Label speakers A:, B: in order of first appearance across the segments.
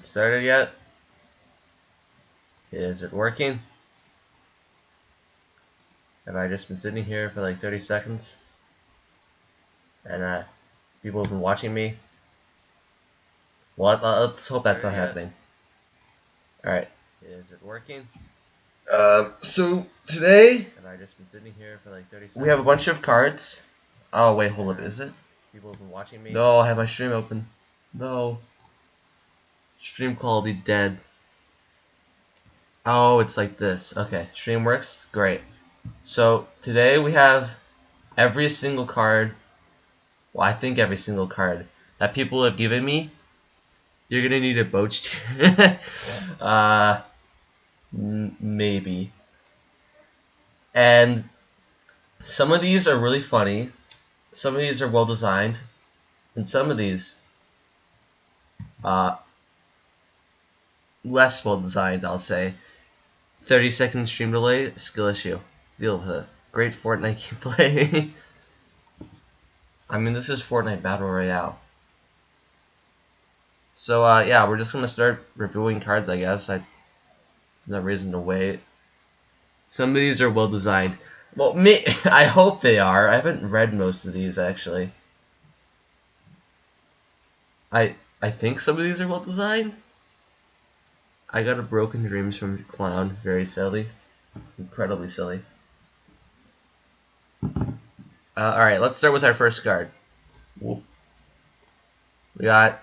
A: Started yet? Is it working? Have I just been sitting here for like 30 seconds? And people have been watching me? Well, let's hope that's not happening. Alright. Is it working? So today
B: Have I just been sitting here for like 30 seconds?
A: we have a bunch of cards. Oh wait, hold up, is it?
B: People have been watching me?
A: No, I have my stream open. No. Stream quality dead. Oh, it's like this. Okay, stream works? Great. So today we have every single card, well I think every single card that people have given me. You're gonna need a boat steer. Maybe. And some of these are really funny. Some of these are well designed, and some of these, uh, less well designed. I'll say. 30-second stream delay, skill issue. Deal with it. Great Fortnite gameplay. I mean, this is Fortnite Battle Royale. So, yeah, we're just gonna start reviewing cards, I guess. There's no reason to wait. Some of these are well designed. Well, I hope they are. I haven't read most of these, actually. I think some of these are well designed. I got a Broken Dreams from Clown. Very silly. Incredibly silly. Alright, let's start with our first card. Whoop. We got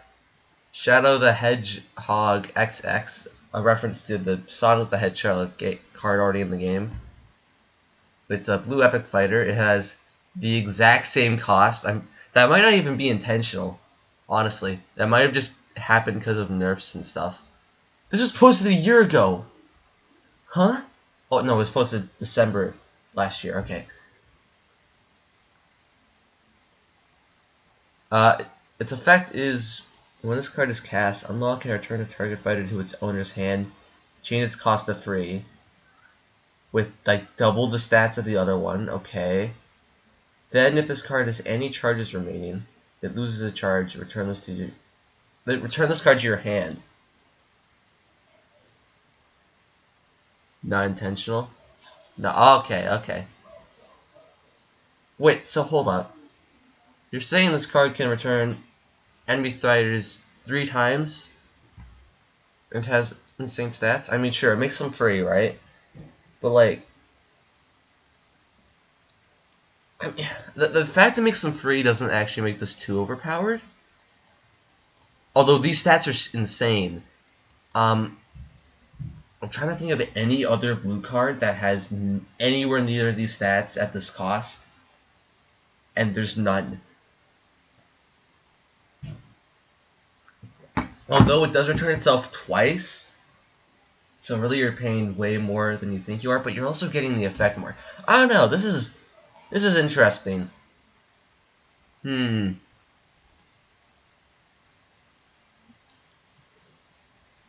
A: Shadow the Hedgehog XX, a reference to the Sonic the Hedgehog card already in the game. It's a blue epic fighter. It has the exact same cost. That might not even be intentional, honestly. That might have just happened because of nerfs and stuff. This was posted a year ago. Huh? Oh, no, it was posted December last year. Okay. Its effect is, when this card is cast, unlock and return a target fighter to its owner's hand. Change its cost to free. With, like, double the stats of the other one. Okay. Then, if this card has any charges remaining, it loses a charge. Return this card to your hand. Not intentional? No, okay. Wait, so hold up. You're saying this card can return enemy fighters 3 times? And it has insane stats? I mean, sure, it makes them free, right? But, like, I mean, the fact it makes them free doesn't actually make this too overpowered. Although these stats are insane. I'm trying to think of any other blue card that has anywhere near these stats at this cost. And there's none. Although it does return itself twice, so really you're paying way more than you think you are, but you're also getting the effect more. I don't know, this is interesting.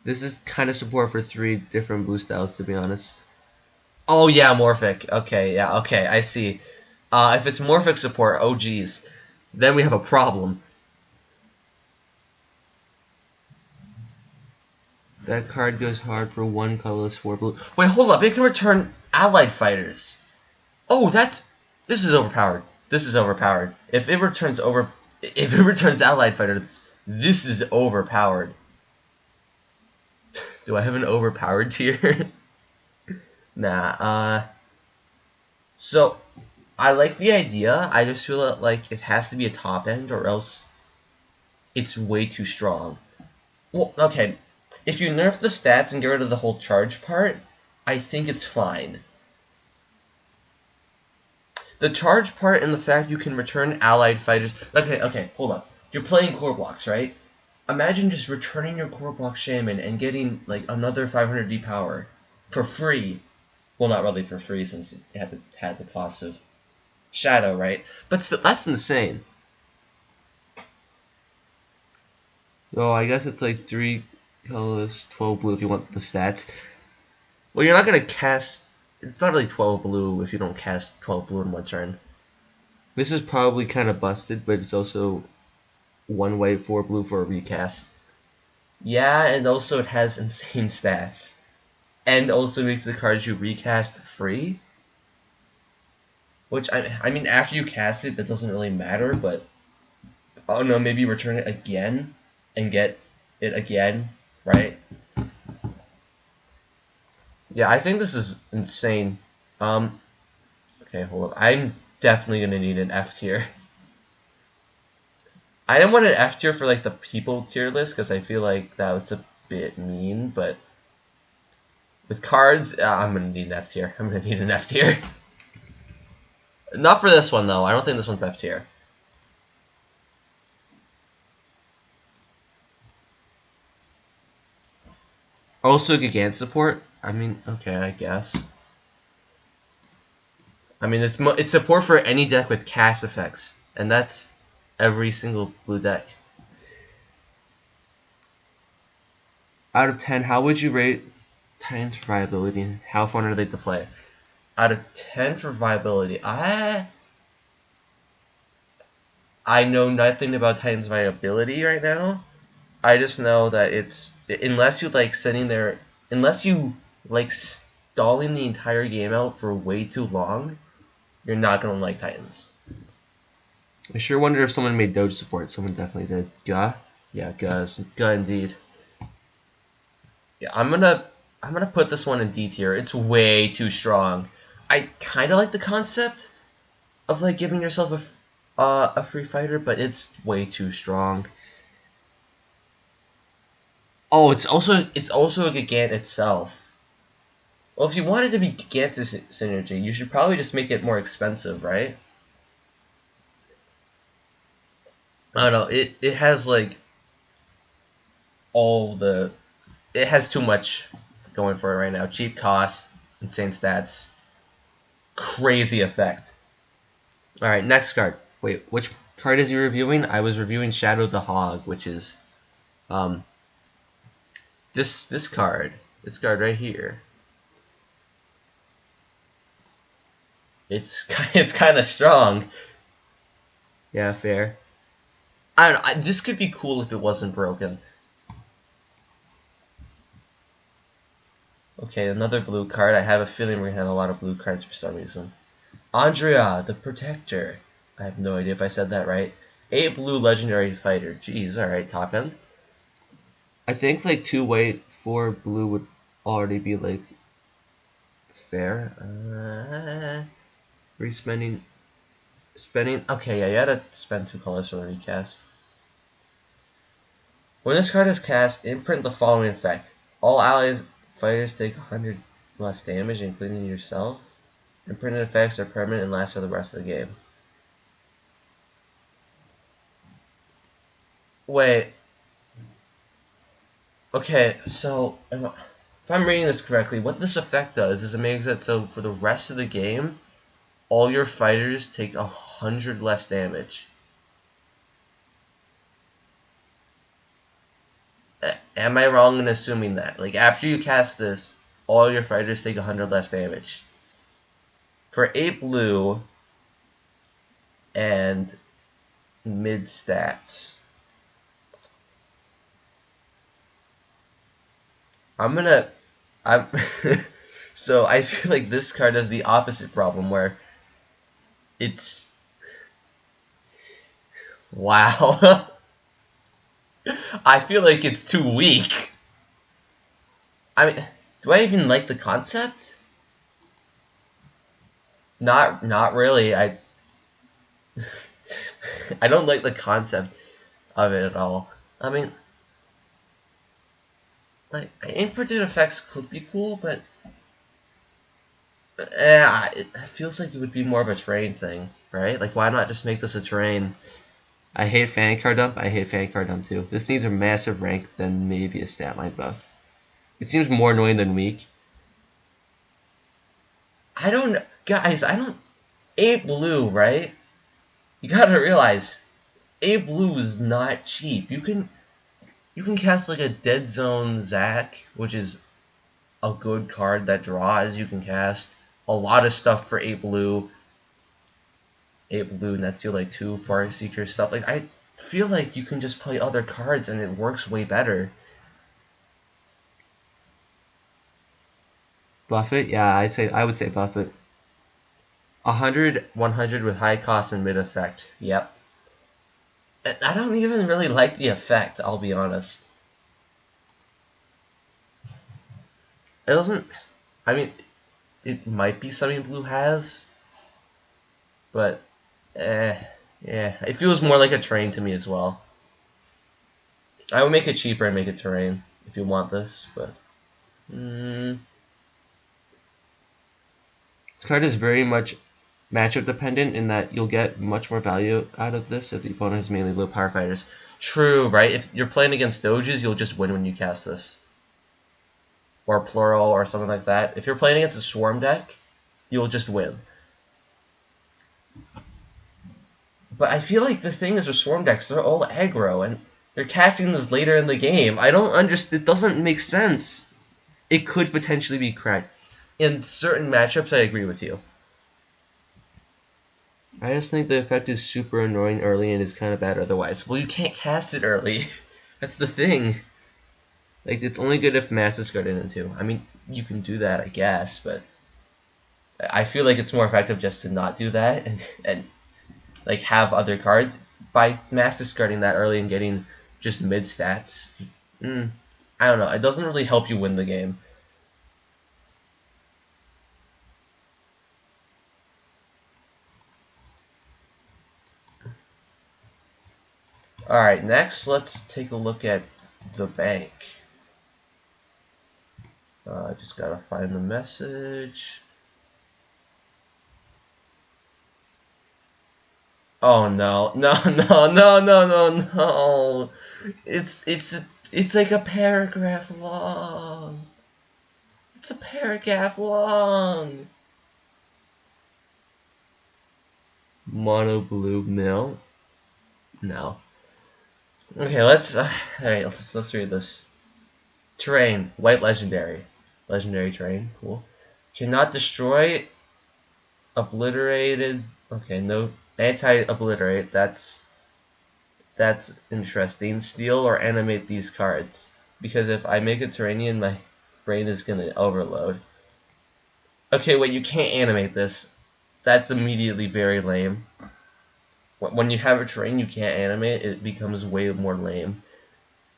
A: This is kind of support for 3 different blue styles, to be honest. Oh yeah, Morphic. Okay, yeah, okay, I see. If it's Morphic support, oh geez, then we have a problem. That card goes hard for 1 colorless 4 blue. Wait, hold up, it can return allied fighters. Oh, this is overpowered. This is overpowered. If it returns allied fighters, this is overpowered. Do I have an overpowered tier? Nah, so, I like the idea, I just feel like it has to be a top end or else it's way too strong. Well, okay, if you nerf the stats and get rid of the whole charge part, I think it's fine. The charge part and the fact you can return allied fighters... Okay, hold up. You're playing core blocks, right? Imagine just returning your core block shaman and getting, like, another 500D power for free. Well, not really for free since it had the cost of Shadow, right? But still, that's insane. Oh, I guess it's like 3 colorless, 12 blue if you want the stats. Well, you're not gonna cast... It's not really 12 blue if you don't cast 12 blue in one turn. This is probably kind of busted, but it's also 1 white, 4 blue for a recast. Yeah, and also it has insane stats. And also makes the cards you recast free. Which, I mean, after you cast it, that doesn't really matter, but... Oh no, maybe return it again and get it again, right? Yeah, I think this is insane. Um, okay, hold up. I'm definitely gonna need an F tier. I didn't want an F tier for like the people tier list because I feel like that was a bit mean, but with cards, I'm gonna need an F tier. I'm gonna need an F tier. Not for this one though. I don't think this one's F tier. Also, Gigant support. I mean, okay, I guess. I mean, it's support for any deck with cast effects, and that's every single blue deck. Out of 10, how would you rate Titans for viability, and how fun are they to play? Out of 10 for viability, I know nothing about Titans viability right now. I just know that it's unless you like sitting there, unless you like stalling the entire game out for way too long, you're not gonna like Titans. I sure wonder if someone made Doge support. Someone definitely did. Gah? Yeah, Gah indeed. Yeah, I'm gonna put this one in D tier. It's way too strong. I kind of like the concept of like giving yourself a free fighter, but it's way too strong. Oh, it's also a Gigant itself. Well, if you wanted to be Gigant synergy, you should probably just make it more expensive, right? I don't know. It has like all the it has too much going for it right now. Cheap cost, insane stats, crazy effect. All right, next card. Wait, which card is he reviewing? I was reviewing Shadow the Hog, which is um this card. This card right here. It's it's kind of strong. Yeah, fair. I don't know. This could be cool if it wasn't broken. Okay, another blue card. I have a feeling we're gonna have a lot of blue cards for some reason. Andrea, the Protector. I have no idea if I said that right. 8 blue legendary fighter. Jeez, alright, top end. I think like 2 white, 4 blue would already be like fair. Respending. Spending. Okay, yeah, you had to spend 2 colors for the recast. When this card is cast, imprint the following effect. All allies fighters take 100 less damage, including yourself. Imprinted effects are permanent and last for the rest of the game. Wait. Okay, so if I'm reading this correctly, what this effect does is it makes it so for the rest of the game, all your fighters take 100 less damage. Am I wrong in assuming that? Like, after you cast this, all your fighters take 100 less damage. For 8 blue and mid stats, I'm gonna. I'm. So I feel like this card has the opposite problem where it's. Wow. I feel like it's too weak. I mean, do I even like the concept? Not really. I don't like the concept of it at all. I mean, like imprinted effects could be cool, but it feels like it would be more of a terrain thing, right? Like, why not just make this a terrain? I hate fan card dump. I hate fan card dump too. This needs a massive rank, then maybe a stat line buff. It seems more annoying than weak. I don't, guys. I don't. 8 blue, right? You gotta realize, 8 blue is not cheap. You can cast like a Dead Zone Zac, which is a good card that draws. You can cast a lot of stuff for 8 blue. 8 blue, and that's still like 2 Far Seeker stuff. Like, I feel like you can just play other cards and it works way better. Buff it? Yeah, I would say buff it. 100, 100 with high cost and mid effect. Yep. I don't even really like the effect, I'll be honest. It doesn't. I mean, it might be something blue has, but yeah, it feels more like a terrain to me as well. I would make it cheaper and make it terrain if you want this, but this card is very much matchup dependent in that you'll get much more value out of this if the opponent has mainly low power fighters. True, right? If you're playing against doges, you'll just win when you cast this. Or plural or something like that. If you're playing against a swarm deck, you'll just win. But I feel like the thing is with swarm decks, they're all aggro, and you're casting this later in the game. I don't understand. It doesn't make sense. It could potentially be correct. In certain matchups, I agree with you. I just think the effect is super annoying early and is kind of bad otherwise. Well, you can't cast it early. That's the thing. Like, it's only good if mass is discarded into. I mean, you can do that, I guess, but I feel like it's more effective just to not do that and like have other cards by mass discarding that early and getting just mid stats. I don't know. It doesn't really help you win the game. Alright, next let's take a look at the bank. I just gotta find the message. Oh no, no, no, no, no, no, no. It's like a paragraph long. It's a paragraph long. Mono blue mill? No. Okay, alright, let's read this. Terrain, white legendary. Legendary terrain, cool. Cannot destroy, obliterated. Okay, no anti-obliterate. That's interesting. Steal or animate these cards, because if I make a Terranian, my brain is gonna overload. Okay, wait, you can't animate this. That's immediately very lame. When you have a terrain you can't animate, it becomes way more lame.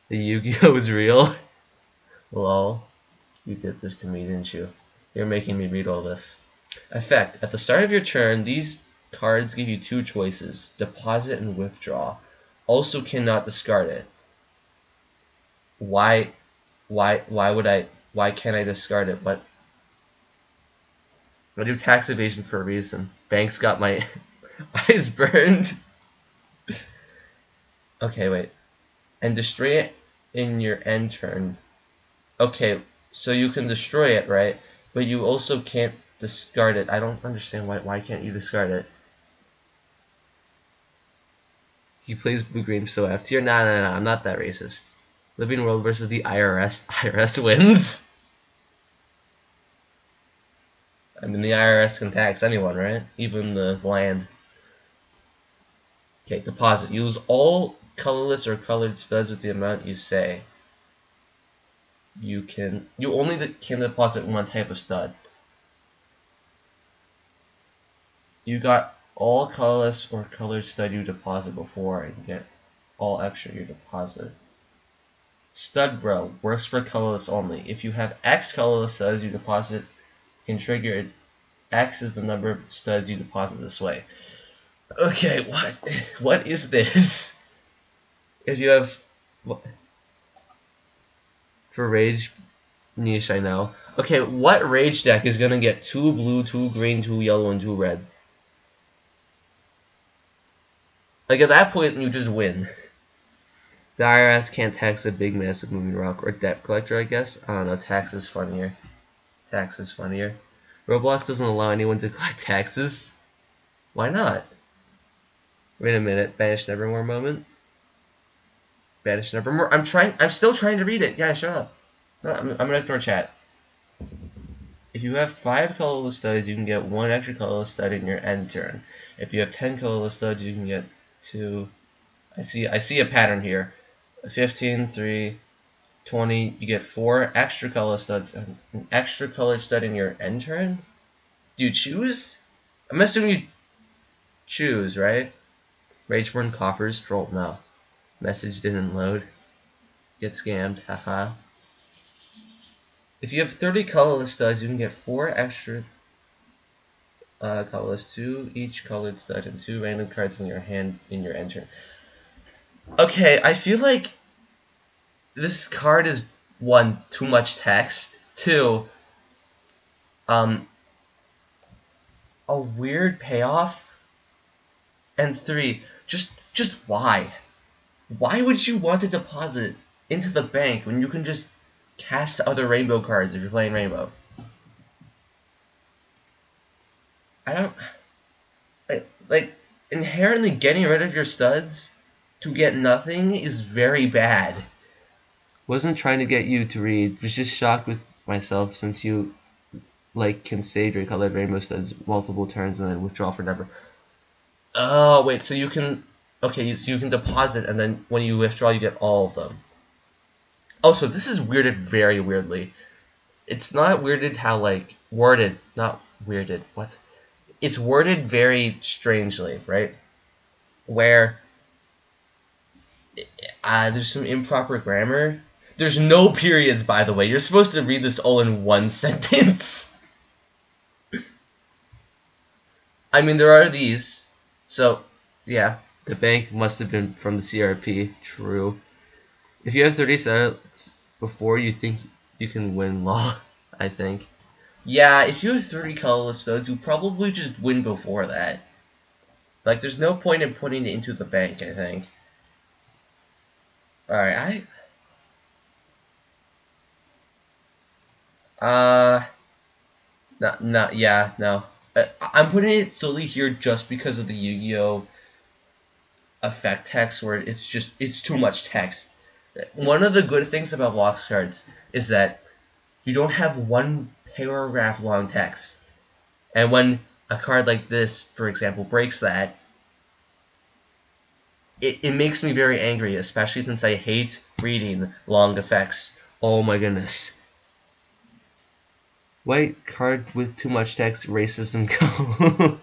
A: The Yu-Gi-Oh is real. Lol. You did this to me, didn't you? You're making me read all this. Effect. At the start of your turn, these cards give you two choices. Deposit and withdraw. Also cannot discard it. Why can't I discard it? But I do tax evasion for a reason. Banks got my eyes burned. Okay, wait. And destroy it in your end turn. Okay, so you can destroy it, right? But you also can't discard it. I don't understand why can't you discard it? He plays blue-green, so F tier? Nah, I'm not that racist. Living World versus the IRS. IRS wins. I mean, the IRS can tax anyone, right? Even the land. Okay, deposit. Use all colorless or colored studs with the amount you say. You only can deposit one type of stud. You got all colorless or colored stud you deposit before and get all extra you deposit. Stud Bro works for colorless only. If you have X colorless studs you deposit, can trigger X is the number of studs you deposit this way. Okay, what is this? If you have for rage niche, I know. Okay, what rage deck is gonna get 2 blue, 2 green, 2 yellow, and 2 red? Like at that point, you just win. The IRS can't tax a big, massive moving rock or debt collector, I guess. I don't know. Tax is funnier. Tax is funnier. Roblox doesn't allow anyone to collect taxes. Why not? Wait a minute. Banish Nevermore moment. Banish Nevermore. I'm still trying to read it. Yeah, shut up. No, I'm gonna ignore chat. If you have 5 colorless studs, you can get 1 extra colorless stud in your end turn. If you have 10 colorless studs, you can get 2. I see a pattern here. 15, 3, 20, you get 4 extra color studs, and an extra color stud in your end turn? Do you choose? I'm assuming you choose, right? Rageborn coffers, troll, no. Message didn't load. Get scammed, haha. If you have 30 colorless studs, you can get 4 extra colorless, 2 each colored stud, and 2 random cards in your hand in your end turn. Okay, I feel like this card is, 1, too much text, 2, a weird payoff, and 3, just why? Why would you want to deposit into the bank when you can just cast other rainbow cards if you're playing rainbow? I don't like inherently getting rid of your studs to get nothing is very bad. Wasn't trying to get you to read, was just shocked with myself since you can save your colored rainbow studs multiple turns and then withdraw for never. Oh wait, so you can so you can deposit and then when you withdraw you get all of them. Also, this is weirded very weirdly. It's not weirded how worded, not weirded. What? It's worded very strangely, right? Where there's some improper grammar. There's no periods, by the way. You're supposed to read this all in one sentence. I mean, there are these. So, yeah, the bank must have been from the CRP. True. If you have 30 cents before you think you can win law, I think. Yeah, if you have 30 colorless studs, you probably just win before that. There's no point in putting it into the bank, I think. Alright, yeah, no. I'm putting it solely here just because of the Yu-Gi-Oh! Effect text, where it's too much text. One of the good things about Blox cards is that you don't have one paragraph long text. And when a card like this, for example, breaks that, it makes me very angry, especially since I hate reading long effects. Oh my goodness. White card with too much text, racism go.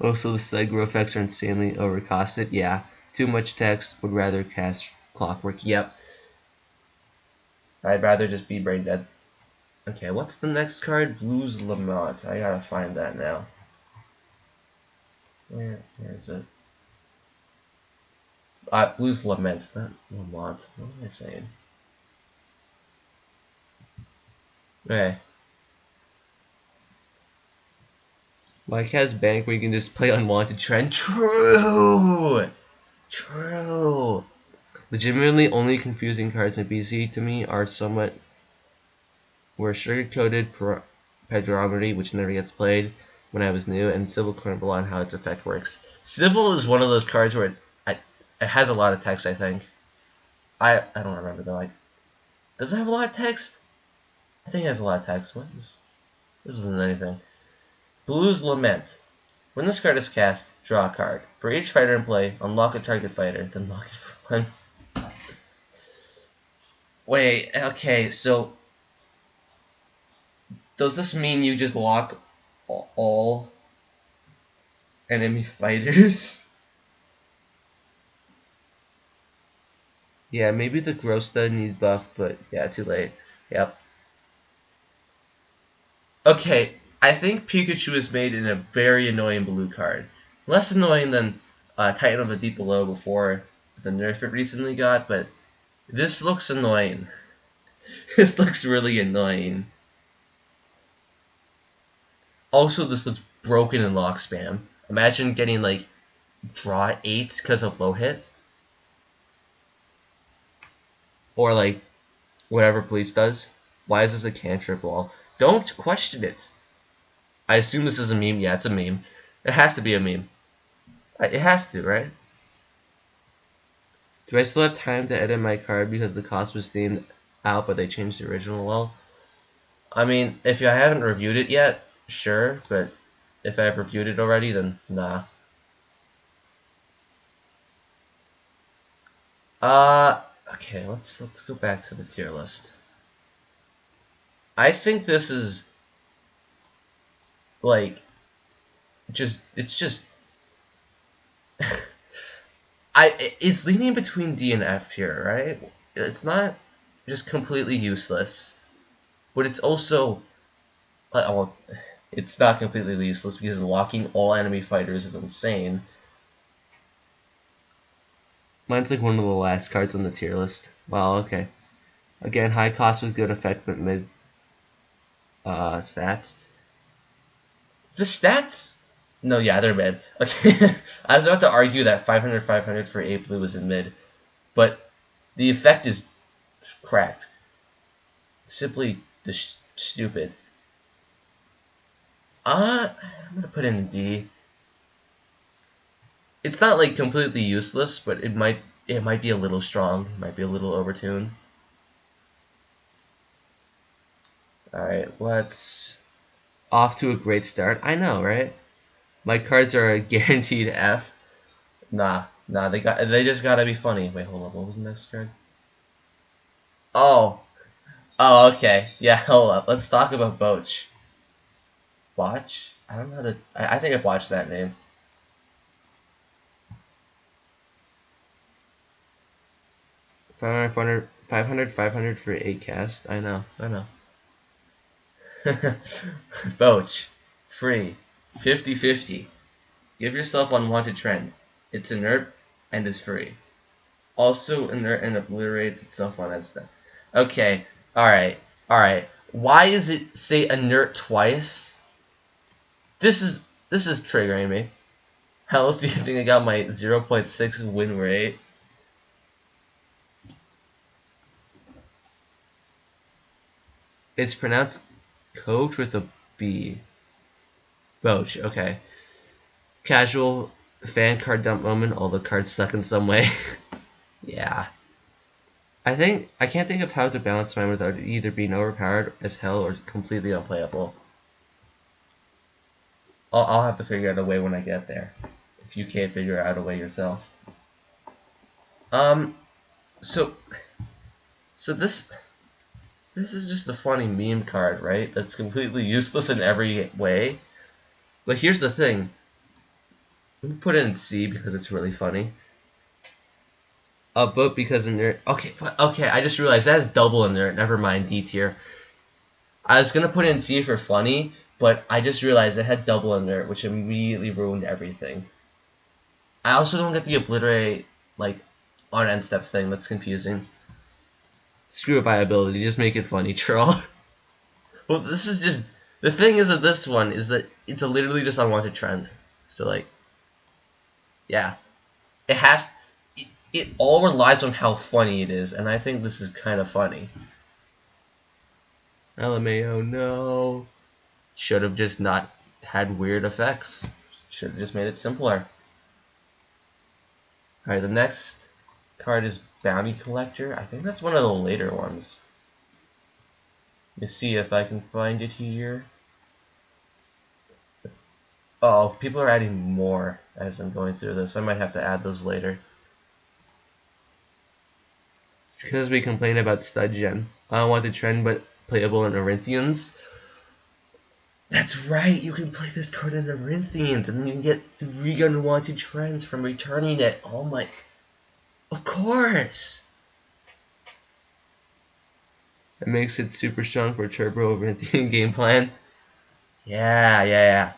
A: Also, the Stegro effects are insanely overcosted. Yeah, too much text, would rather cast Clockwork. Yep. I'd rather just be brain dead. Okay, what's the next card? Blues Lamont. I gotta find that now. Where is it? Blues Lament, not Lamont. What am I saying? Okay. Mike has bank where you can just play unwanted trend. True! True! Legitimately, only confusing cards in BC to me are somewhat were sugar-coated Pedromery, which never gets played when I was new, and Civil Carnival on how its effect works. Civil is one of those cards where it has a lot of text, I think. I don't remember though. Does it have a lot of text? I think it has a lot of text. What? This isn't anything. Blues Lament. When this card is cast, draw a card. For each fighter in play, unlock a target fighter, then lock it for 1. Wait, okay, so does this mean you just lock all enemy fighters? Yeah, maybe the Gross Stud needs buff, but yeah, too late. Yep. Okay, I think Pikachu is made in a very annoying blue card. Less annoying than Titan of the Deep Below before the nerf it recently got, but this looks annoying. This looks really annoying. Also, this looks broken in lock spam. Imagine getting draw 8 because of low hit. Or whatever Bleach does. Why is this a cantrip wall? Don't question it. I assume this is a meme. Yeah, it's a meme. It has to be a meme. It has to, right? Do I still have time to edit my card because the cost was themed out, but they changed the original well? I mean, if I haven't reviewed it yet, sure, but if I've reviewed it already, then nah. Okay, let's go back to the tier list. I think this is like it's just it's leaning between D and F here, right? It's not just completely useless, but it's also well, it's not completely useless because locking all enemy fighters is insane. Mine's like one of the last cards on the tier list. Wow, okay. Again, high cost with good effect but mid stats. The stats? No, yeah, they're mid. Okay, I was about to argue that 500 for 8 blue is in mid, but the effect is cracked. Simply just stupid. I'm gonna put in D. It's not like completely useless, but it might be a little strong. It might be a little overtuned. All right, let's off to a great start. I know, right? My cards are a guaranteed F. Nah, they just gotta be funny. Wait, hold up. What was the next card? Oh, oh, okay. Yeah, hold up. Let's talk about Boch. Botch? I don't know how to. I think I botched that name. 500 for 8 cast. I know. Boch. Free. 50/50. Give yourself unwanted trend. It's inert and is free. Also inert and obliterates itself on that stuff. Okay. Alright. Why does it say inert twice? This is triggering me. How else do you think I got my 0.6 win rate? It's pronounced coach with a B. Boach, okay. Casual fan card dump moment, all the cards stuck in some way. Yeah. I can't think of how to balance mine without it either being overpowered as hell or completely unplayable. I'll have to figure out a way when I get there. If you can't figure out a way yourself. Um, so so this is just a funny meme card, right? That's completely useless in every way. But here's the thing. Let me put it in C because it's really funny. Vote because inert. Okay. I just realized that has double inert. Never mind, D tier. I was gonna put in C for funny, but I just realized it had double inert, which immediately ruined everything. I also don't get the obliterate like on end step thing. That's confusing. Screw viability. Just make it funny, troll. Well, this is just the thing is with this one is that it's a literally just unwanted trend. So like, yeah, it has. It all relies on how funny it is, and I think this is kind of funny. LMAO, no. Should have just not had weird effects. Should have just made it simpler. Alright, the next card is Bounty Collector. I think that's one of the later ones. Let me see if I can find it here. Oh, people are adding more as I'm going through this. I might have to add those later. It's because we complain about stud gen. I don't want the trend but playable in Corinthians. That's right, you can play this card in Corinthians and you can get 3 unwanted trends from returning it. Oh my... Of course! That makes it super strong for Turbo Corinthian game plan. Yeah.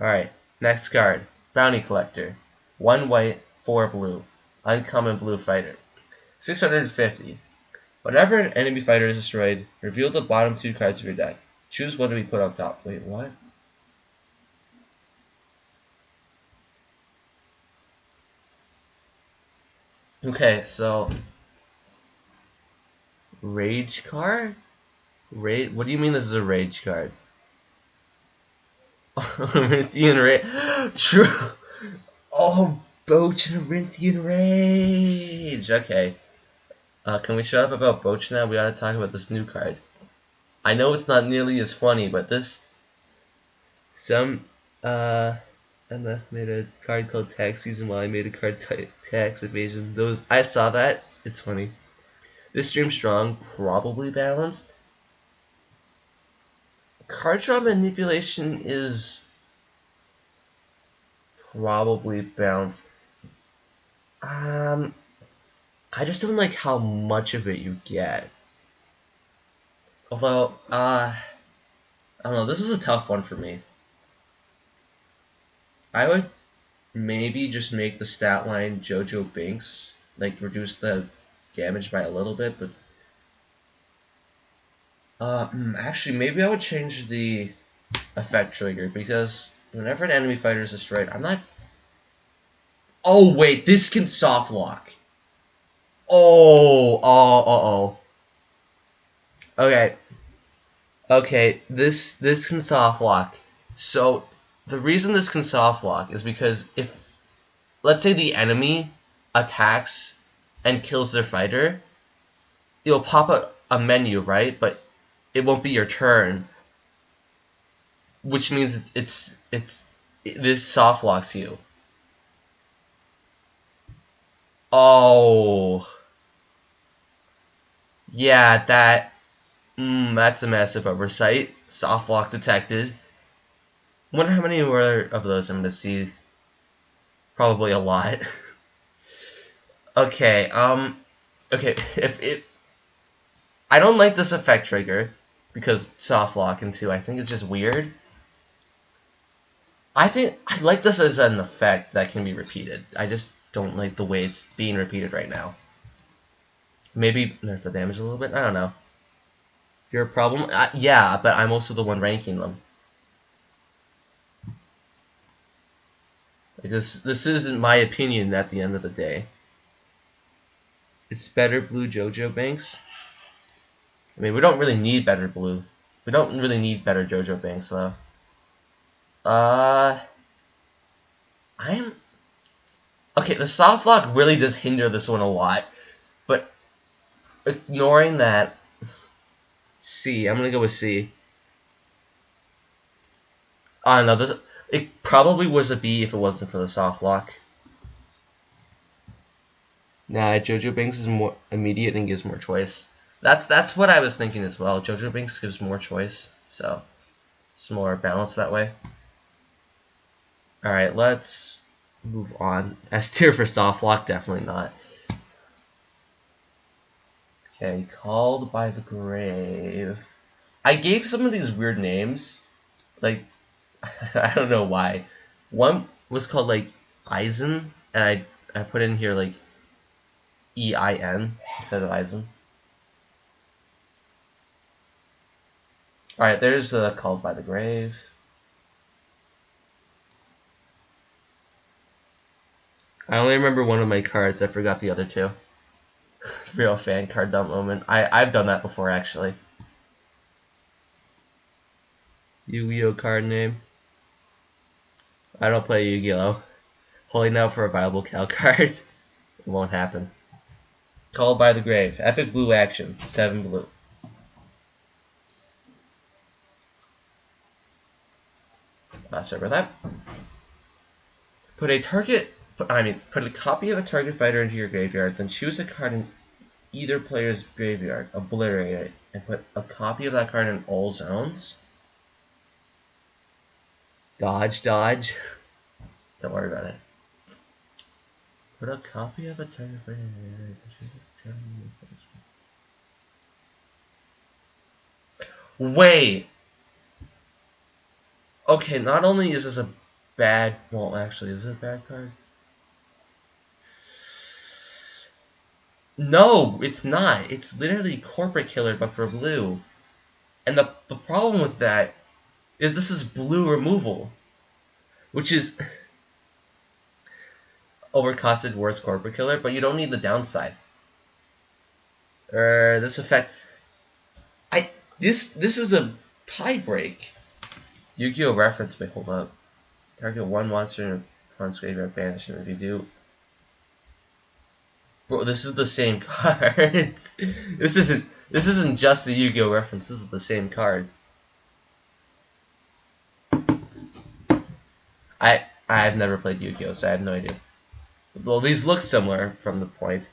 A: Alright, next card. Bounty Collector. 1 white, 4 blue. Uncommon blue fighter. 650. Whenever an enemy fighter is destroyed, reveal the bottom 2 cards of your deck. Choose one to be put on top. Wait, what? Okay, so rage card? Rage? What do you mean this is a rage card? Corinthian rage. True. Oh, Boach and Corinthian rage. Okay. Can we shut up about Boach now? We gotta talk about this new card. I know it's not nearly as funny, but some MF made a card called Tax Season while I made a card Tax Evasion. I saw that. It's funny. This stream strong, probably balanced. Card draw manipulation is probably balanced. I just don't like how much of it you get. Although, I don't know, this is a tough one for me. I would maybe just make the stat line JoJo Binks, like reduce the damage by a little bit, but actually maybe I would change the effect trigger because whenever an enemy fighter is destroyed, I'm not. Oh wait, this can soft lock. Oh. Okay, this can soft lock. So the reason this can soft lock is because if, let's say, the enemy attacks and kills their fighter, it'll pop up a menu, right? But it won't be your turn, which means this soft locks you. Oh, yeah, that's a massive oversight. Soft lock detected. Wonder how many more of those I'm gonna see. Probably a lot. Okay, okay, if it, I don't like this effect trigger because soft lock into, I think it's just weird. I think I like this as an effect that can be repeated. I just don't like the way it's being repeated right now. Maybe nerf the damage a little bit. I don't know. Your problem? Yeah, but I'm also the one ranking them. Like this isn't my opinion at the end of the day. It's better blue JoJo Banks. I mean, we don't really need better blue. We don't really need better JoJo Banks though. I'm okay. The soft lock really does hinder this one a lot, but ignoring that, C. I'm gonna go with C. Oh no, this it probably was a B if it wasn't for the soft lock. Nah, JoJo Binks is more immediate and gives more choice. That's what I was thinking as well. JoJo Binks gives more choice, so it's more balanced that way. All right, let's move on. S tier for soft lock, definitely not. Okay, called by the grave. I gave some of these weird names, like I don't know why. One was called like Eisen, and I put in here like EIN instead of Eisen. Alright, there's Called by the Grave. I only remember one of my cards, I forgot the other two. Real fan card dump moment. I've done that before, actually. Yu-Gi-Oh card name. I don't play Yu-Gi-Oh. Holding out for a viable Cal card. It won't happen. Called by the Grave. Epic blue action. 7 blue. Sorry about that. Put a copy of a target fighter into your graveyard, then choose a card in either player's graveyard, obliterate it, and put a copy of that card in all zones. Dodge. Don't worry about it. Put a copy of a target fighter in Wait! Okay, not only is this a bad... Well, actually, is it a bad card? No, it's not. It's literally Corporate Killer, but for blue. And the problem with that is this is blue removal, which is overcosted worse Corporate Killer, but you don't need the downside. This effect... This is a pie break. Yu-Gi-Oh reference, wait, hold up. Target one monster in opponent's graveyard, banish, and if you do... Bro, this is the same card. This isn't just a Yu-Gi-Oh reference, this is the same card. I've never played Yu-Gi-Oh, so I have no idea. Well, these look similar from the point.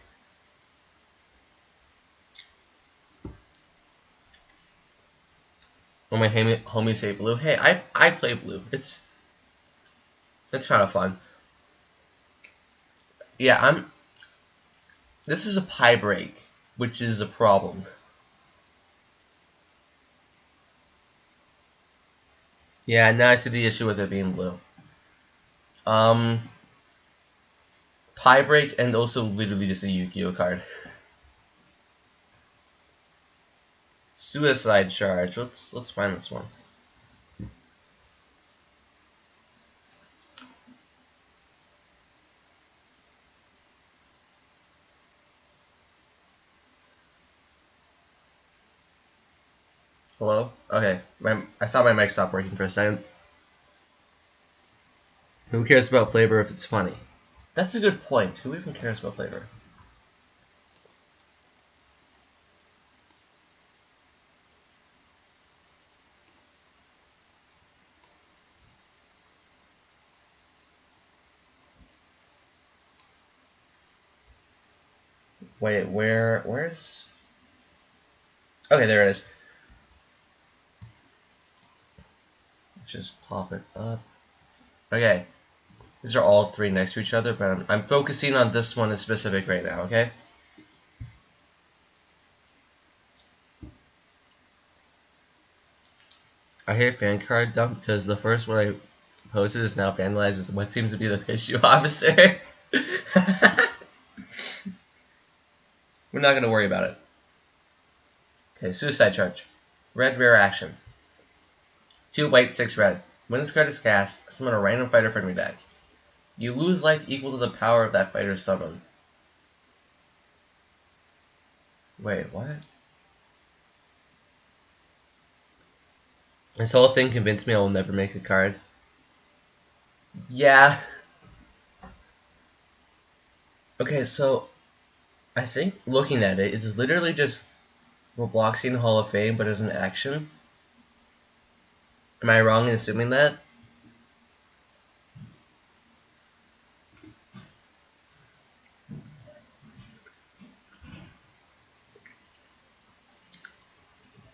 A: when my homies say blue. Hey, I play blue. It's kind of fun. Yeah, I'm. This is a pie break, which is a problem. Yeah, now I see the issue with it being blue. Um, pie break and also literally just a Yu-Gi-Oh card. Suicide charge. Let's find this one. Hello? Okay. I thought my mic stopped working for a second. Who cares about flavor if it's funny? That's a good point. Who even cares about flavor? Wait, where's... Okay, there it is. Just pop it up. Okay. These are all three next to each other, but I'm focusing on this one in specific right now, okay? I hate fan card dump because the first one I posted is now vandalized with what seems to be the issue officer. We're not going to worry about it. Okay, suicide charge. Red rare action. 2 white, 6 red. When this card is cast, summon a random fighter from your deck. You lose life equal to the power of that fighter's summon. Wait, what? This whole thing convinced me I will never make a card. Yeah. Okay, so I think looking at it, it's literally just Bloxing Hall of Fame, but as an action. Am I wrong in assuming that?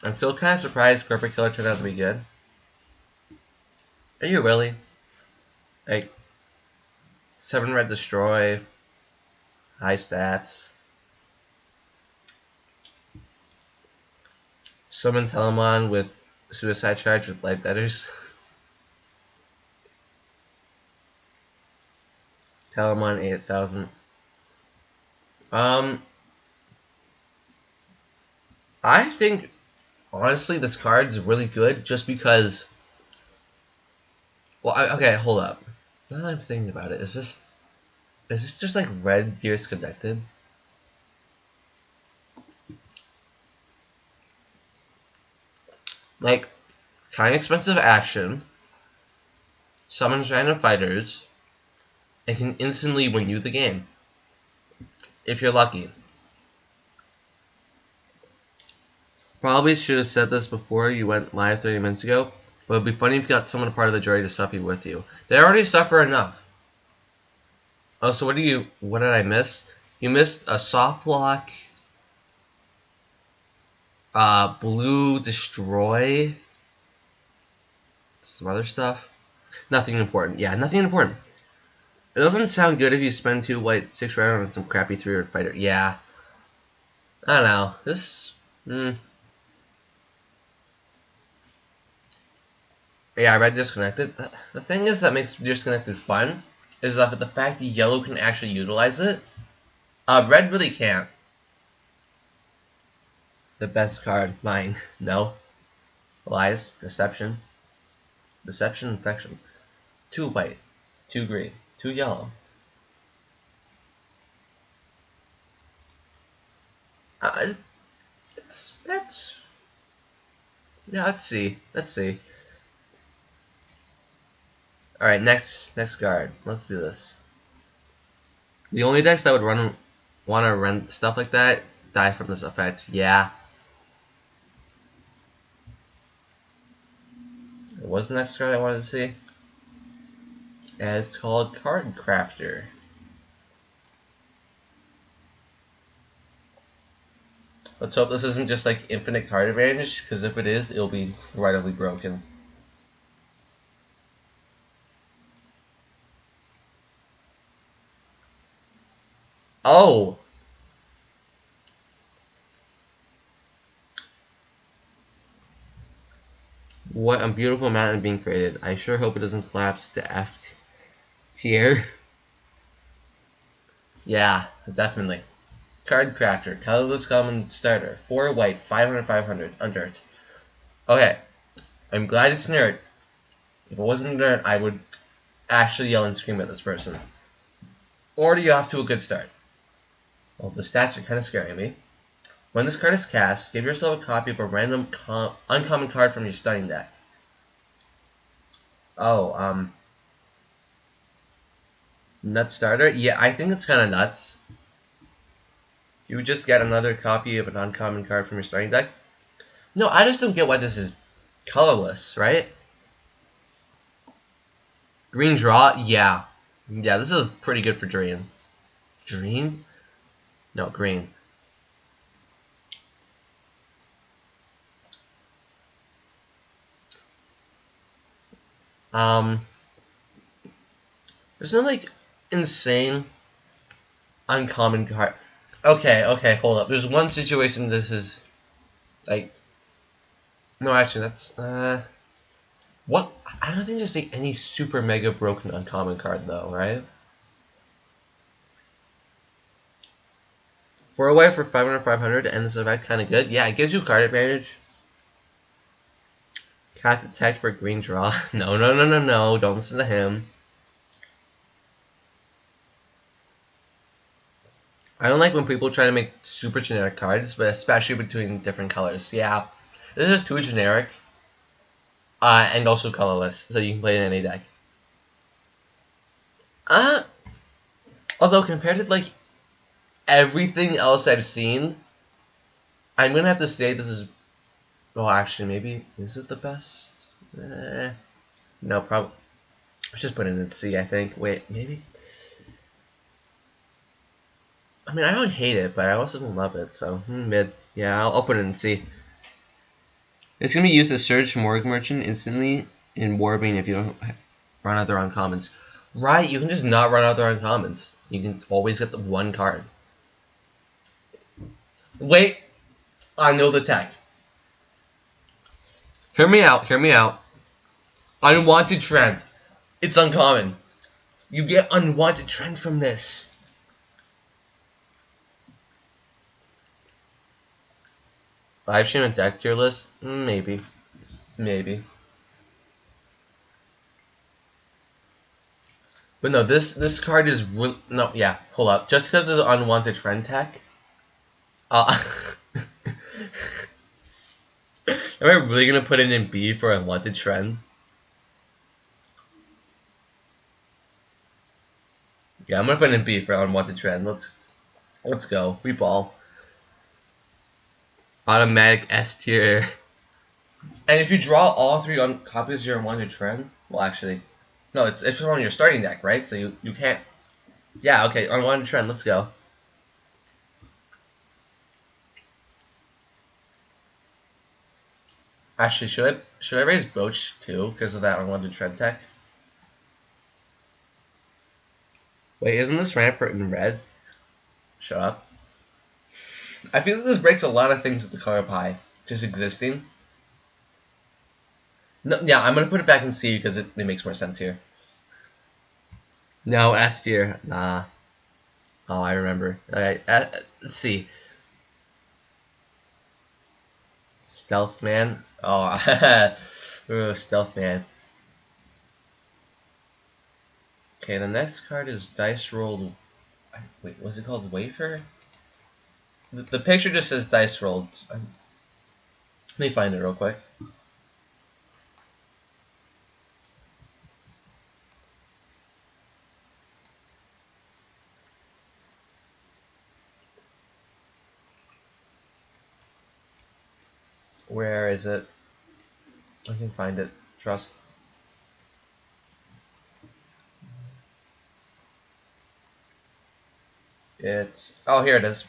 A: I'm still kind of surprised Corporate Killer turned out to be good. Are you really? Like, 7 red destroy, high stats. Summon Telemon with suicide charge with life deaders. Telemon 8000. Um, I think honestly this card's really good just because. Well, okay, hold up. Now that I'm thinking about it, is this just like red gears connected? Like, kind of expensive action, summons random fighters, and can instantly win you the game if you're lucky. Probably should have said this before you went live 30 minutes ago, but it'd be funny if you got someone a part of the jury to suffer with you. They already suffer enough. Oh, so what did I miss? You missed a soft block, blue destroy, some other stuff. Nothing important. Yeah, nothing important. It doesn't sound good if you spend 2 white, 6 red on some crappy 3 red fighter. Yeah. I don't know. This. Yeah, I read Disconnected. The thing is that makes Disconnected fun is that the fact that yellow can actually utilize it. Red really can't. The best card, mine. No. Lies. Deception. Deception, infection. 2 white. 2 green. 2 yellow. Uh, that's. Yeah, let's see. Let's see. Alright, next card. Let's do this. The only decks that would want to run stuff like that die from this effect. Yeah. What's the next card I wanted to see? And it's called Card Crafter. Let's hope this isn't just like infinite card advantage, because if it is, it'll be incredibly broken. Oh! What a beautiful mountain being created. I sure hope it doesn't collapse to F tier. Yeah, definitely. Card Crafter, colorless common starter. 4 white, 500, 500, undirt. Okay, I'm glad it's nerd. If it wasn't nerd, I would actually yell and scream at this person. Already off to a good start. Well, the stats are kind of scaring me. When this card is cast, give yourself a copy of a random uncommon card from your starting deck. Oh, Nut starter? Yeah, I think it's kind of nuts. You just get another copy of an uncommon card from your starting deck? No, I just don't get why this is colorless, right? Green draw? Yeah. Yeah, this is pretty good for Dream. Dream? No, green. Um, there's no, like, insane uncommon card. Okay, hold up. There's one situation this is, like, no, actually, that's, what? I don't think there's, like, any super mega broken uncommon card, though, right? 4 away for 500, 500 to end this event, kind of good. Yeah, it gives you card advantage. Cast attack for green draw. No, don't listen to him. I don't like when people try to make super generic cards, but especially between different colors. Yeah, this is too generic. And also colorless, so you can play it in any deck. Uh, although compared to like everything else I've seen, I'm gonna have to say this is. Well, actually, maybe is it the best? No, probably. Let's just put it in C. I think. Wait, maybe. I mean, I don't hate it, but I also don't love it. So mid. Yeah, I'll put it in C. It's gonna be used to search Morgue Merchant instantly in Warbing if you don't run out their uncommons. Right, you can just not run out their uncommons. You can always get the one card. Wait, I know the tech. Hear me out, hear me out. Unwanted trend. It's uncommon. You get unwanted trend from this. Live stream and deck tier list? Maybe. Maybe. But no, this card is no, yeah, hold up. Just because of the unwanted trend tech, uh, am I really gonna put it in B for unwanted trend? Yeah, I'm gonna put it in B for unwanted trend. Let's go. We ball. Automatic S tier. And if you draw all 3 copies of your unwanted trend, well, actually, no, it's from your starting deck, right? So you can't. Yeah, okay, unwanted trend. Let's go. Actually, should I raise Boach too because of that unwanted trend tech? Wait, isn't this ramp in red? Shut up. I feel like this breaks a lot of things with the color pie just existing. No, yeah, I'm gonna put it back in C because it makes more sense here. No, S tier. Nah. Oh, I remember. Alright, let's see. Stealth Man. Oh, ooh, Stealth Man. Okay, the next card is Dice Rolled. Wait, what's it called? Wafer? The picture just says Dice Rolled. Let me find it real quick. Where is it? I can find it. Trust. It's. Oh, here it is.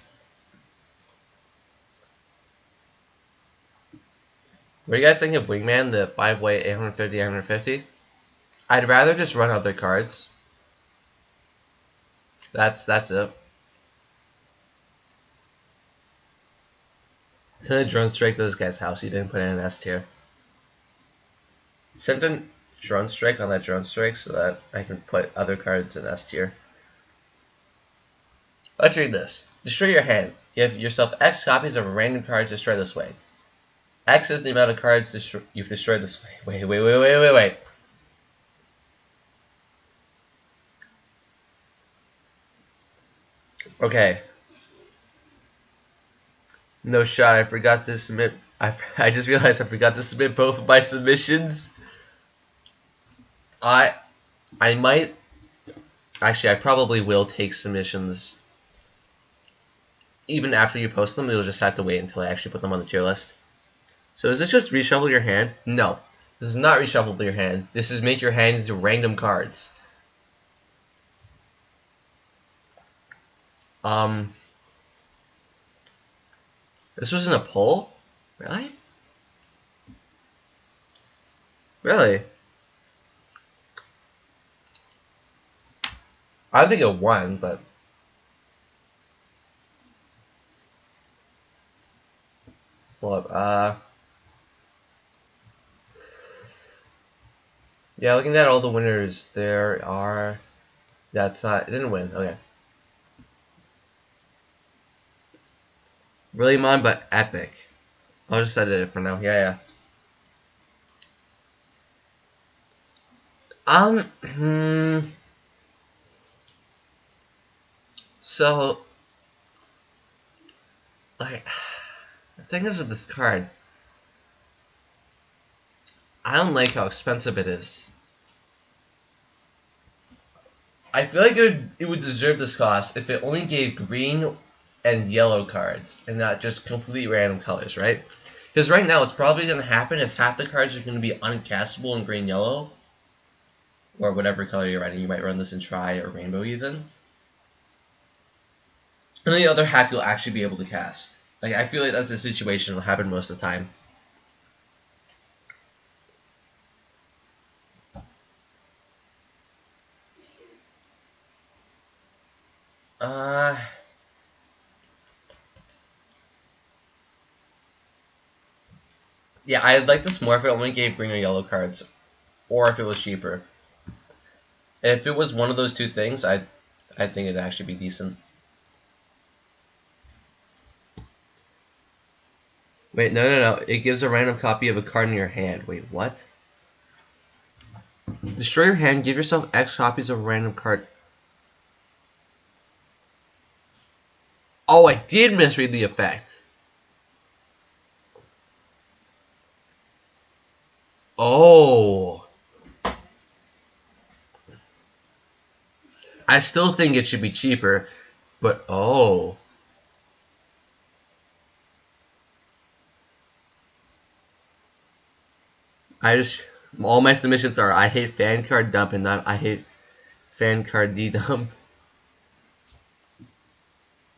A: What do you guys think of Wingman, the 5-way 850, 850? I'd rather just run other cards. That's it. Send a drone strike to this guy's house. He didn't put in an S tier. Send a drone strike on that drone strike so that I can put other cards in S tier. Let's read this. Destroy your hand. Give yourself X copies of random cards destroyed this way. X is the amount of cards you've destroyed this way. Wait. Okay. No shot. I forgot to submit. I just realized I forgot to submit both of my submissions. I might. Actually, I probably will take submissions even after you post them. You'll just have to wait until I actually put them on the tier list. So is this just reshuffle your hand? No. This is not reshuffle your hand. This is make your hand into random cards. This wasn't a poll? Really? Really? I think it won, but hold up. Yeah, looking at all the winners, there are. That's not. It didn't win. Okay. Really mine, but epic. I'll just edit it for now. Yeah. So, like, the thing is with this card, I don't like how expensive it is. I feel like it would deserve this cost if it only gave green and yellow cards and not just completely random colors, right? Because right now, what's probably going to happen is half the cards are going to be uncastable in green yellow, or whatever color you're running. You might run this in tri or rainbow even. And the other half you'll actually be able to cast. Like, I feel like that's the situation that'll happen most of the time. Yeah, I'd like this more if it only gave green or yellow cards, or if it was cheaper. If it was one of those two things, I think it'd actually be decent. Wait, no. It gives a random copy of a card in your hand. Wait, what? Destroy your hand, give yourself X copies of a random card. Oh, I did misread the effect. Oh. I still think it should be cheaper, but oh. All my submissions are I hate fan card dump and not I hate fan card D-dump.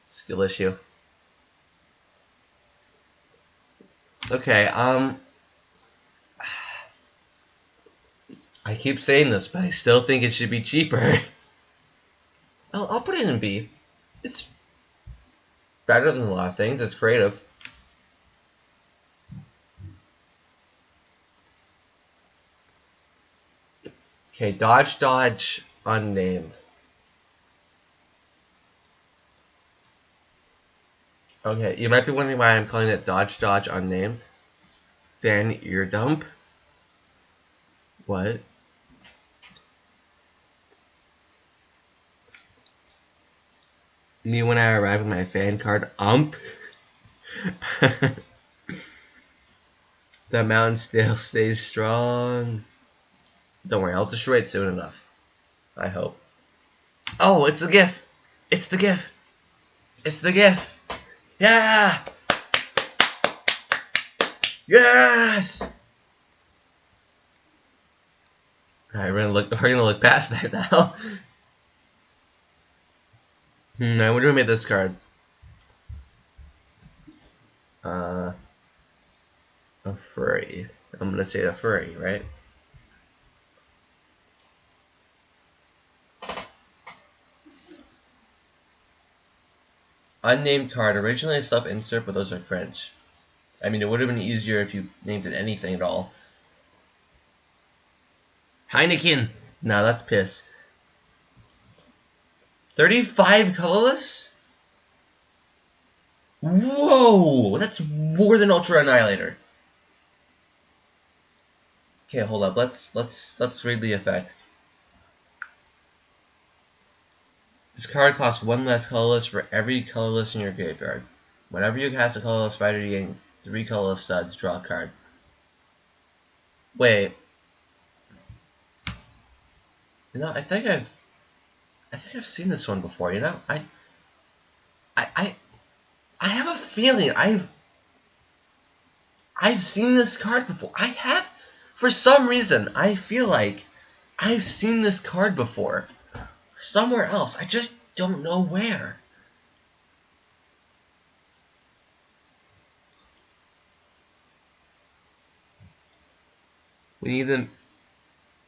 A: Skill issue. Okay, I keep saying this, but I still think it should be cheaper. I'll put it in B. It's better than a lot of things. It's creative. Okay, dodge, unnamed. Okay, you might be wondering why I'm calling it dodge, unnamed. Fan ear dump. What? Me when I arrive with my fan card, ump. The mountain still stays strong. Don't worry, I'll destroy it soon enough. I hope. Oh, it's the GIF! It's the GIF! It's the GIF! Yeah! Yes! Alright, we're gonna look past that now. I wonder who made this card. A furry. I'm gonna say a furry, right? Unnamed card. Originally a self-insert, but those are cringe. I mean, it would have been easier if you named it anything at all. Heineken! Nah, that's piss. 35 colorless? Whoa! That's more than Ultra Annihilator. Okay, hold up. Let's read the effect. This card costs one less colorless for every colorless in your graveyard. Whenever you cast a colorless fighter, you gain 3 colorless studs. Draw a card. Wait. You know, I think I've seen this one before. You know, I, I, I have a feeling I've seen this card before. I have, for some reason, I feel like I've seen this card before. Somewhere else. I just don't know where. We need them.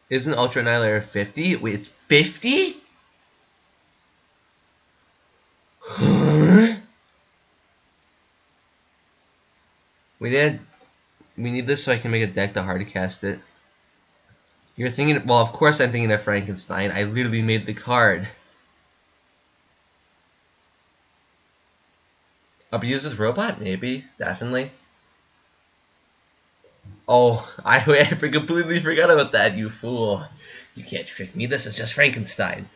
A: Isn't Ultra Annihilator 50? Wait, it's 50? Huh? We need we need this so I can make a deck to hard cast it. You're thinking, well, of course I'm thinking of Frankenstein. I literally made the card. Abuse this robot? Maybe. Definitely. Oh, I completely forgot about that, you fool. You can't trick me. This is just Frankenstein.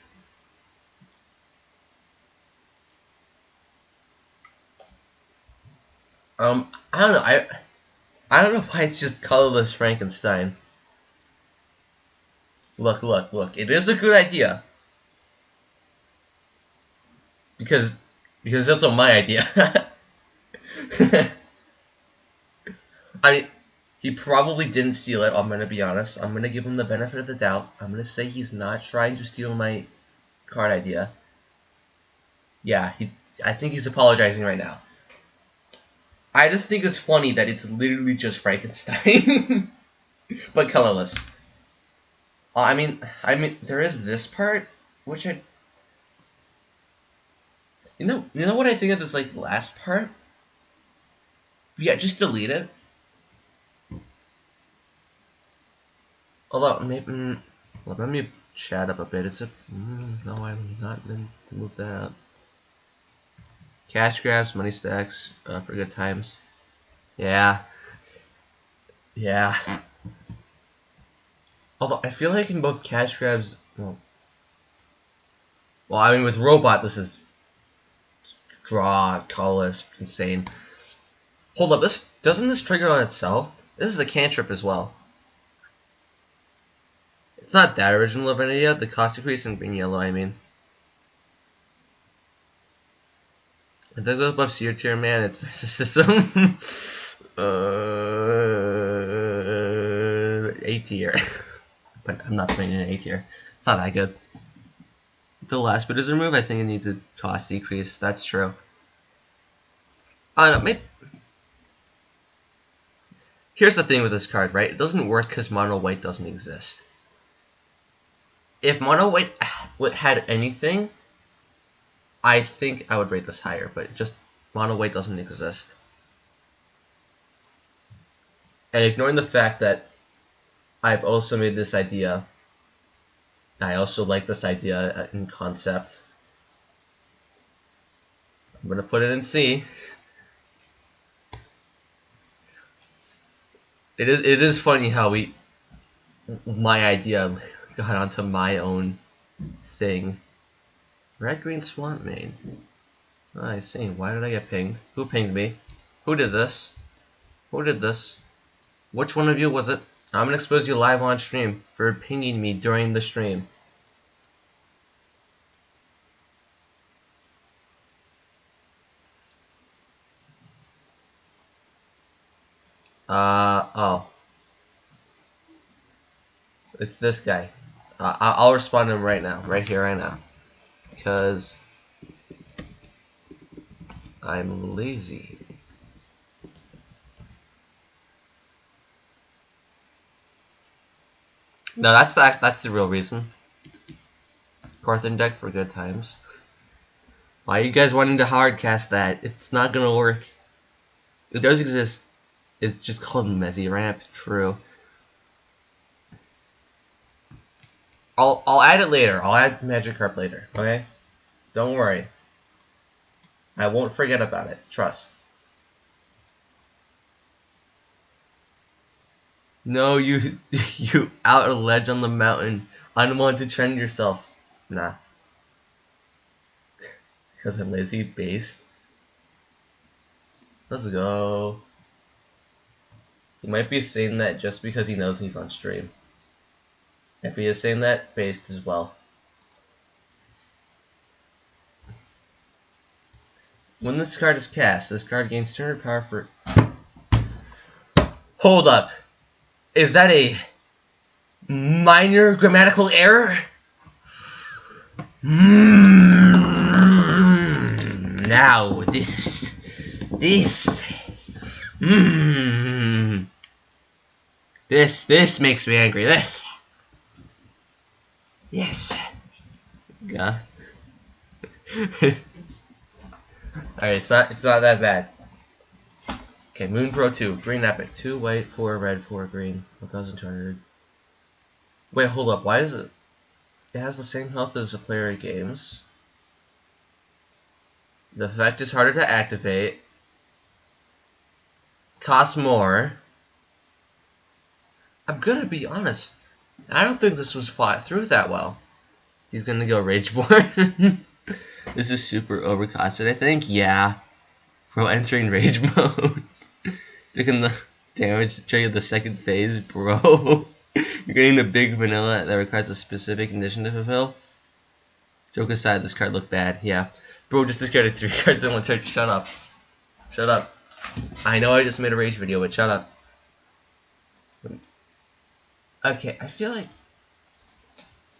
A: I don't know. I don't know why it's just colorless Frankenstein. Look, look, look. It is a good idea. Because that's not my idea. I mean, he probably didn't steal it. I'm gonna be honest. I'm gonna give him the benefit of the doubt. I'm gonna say he's not trying to steal my card idea. Yeah, I think he's apologizing right now. I just think it's funny that it's literally just Frankenstein, but colorless. I mean, there is this part, which you know what I think of this like last part. Yeah, just delete it. Although maybe, well, let me chat up a bit. It's a no, I'm not meant to move that up. Cash grabs, money stacks, for good times. Yeah, yeah. Although I feel like in both cash grabs, well, I mean with robot this is draw, colorless, insane. Hold up, this doesn't this trigger on itself? This is a cantrip as well. It's not that original of an idea. The cost decrease in green yellow. I mean, if there's above C tier, man, it's narcissism. A tier, but I'm not putting it in A tier. It's not that good. The last bit is removed. I think it needs a cost decrease. That's true. I don't know. Maybe. Here's the thing with this card, right? It doesn't work because mono white doesn't exist. If mono white had anything, I think I would rate this higher, but just mono white doesn't exist. And ignoring the fact that I've also made this idea, I also like this idea in concept. I'm gonna put it in C. It is funny how my idea got onto my own thing. Red Green Swamp Main. Oh, I see. Why did I get pinged? Who pinged me? Who did this? Who did this? Which one of you was it? I'm gonna expose you live on stream for pinging me during the stream. Oh. It's this guy. I'll respond to him right now. Right here, right now. Because I'm lazy. No, that's the real reason. Carthen deck for good times. Why are you guys wanting to hardcast that? It's not gonna work. It does exist. It's just called Mezzy Ramp. True. I'll add it later. I'll add Magikarp later. Okay. Don't worry. I won't forget about it. Trust. No, you you out a ledge on the mountain. Unwanted trend yourself. Nah. Because I'm lazy based. Let's go. He might be saying that just because he knows he's on stream. If he is saying that, based as well. When this card is cast, this card gains 200 power for... Hold up. Is that a minor grammatical error? Now, this... This makes me angry. This. Yes. Yeah. Alright, it's not that bad. Okay, Moon Pro 2, Green Epic. 2 white, 4 red, 4 green. 1,200. Wait, hold up. Why is it... It has the same health as a player of games. The effect is harder to activate. Costs more. I'm gonna be honest. I don't think this was fought through that well. He's gonna go Rageborn. This is super overcosted, I think. Yeah. Bro, entering Rage mode. Taking the damage to trigger the second phase, bro. You're getting the big vanilla that requires a specific condition to fulfill. Joke aside, this card looked bad. Yeah. Bro just discarded 3 cards in one turn. Shut up. Shut up. I know I just made a Rage video, but shut up. Okay, I feel like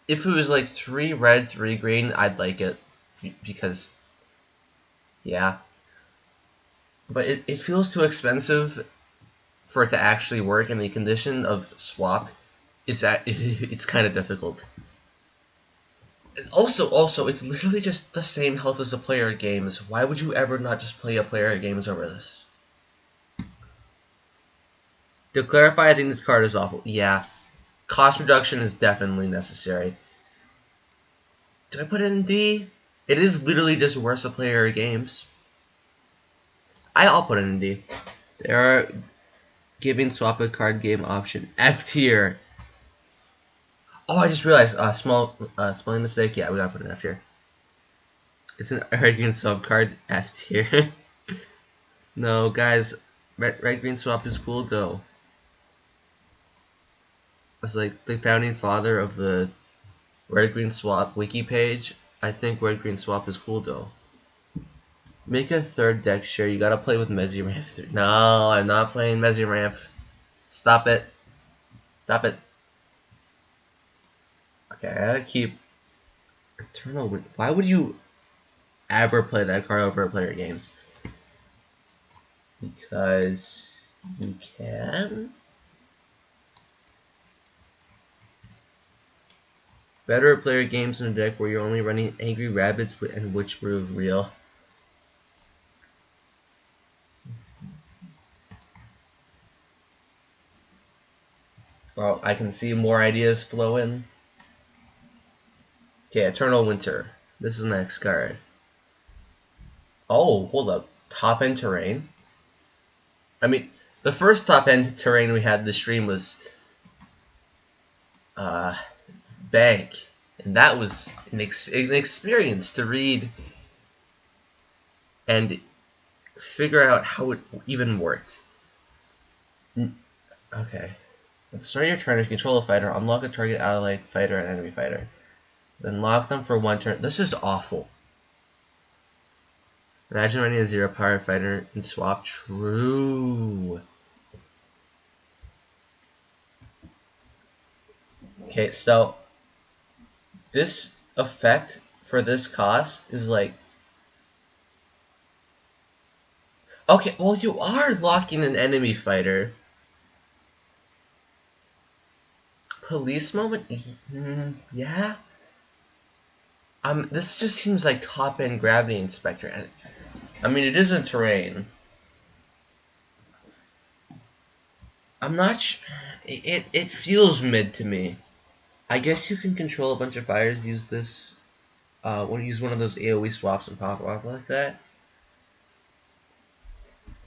A: if it was like 3 red, 3 green, I'd like it. Because, yeah. But it feels too expensive for it to actually work in the condition of swap. It's kind of difficult. Also, it's literally just the same health as a player of games. Why would you ever not just play a player of games over this? To clarify, I think this card is awful. Yeah. Cost reduction is definitely necessary. Did I put it in D? It is literally just worse a player of games. I'll put it in D. They are giving swap a card game option. F tier. Oh, I just realized. Small spelling mistake. Yeah, we gotta put an F tier. It's an red-green swap card. F tier. No, guys. Red-green swap is cool, though. It's like the founding father of the red-green swap wiki page. I think red-green swap is cool, though. Make a third deck share. You gotta play with Mezzy Ramp. No, I'm not playing Mezzy Ramp. Stop it. Stop it. Okay, I gotta keep Eternal Wind. Why would you ever play that card over player games? Because you can. Better at player games in a deck where you're only running Angry Rabbits and which prove real. Well, I can see more ideas flow in. Okay, Eternal Winter. This is the next card. Oh, hold up. Top end terrain. I mean, the first top end terrain we had this stream was Bank, and that was an experience to read and figure out how it even worked. Okay. At the start of your turn, if you control a fighter, unlock a target ally fighter and enemy fighter. Then lock them for 1 turn. This is awful. Imagine running a 0 power fighter and swap. True. Okay, so this effect for this cost is like... Okay, well you are locking an enemy fighter. Police moment? Yeah. This just seems like top-end Gravity Inspector. And I mean, it is a terrain. I'm not it feels mid to me. I guess you can control a bunch of fires, use this, when you use one of those AoE swaps and pop up like that.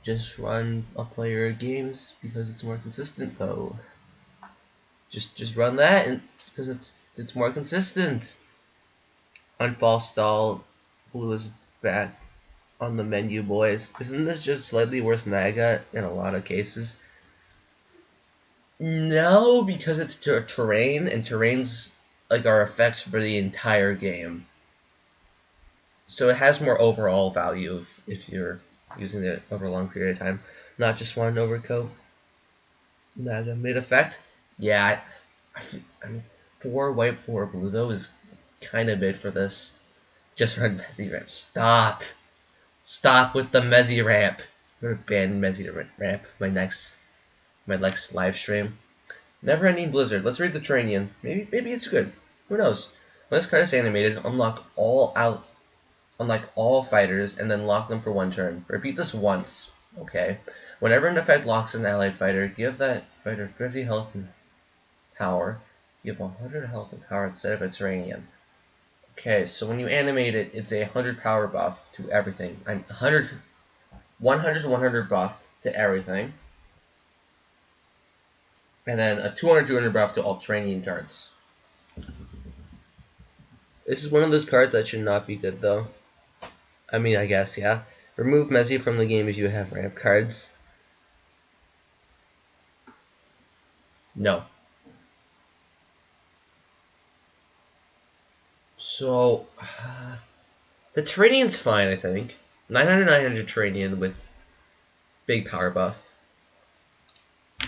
A: Just run a player games because it's more consistent though. Just run that and because it's more consistent. Unfall stall, blue is back on the menu, boys. Isn't this just slightly worse Naga in a lot of cases? No, because it's terrain, and terrains like are effects for the entire game. So it has more overall value if you're using it over a long period of time, not just one overcoat. Naga mid effect. Yeah, I mean 4 white 4 blue though is kind of mid for this. Just run Mezzy ramp. Stop with the Mezzy ramp. I'm gonna ban Mezzy ramp my next live stream. Never ending blizzard. Let's read the Terranian. Maybe it's good. Who knows? When this card is animated, unlock all fighters and then lock them for 1 turn. Repeat this once. Okay. Whenever an effect locks an allied fighter, give that fighter 50 health and power. Give 100 health and power instead of its Terranian. Okay, so when you animate it, it's a 100 power buff to everything. I'm 100 to 100 buff to everything. And then a 200 buff to all Terranian cards. This is one of those cards that should not be good, though. I mean, I guess, yeah. Remove Mezzy from the game if you have ramp cards. No. So, the Terranian's fine, I think. 900 Terranian with big power buff.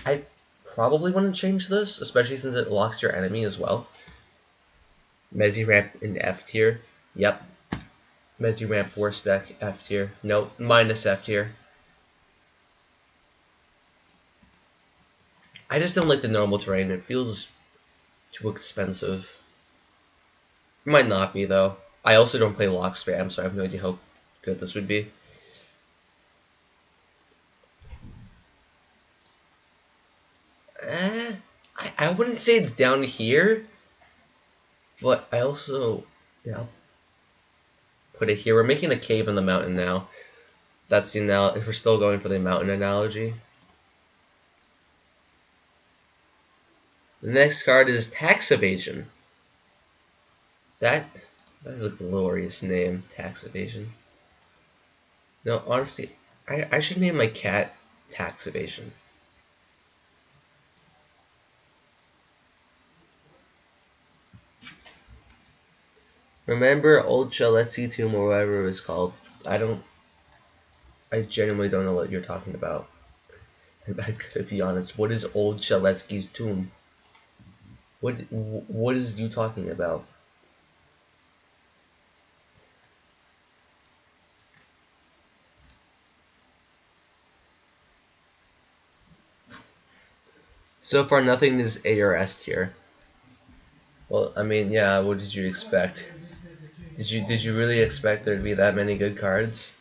A: I probably wouldn't change this, especially since it locks your enemy as well. Mezzy ramp in F tier. Yep. Mezzy ramp worst deck F tier. Nope. Minus F tier. I just don't like the normal terrain. It feels too expensive. It might not be, though. I also don't play lock spam, so I have no idea how good this would be. I wouldn't say it's down here, but I also, yeah, put it here. We're making a cave in the mountain now. That's the now. If we're still going for the mountain analogy. The next card is Tax Evasion. That is a glorious name, Tax Evasion. No, honestly, I should name my cat Tax Evasion. Remember Old Chaletsky Tomb or whatever it was called? I genuinely don't know what you're talking about. I'm gonna be honest. What is Old Chaletsky's tomb? What is you talking about? So far, nothing is A or S tier. Well, I mean, yeah. What did you expect? Did you really expect there to be that many good cards?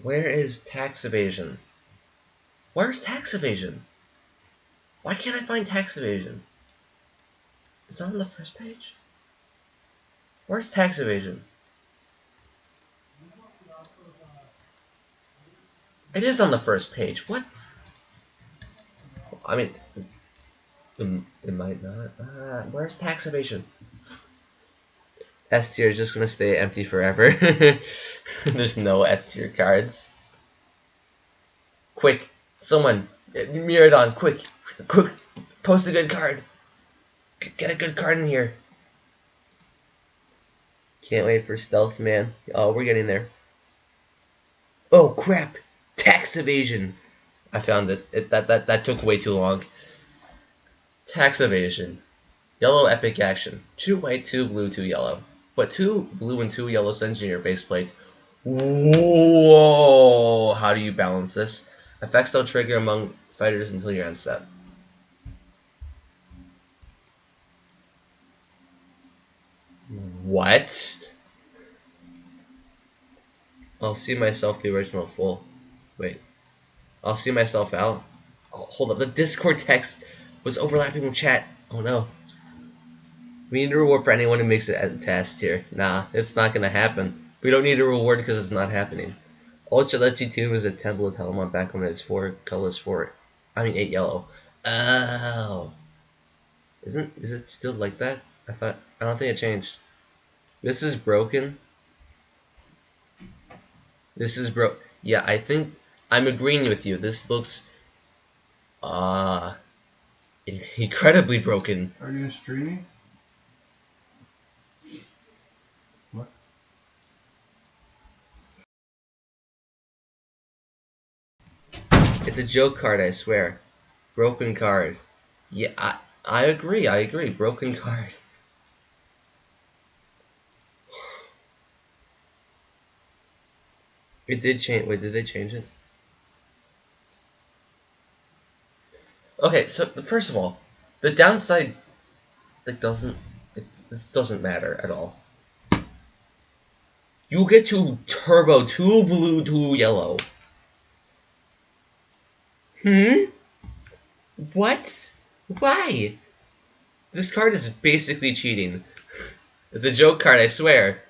A: Where is Tax Evasion? Where's Tax Evasion? Why can't I find Tax Evasion? It's not on the first page. Where's Tax Evasion? It is on the first page. What? I mean, it might not. Where's Tax Evasion? S tier is just gonna stay empty forever. There's no S tier cards. Quick, someone, Miradon, quick, post a good card. Get a good card in here. Can't wait for Stealth Man. Oh, we're getting there. Oh crap! Tax Evasion. I found it. That took way too long. Tax Evasion. Yellow epic action. 2 white, 2 blue, 2 yellow. But 2 blue and 2 yellow sends in your base plate. Whoa! How do you balance this? Effects don't trigger among fighters until your end step. What? I'll see myself the original full. Wait. I'll see myself out. Oh, hold up. The Discord text was overlapping with chat. Oh no. We need a reward for anyone who makes it at test here. Nah, it's not gonna happen. We don't need a reward because it's not happening. Ultra Let's See Tune was a temple to Telemon back when it's 4 colors 4. I mean 8 yellow. Oh. Is it still like that? I don't think it changed. This is broken. This is broke. Yeah, I think I'm agreeing with you. This looks uh incredibly broken.
C: Are you streaming? What?
A: It's a joke card, I swear. Broken card. Yeah, I agree. I agree. Broken card. It did change. Wait, did they change it? Okay, so first of all, the downside this doesn't matter at all. You get to turbo 2 blue 2 yellow. What? Why? This card is basically cheating. It's a joke card, I swear.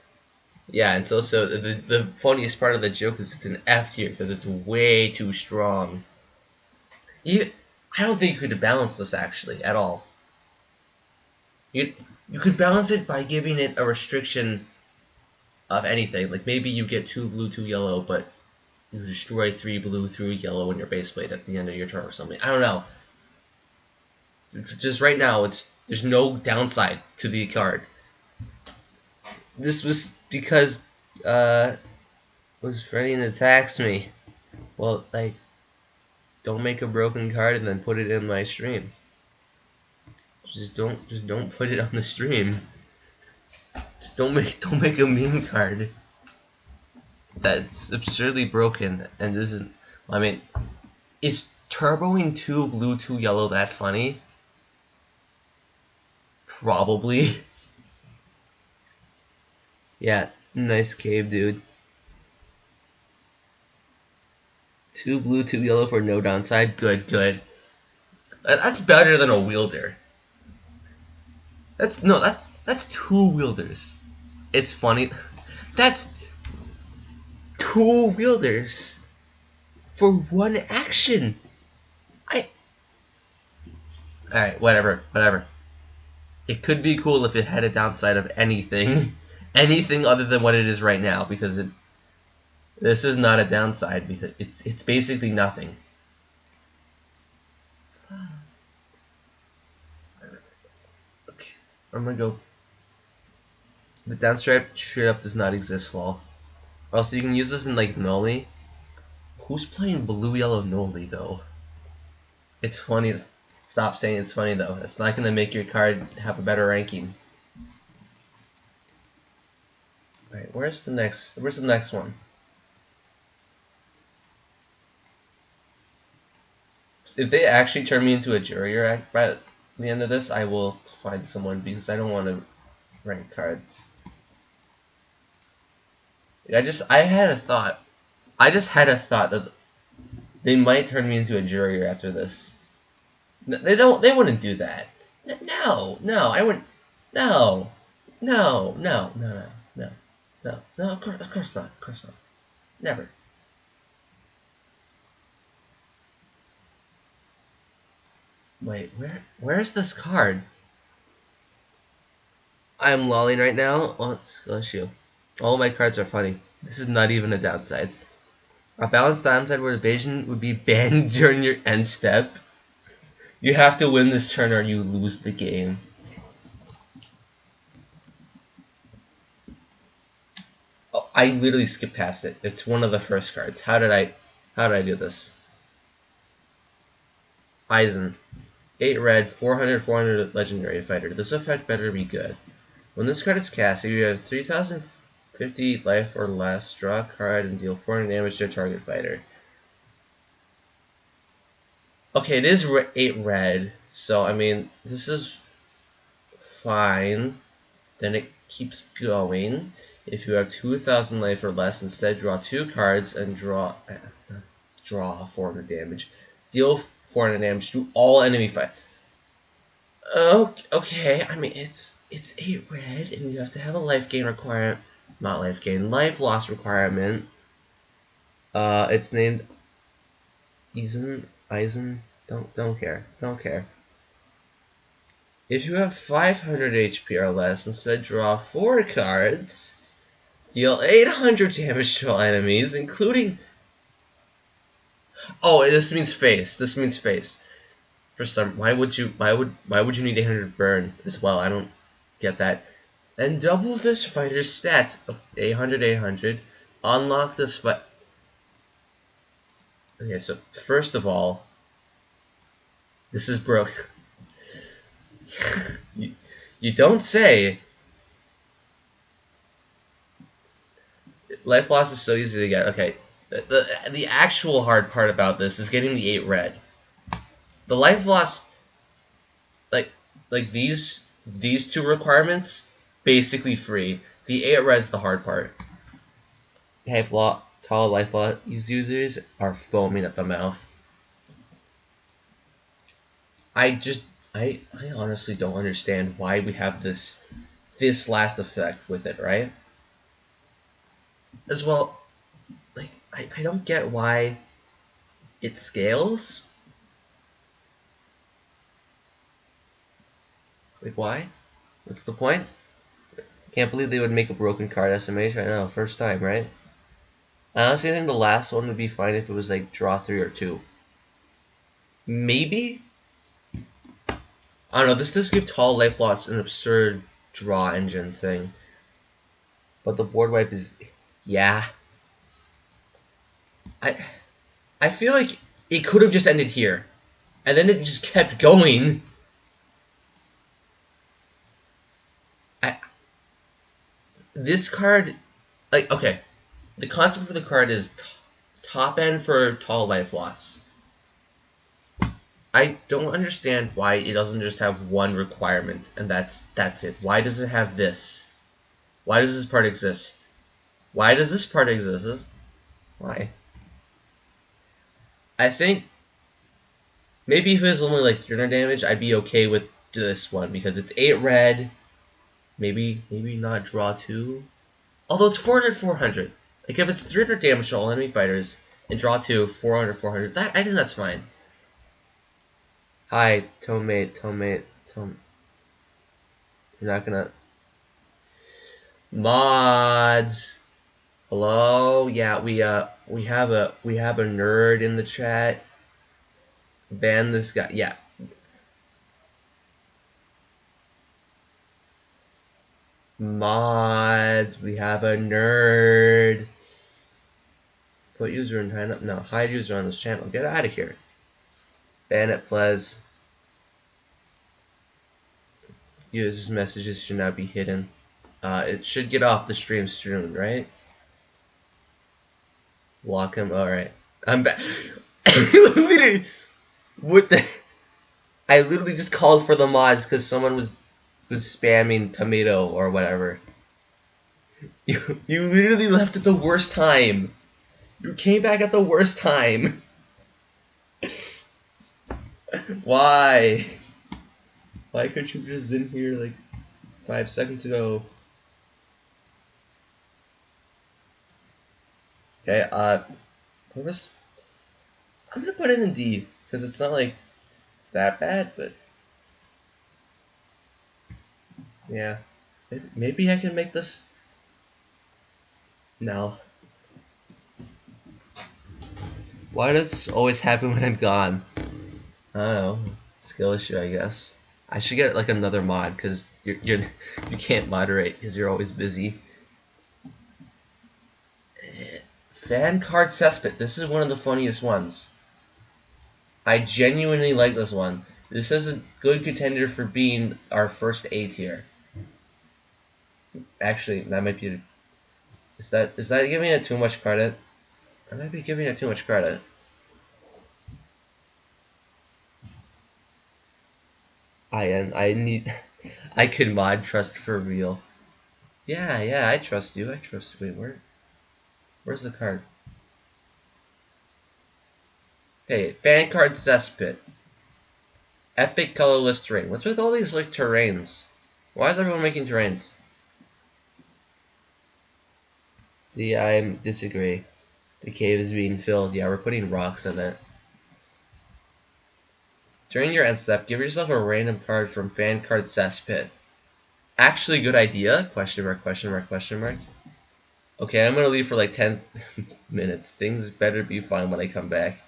A: Yeah, and so the funniest part of the joke is it's an F tier because it's way too strong. I don't think you could balance this actually at all. You you could balance it by giving it a restriction of anything. Like maybe you get 2 blue 2 yellow, but you destroy 3 blue 3 yellow in your base plate at the end of your turn or something. I don't know. Just right now, there's no downside to the card. This was because was threatening to tax me. Well, like, don't make a broken card and then put it in my stream. Just don't put it on the stream. Just don't make a meme card that's absurdly broken. And this is, I mean, is turboing 2 blue 2 yellow that funny? Probably. Yeah, nice cave, dude. 2 blue 2 yellow for no downside. Good, good. That's better than a wielder. That's 2 wielders. It's funny. That's 2 wielders for 1 action. Alright, whatever. It could be cool if it had a downside of anything. Anything other than what it is right now, because this is not a downside, because it's basically nothing. Okay, I'm gonna go. The downstripe straight up does not exist, lol. Also, you can use this in like Noli. Who's playing blue yellow Noli though? It's funny. Stop saying it's funny though. It's not gonna make your card have a better ranking. Alright, where's the next one? If they actually turn me into a juror by the end of this, I will find someone because I don't want to rank cards. I had a thought. I just had a thought that they might turn me into a juror after this. They wouldn't do that. No, I wouldn't. No, no. Of course not. Never. Wait, where's this card? I'm lolling right now. Well, bless you. All my cards are funny. This is not even a downside. A balanced downside where evasion would be banned during your end step. You have to win this turn or you lose the game. Oh, I literally skipped past it. It's one of the first cards. How did I do this? Eisen. 8 red, 400 legendary fighter. This effect better be good. When this card is cast, if you have 3050 life or less, draw a card and deal 400 damage to a target fighter. Okay, it is 8 red, so I mean, this is fine. Then it keeps going. If you have 2,000 life or less, instead draw 2 cards and draw 400 damage. Deal 400 damage to all enemy fight. Okay, I mean it's 8 red, and you have to have a life gain requirement, not life gain, life loss requirement. It's named Eisen. Don't care. If you have 500 HP or less, instead draw 4 cards. Deal 800 damage to all enemies, including. Oh, this means face. This means face. For some, why would you need 800 burn as well? I don't get that. And double this fighter's stats. 800. Unlock this fight. Okay, so first of all, this is broke. you don't say. Life loss is so easy to get. Okay, the actual hard part about this is getting the 8 red. The life loss, like these two requirements, basically free. The 8 red's the hard part. Tall life loss users are foaming at the mouth. I honestly don't understand why we have this last effect with it, right? As well, like I don't get why it scales. Like why? What's the point? Can't believe they would make a broken card estimation. I know, first time, right? I honestly think the last one would be fine if it was like draw 3 or 2. Maybe? I don't know, this does give tall life loss an absurd draw engine thing. But the board wipe is, yeah. I feel like it could have just ended here. And then it just kept going. This card, like, okay. The concept for the card is top end for tall life loss. I don't understand why it doesn't just have one requirement, and that's it. Why does it have this? Why does this part exist? Why does this part exist? Why? I think maybe if it was only like 300 damage, I'd be okay with this one because it's 8 red. Maybe not draw 2. Although it's 400. Like if it's 300 damage to all enemy fighters and draw 2, 400. That I think that's fine. Hi, Tomate. You're not gonna mods. Hello? Yeah, we have a nerd in the chat. Ban this guy. Yeah. Mods, we have a nerd. Put user in time up. No, hide user on this channel. Get out of here. Ban it, please. User's messages should not be hidden. It should get off the stream soon, right? Block him. Alright. I'm back. Literally, what the? I literally just called for the mods because someone was spamming tomato or whatever. You literally left at the worst time. You came back at the worst time. Why? Why couldn't you have just been here like 5 seconds ago? Okay, I'm gonna put it in D because it's not like that bad, but yeah, maybe I can make this. No. Why does this always happen when I'm gone? I don't know. Skill issue, I guess. I should get like another mod because you can't moderate because you're always busy. Fan card cesspit. This is one of the funniest ones. I genuinely like this one. This is a good contender for being our first A tier. Actually, that might be. Is that giving it too much credit? I might be giving it too much credit. I need. I could mod trust for real. Yeah, I trust you. I trust you. Wait, where's the card? Hey, fan card cesspit. Epic colorless terrain. What's with all these like terrains? Why is everyone making terrains? I disagree. The cave is being filled. Yeah, we're putting rocks in it. During your end step, give yourself a random card from fan card cesspit. Actually, good idea? Question mark, question mark, question mark. Okay, I'm gonna leave for like 10 minutes. Things better be fine when I come back.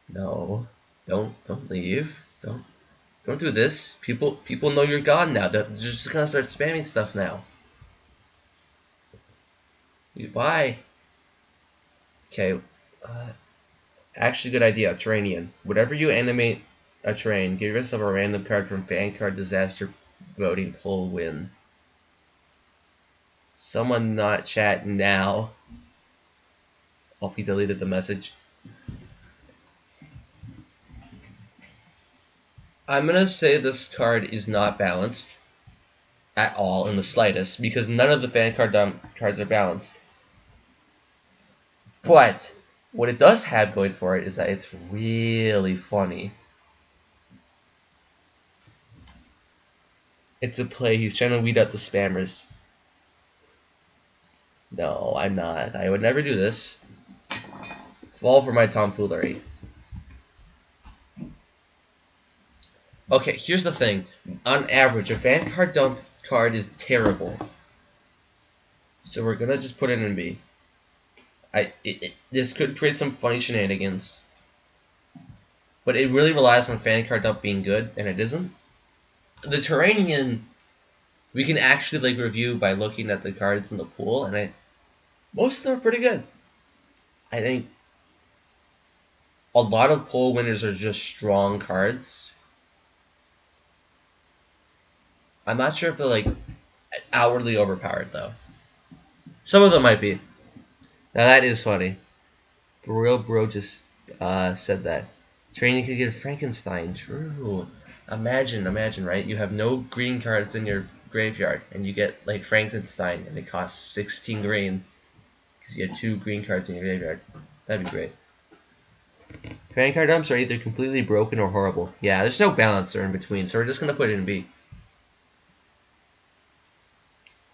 A: No. Don't leave. Don't do this. People know you're gone now. They're just gonna start spamming stuff now. Bye. Okay. Uh, Actually, good idea. Terrainian. Whatever you animate a terrain, give yourself a random card from fan card disaster voting poll win. Someone not chat now. Oh, he deleted the message. I'm gonna say this card is not balanced at all in the slightest because none of the fan card cards are balanced. But what it does have going for it is that it's really funny. It's a play. He's trying to weed out the spammers. No, I'm not. I would never do this. Fall for my tomfoolery. Okay, here's the thing. On average, a fan card dump card is terrible. So we're gonna just put it in B. This could create some funny shenanigans. But it really relies on fan card dump being good, and it isn't. The Terranian, we can actually like review by looking at the cards in the pool, and most of them are pretty good. I think a lot of poll winners are just strong cards. I'm not sure if they're like outwardly overpowered though. Some of them might be. Now that is funny. For real, bro just said that. Training could get Frankenstein. True. Imagine, right? You have no green cards in your graveyard, and you get like Frankenstein, and it costs 16 green because you get 2 green cards in your graveyard. That'd be great. Fan card dumps are either completely broken or horrible. Yeah, there's no balance or in between, so we're just gonna put it in B.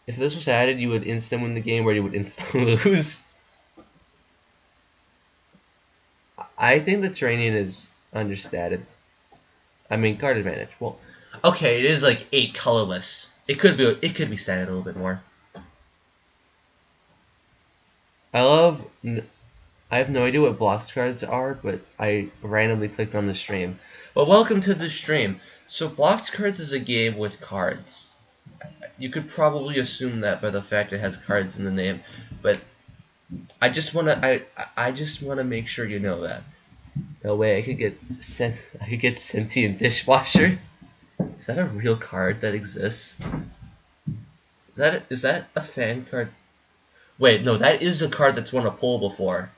A: If this was added, you would instant win the game, or you would instant lose. I think the Terranian is understated. I mean, card advantage. Well, okay, it is like 8 colorless. It could be stated a little bit more. I have no idea what Blox cards are, but I randomly clicked on the stream. Well, welcome to the stream. So Blox cards is a game with cards. You could probably assume that by the fact it has cards in the name, but I just wanna make sure you know that. No way, I could get sentient dishwasher. Is that a real card that exists? Is that a fan card? Wait, no, that is a card that's won a poll before.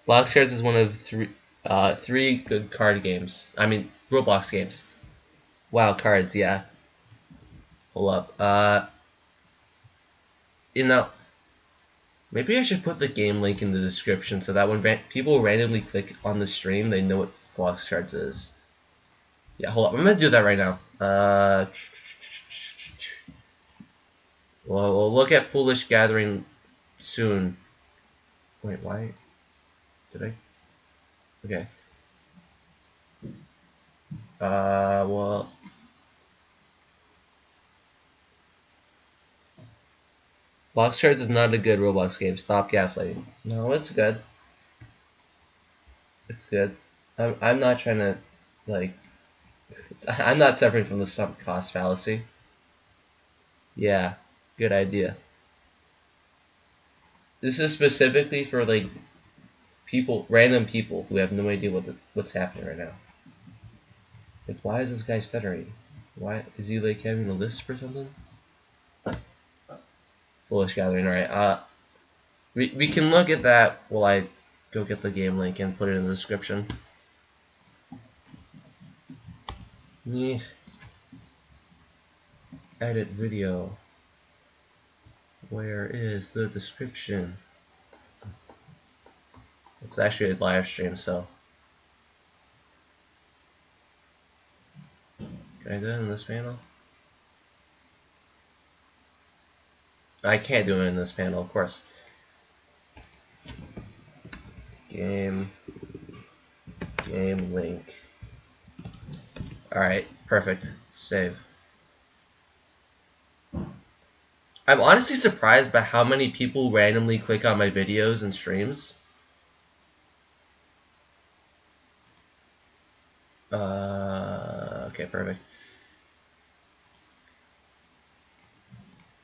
A: Blox cards is one of three good card games. I mean, Roblox games. Wow, cards, yeah. Hold up. Maybe I should put the game link in the description so that when people randomly click on the stream, they know what Blox cards is. Yeah, hold up. I'm gonna do that right now. We'll look at Foolish Gathering soon. Wait, why? Did I? Okay. Well. Blox Cards is not a good Roblox game. Stop gaslighting. No, it's good. It's good. I'm not trying to, like. I'm not suffering from the sunk cost fallacy. Yeah, good idea. This is specifically for, like, random people who have no idea what's happening right now. Like, why is this guy stuttering? Why is he like having a lisp or something? Foolish Gathering, alright. We can look at that while I go get the game link and put it in the description. Yeah. Edit video. Where is the description? It's actually a live stream, so. Can I do it in this panel? I can't do it in this panel, of course. Game link. Alright, perfect. Save. I'm honestly surprised by how many people randomly click on my videos and streams. Okay, perfect.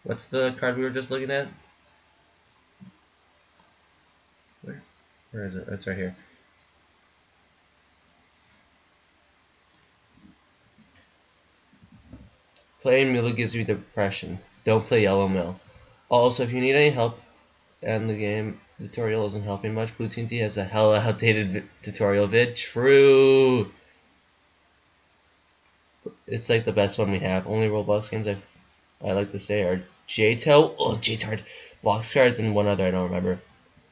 A: What's the card we were just looking at? Where is it? It's right here. Playing Mila gives you depression. Don't play Yellow Mill. Also, if you need any help and the game tutorial isn't helping much, Blue Team T has a hella outdated tutorial vid. True! It's like the best one we have. Only Roblox games I like to say are J-Toe, J-Tard, Blox cards, and one other I don't remember.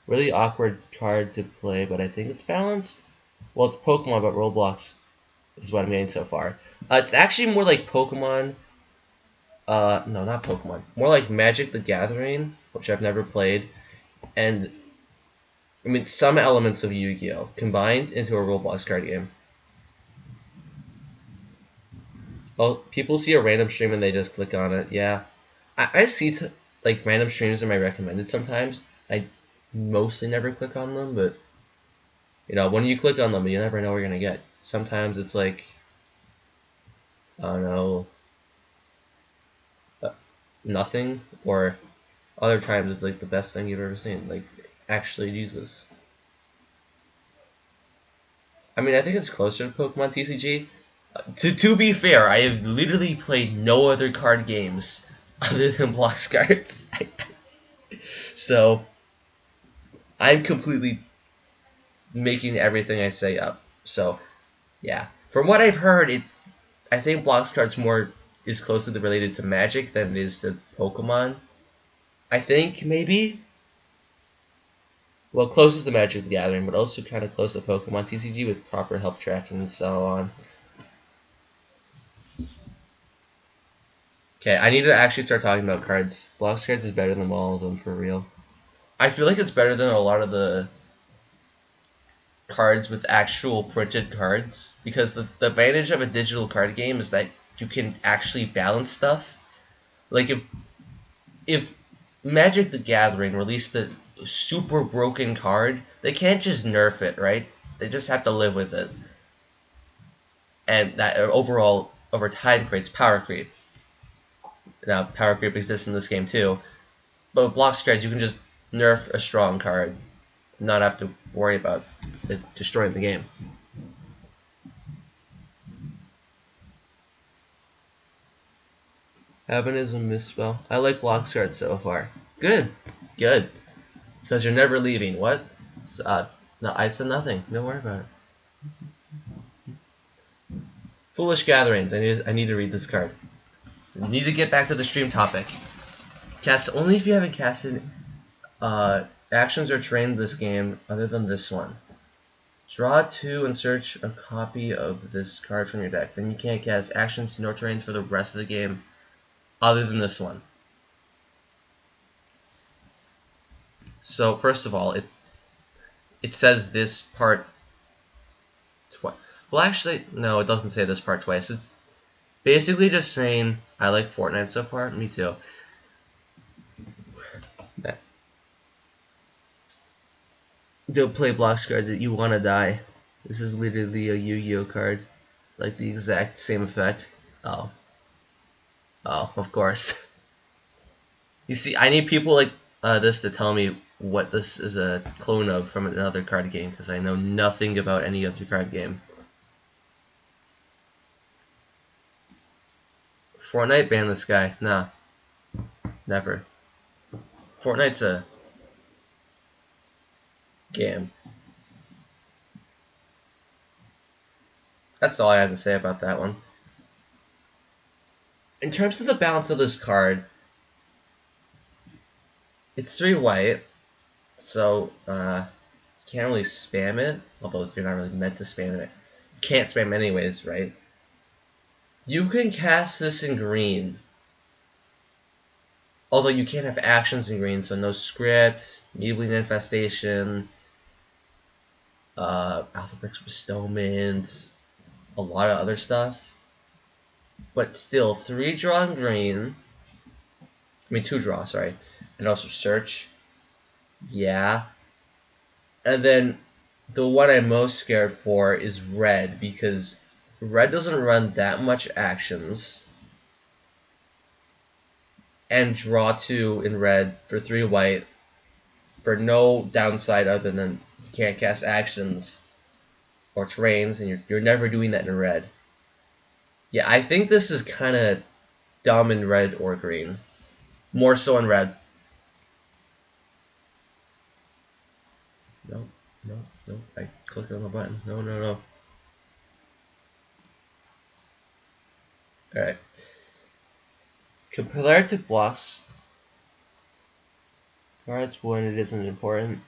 A: Really awkward card to play, but I think it's balanced. Well, it's Pokemon, but Roblox is what I'm getting so far. It's actually more like Pokemon. No, not Pokemon. More like Magic the Gathering, which I've never played, and I mean some elements of Yu-Gi-Oh combined into a Roblox card game. Well, people see a random stream and they just click on it. Yeah, I see like random streams in my recommended sometimes. I mostly never click on them, but you know when you click on them, you never know what you're gonna get. Sometimes it's like I don't know, nothing, or other times it's like the best thing you've ever seen. Like actually useless. I mean, I think it's closer to Pokemon TCG. To be fair, I have literally played no other card games other than Blox cards. So I'm completely making everything I say up. So yeah, from what I've heard, I think Blox cards more is closely related to Magic than it is to Pokemon. I think maybe. Well, closest to Magic the Gathering, but also kind of close to Pokemon TCG with proper help tracking and so on. Okay, I need to actually start talking about cards. Blox cards is better than all of them for real. I feel like it's better than a lot of the cards with actual printed cards because the advantage of a digital card game is that you can actually balance stuff. Like if Magic the Gathering released a super broken card, they can't just nerf it, right? They just have to live with it. And that overall over time creates power creep. Now power creep exists in this game too. But with Blox cards you can just nerf a strong card, not have to worry about it destroying the game. Heaven is a misspell. I like Blox cards so far. Good. Good. Because you're never leaving. What? No, I said nothing. Don't worry about it. Foolish Gatherings. I need to read this card. I need to get back to the stream topic. Cast only if you haven't casted actions or trained this game other than this one. Draw 2 and search a copy of this card from your deck. Then you can't cast actions nor trains for the rest of the game other than this one. So first of all, it says this part twice. Well, actually, no, it doesn't say this part twice. It's basically just saying I like Fortnite so far. Me too. Don't play Blox cards that you want to die. This is literally a Yu-Gi-Oh card, like the exact same effect. Oh, of course. You see, I need people like this to tell me what this is a clone of from another card game because I know nothing about any other card game. Fortnite ban this guy. Nah, never. Fortnite's a game. That's all I have to say about that one. In terms of the balance of this card, it's 3 white, so you can't really spam it, although you're not really meant to spam it. You can't spam anyways, right? You can cast this in green, although you can't have actions in green, so no script, Needling Infestation, Alpha Bricks Bestowment, a lot of other stuff. But still, 3 draw in green. I mean, 2 draw, sorry. And also search. Yeah. And then the one I'm most scared for is red, because red doesn't run that much actions. And draw 2 in red for 3 white for no downside other than you can't cast actions or terrains, and you're never doing that in red. Yeah, I think this is kind of dumb in red or green. More so in red. No, no, no. I clicked on the button. No, no, no. Alright. Compared to Blox, cards when it isn't important.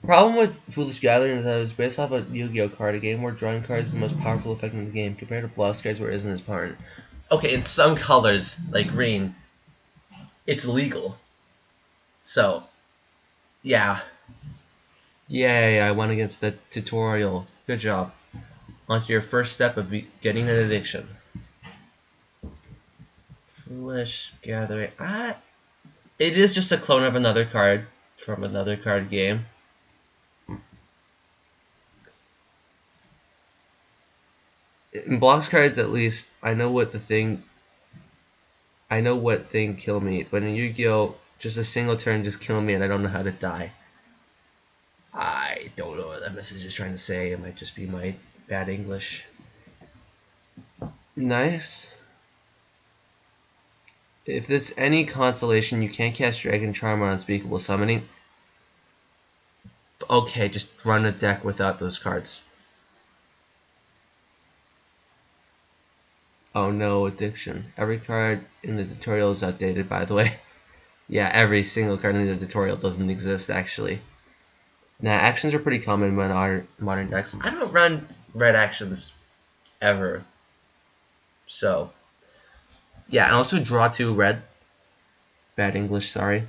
A: Problem with Foolish Gathering is that it was based off a Yu-Gi-Oh card, a game where drawing cards is the most powerful effect in the game, compared to Blox cards where it isn't as important. Okay, in some colors, like green, it's legal. So, yeah. Yay, I won against the tutorial. Good job. On to your first step of getting an addiction. Foolish Gathering. It is just a clone of another card from another card game. In Blox cards, at least, I know what thing kill me. But in Yu-Gi-Oh, just a single turn just kill me, and I don't know how to die. I don't know what that message is trying to say. It might just be my bad English. Nice. If there's any consolation, you can't cast Dragon Charm on Unspeakable Summoning. Okay, just run a deck without those cards. Oh no, addiction. Every card in the tutorial is outdated, by the way. Yeah, every single card in the tutorial doesn't exist, actually. Nah, actions are pretty common in modern decks. I don't run red actions ever. So, yeah, and also draw 2 red. Bad English, sorry.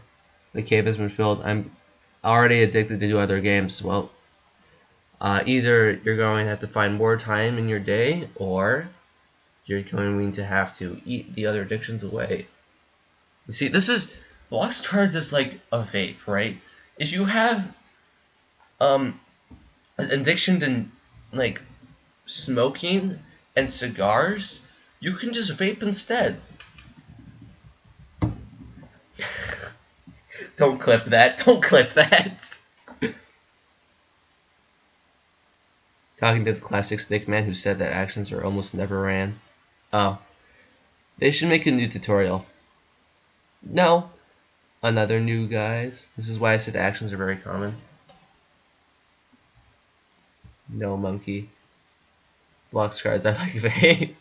A: The cave has been filled. I'm already addicted to 2 other games. Well, either you're going to have to find more time in your day, or you're going to have to eat the other addictions away. You see, this is Blox cards is like a vape, right? If you have an addiction to like smoking and cigars, you can just vape instead. Don't clip that. Don't clip that. Talking to the classic stick man who said that actions are almost never ran. Oh. They should make a new tutorial. No. Another new, guys. This is why I said actions are very common. No monkey. Blox cards I like vape.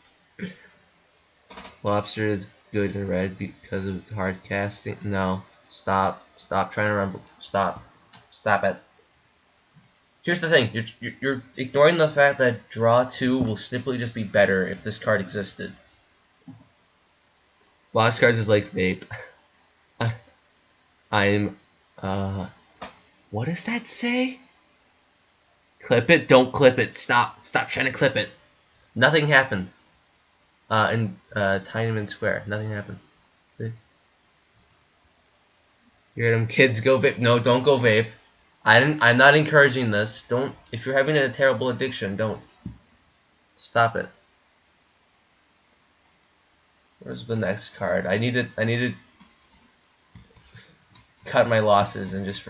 A: Lobster is good in red because of hard casting. No. Stop. Stop trying to run. Stop. Stop it. Here's the thing. You're ignoring the fact that draw 2 will simply just be better if this card existed. Blox cards is like vape. I'm, what does that say? Clip it? Don't clip it. Stop. Stop trying to clip it. Nothing happened. In Tiananmen Square. Nothing happened. You hear them kids go vape? No, don't go vape. I'm not encouraging this. Don't. If you're having a terrible addiction, don't. Stop it. Where's the next card? I need to cut my losses and just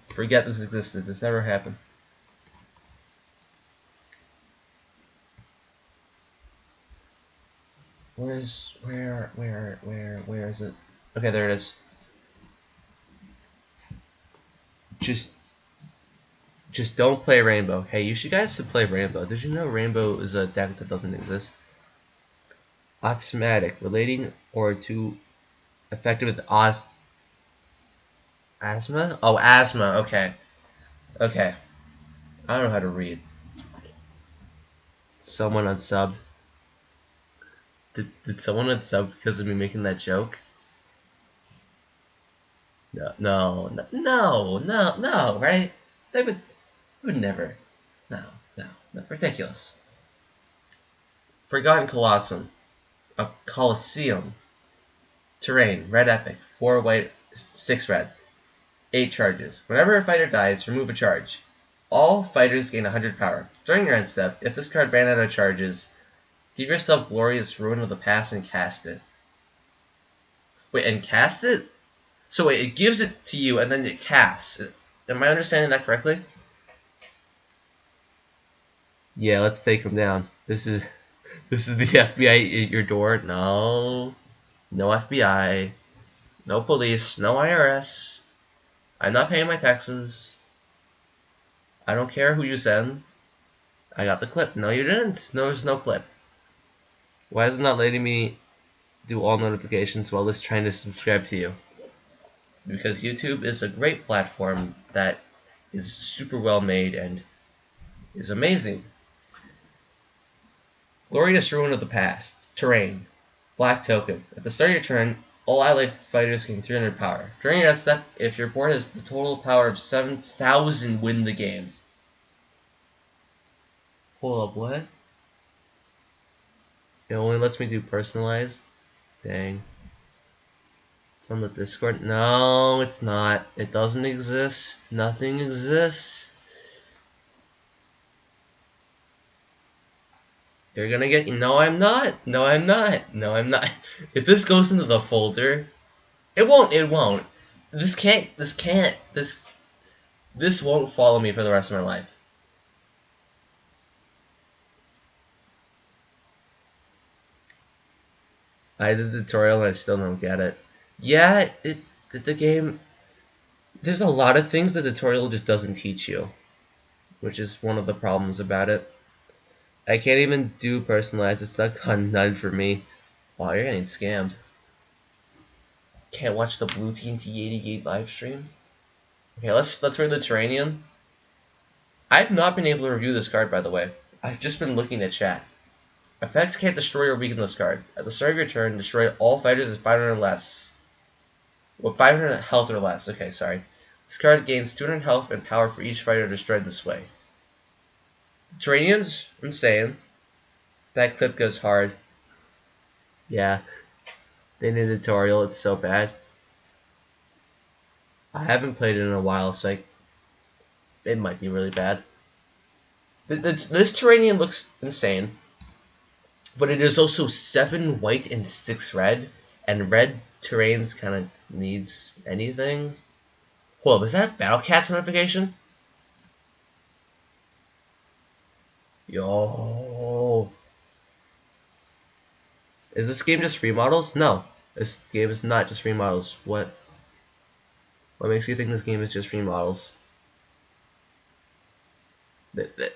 A: forget this existed. This never happened. Where is it? Okay, there it is. just don't play Rainbow. Hey, you should guys should play Rainbow. Did you know Rainbow is a deck that doesn't exist? Automatic, relating or to effective with asthma? Oh, asthma. Okay. Okay. I don't know how to read. Someone unsubbed. Did someone unsub because of me making that joke? No, right? They would never. No, ridiculous. Forgotten Colossum. A Colosseum. Terrain, red epic, 4 white, 6 red. 8 charges. Whenever a fighter dies, remove a charge. All fighters gain 100 power. During your end step, if this card ran out of charges, give yourself Glorious Ruin of the Past and cast it. Wait, and cast it? So wait, it gives it to you and then it casts. Am I understanding that correctly? Yeah, let's take him down. This is the FBI at your door. No FBI, no police, no IRS. I'm not paying my taxes. I don't care who you send. I got the clip. No, you didn't. No, there's no clip. Why is it not letting me do all notifications while it's trying to subscribe to you? Because YouTube is a great platform that is super well made and is amazing. Glorious Ruin of the Past. Terrain. Black token. At the start of your turn, all allied fighters gain 300 power. During your next step, if your board has the total power of 7,000, win the game. Hold up, what? It only lets me do personalized? Dang. It's on the Discord? No, it's not. It doesn't exist. Nothing exists. You're gonna get... No, I'm not. No, I'm not. No, I'm not. If this goes into the folder... It won't. This won't follow me for the rest of my life. I did the tutorial and I still don't get it. Yeah, the game... There's a lot of things the tutorial just doesn't teach you, which is one of the problems about it. I can't even do personalized. It's stuck on none for me. Wow, you're getting scammed. Can't watch the Blue TNT 88 live stream. Okay, let's read the Terranian. I've not been able to review this card, by the way. I've just been looking at chat. Effects can't destroy or weaken this card. At the start of your turn, destroy all fighters with 500 or less. With 500 health or less. Okay, sorry. This card gains 200 health and power for each fighter destroyed this way. Terranian's insane. That clip goes hard. Yeah. They need a tutorial. It's so bad. I haven't played it in a while, so it might be really bad. This Terranian looks insane. But it is also 7 white and 6 red. And red terrains kind of needs anything. Hold up, is that a Battle Cats notification? Yo. Is this game just free models? No. This game is not just free models. What makes you think this game is just free models?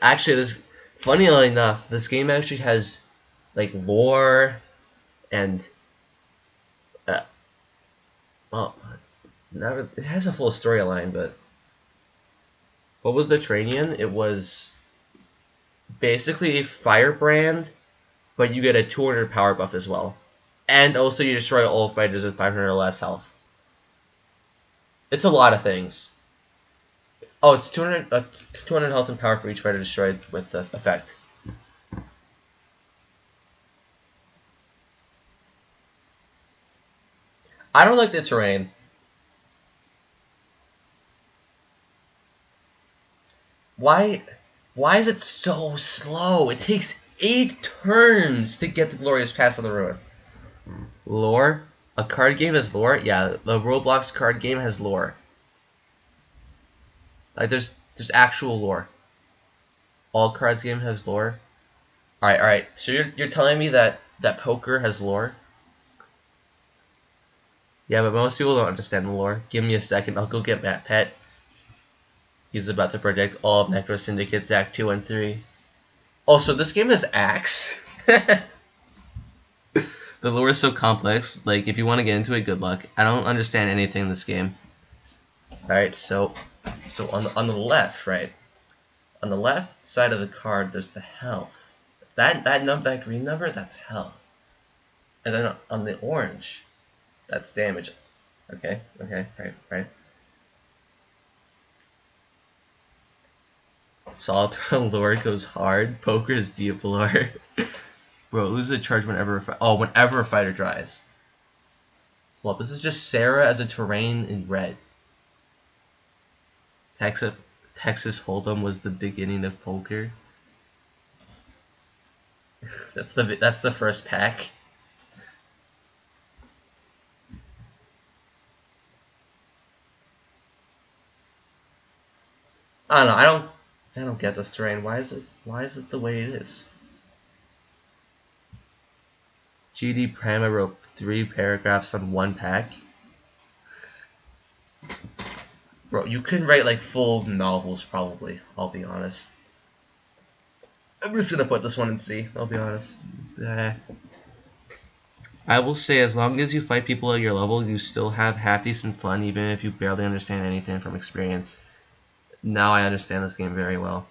A: Actually, funnily enough, this game actually has like lore and well, it has a full storyline, but what was the Terranian? It was basically a firebrand, but you get a 200 power buff as well. And also you destroy all fighters with 500 or less health. It's a lot of things. Oh, it's 200 health and power for each fighter destroyed with the effect. I don't like the terrain. Why is it so slow? It takes 8 turns to get the Glorious Pass on the Ruin. Lore? A card game has lore? Yeah, the Roblox card game has lore. Like, there's actual lore. All cards game has lore? Alright. So you're telling me that poker has lore? Yeah, but most people don't understand the lore. Give me a second, I'll go get that pet. He's about to predict all of Necro Syndicate's Act 2 and 3. Also, this game has Axe. The lore is so complex, like, if you want to get into it, good luck. I don't understand anything in this game. Alright, so on the left, right? On the left side of the card, there's the health. That green number, that's health. And then on the orange, that's damage. Okay, right. Solitaire lore goes hard. Poker is Diablar. Bro, lose a charge whenever whenever a fighter dries. Well, this is just Sarah as a terrain in red. Texas Hold'em was the beginning of poker. That's the first pack. I don't know. I don't get this terrain. Why is it the way it is? GD Prima wrote 3 paragraphs on 1 pack. Bro, you can write like full novels probably, I'll be honest. I'm just gonna put this one in C, I'll be honest. I will say, as long as you fight people at your level, you still have half-decent fun, even if you barely understand anything from experience. Now I understand this game very well.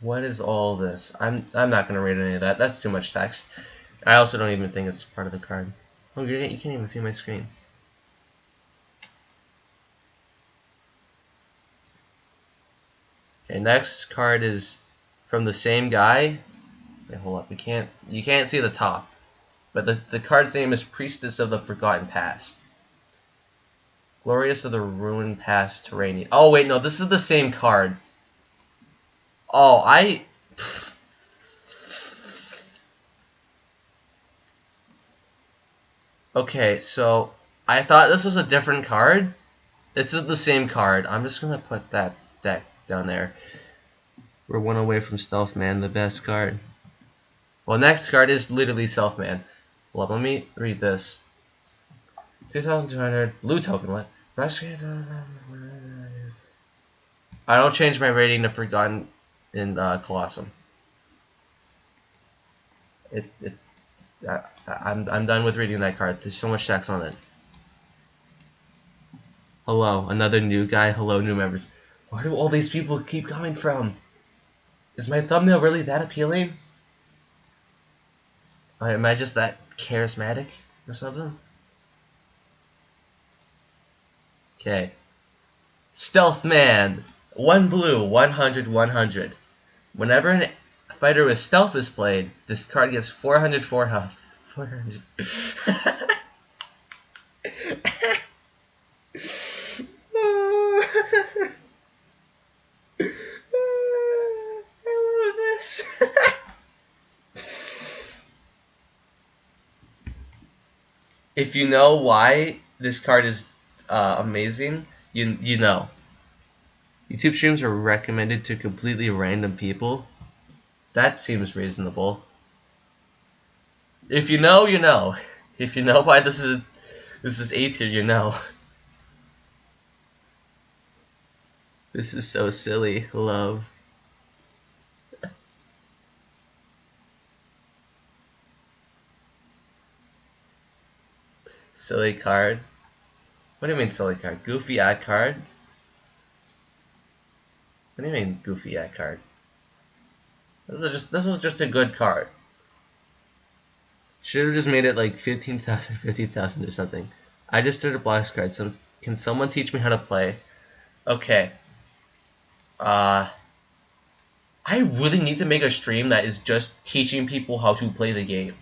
A: What is all this? I'm not gonna read any of that. That's too much text. I also don't even think it's part of the card. Oh, you can't even see my screen. Okay, next card is from the same guy. Wait, hold up. You can't see the top. But the card's name is Priestess of the Forgotten Past. Glorious of the Ruined Past Terrain. Oh, wait, no, this is the same card. Oh, Okay, so I thought this was a different card. This is the same card. I'm just gonna put that deck down there. We're 1 away from Stealth Man, the best card. Well, next card is literally Stealth Man. Well, let me read this. 2,200 blue token. What? I don't change my rating to Forgotten in Colosseum. I'm done with reading that card. There's so much text on it. Hello, another new guy. Hello, new members. Where do all these people keep coming from? Is my thumbnail really that appealing? Am I just that charismatic or something? Okay. Stealth Man. 1 blue, 100, 100. Whenever a fighter with stealth is played, this card gets 404 health. 400. I love this. If you know why this card is amazing, you know. YouTube streams are recommended to completely random people. That seems reasonable. If you know, you know. If you know why this is A tier, you know. This is so silly. Love. Silly card. What do you mean silly card? Goofy ad card? What do you mean goofy ad card? This is just a good card. Should have just made it like 15,000, 50,000 or something. I just did a Blox card, so can someone teach me how to play? Okay. I really need to make a stream that is just teaching people how to play the game.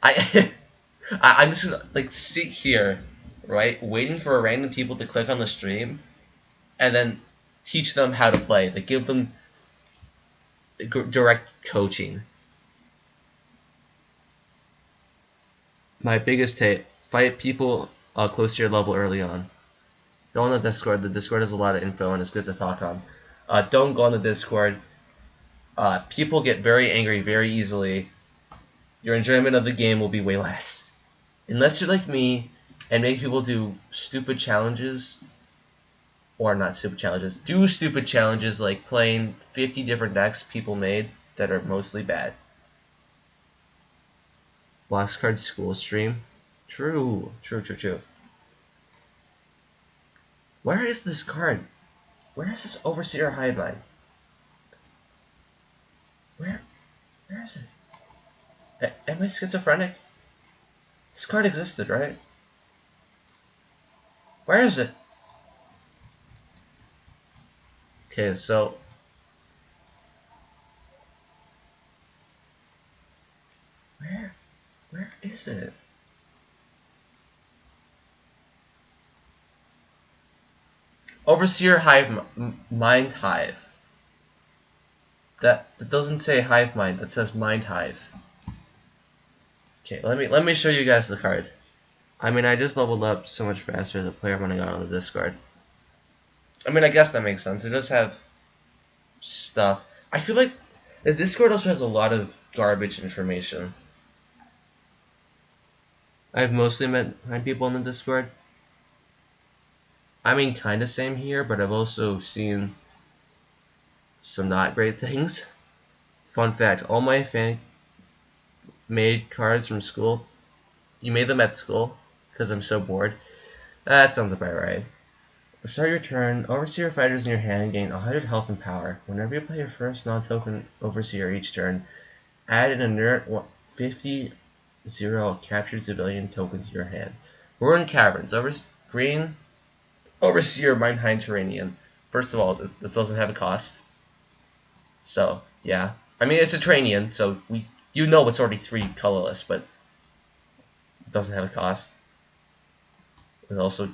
A: I'm just gonna like sit here, right, waiting for random people to click on the stream, and then teach them how to play. Like give them direct coaching. My biggest tip: fight people close to your level early on. Go on the Discord. The Discord has a lot of info and it's good to talk on. Don't go on the Discord. People get very angry very easily. your enjoyment of the game will be way less. Unless you're like me and make people do stupid challenges, or not stupid challenges, do stupid challenges like playing 50 different decks people made that are mostly bad. Blox card school stream. True. Where is this card? Where is this Overseer Hive Mind? Where is it? Am I schizophrenic? This card existed, right? Where is it? Okay, so where is it? Overseer Hive Mind Hive. That doesn't say Hive Mind. That says Mind Hive. Okay, let me show you guys the card. I mean, I just leveled up so much faster the player when I got on the Discord. I mean, I guess that makes sense. It does have stuff. I feel like the Discord also has a lot of garbage information. I've mostly met 9 people on the Discord. I mean, kind of same here, but I've also seen some not great things. Fun fact, all my fan-made cards from school, you made them at school, because I'm so bored. That sounds about right. Start your turn, Overseer fighters in your hand gain 100 health and power. Whenever you play your first non-token Overseer each turn, add an inert 50 captured civilian token to your hand. Ruin Caverns, green Overseer Mindhind Terranian. First of all, this doesn't have a cost. So, yeah. I mean, it's a Terranian, so you know it's already 3 colorless, but it doesn't have a cost. It also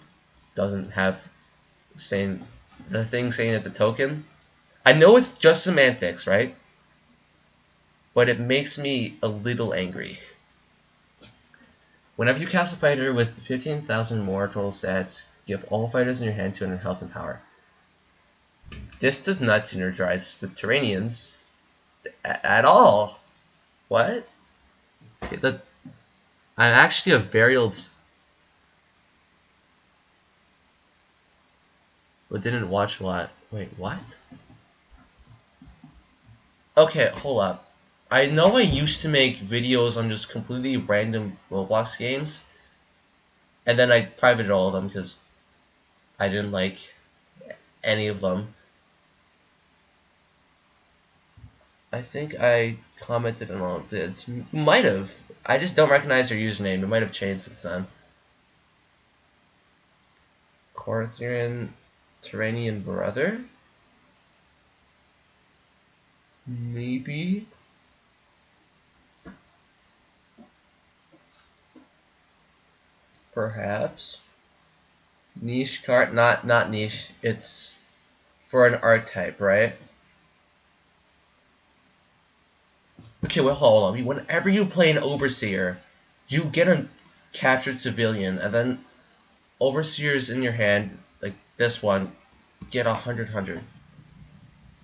A: doesn't have the thing saying it's a token. I know it's just semantics, right? But it makes me a little angry. Whenever you cast a fighter with 15,000 more total stats, give all fighters in your hand 200 health and power. This does not synergize with Terranians at all. What? Okay, I'm actually a very old, but didn't watch a lot. Wait, what? Okay, hold up. I know I used to make videos on just completely random Roblox games, and then I privated all of them because I didn't like any of them. I think I commented on all of it. Might have. I just don't recognize your username. It might have changed since then. Corthian Terranian brother? Maybe? Perhaps? Niche card? Not niche. It's for an art type, right? Okay, well, hold on. Whenever you play an Overseer, you get a captured civilian, and then Overseers in your hand, like this one, get 100.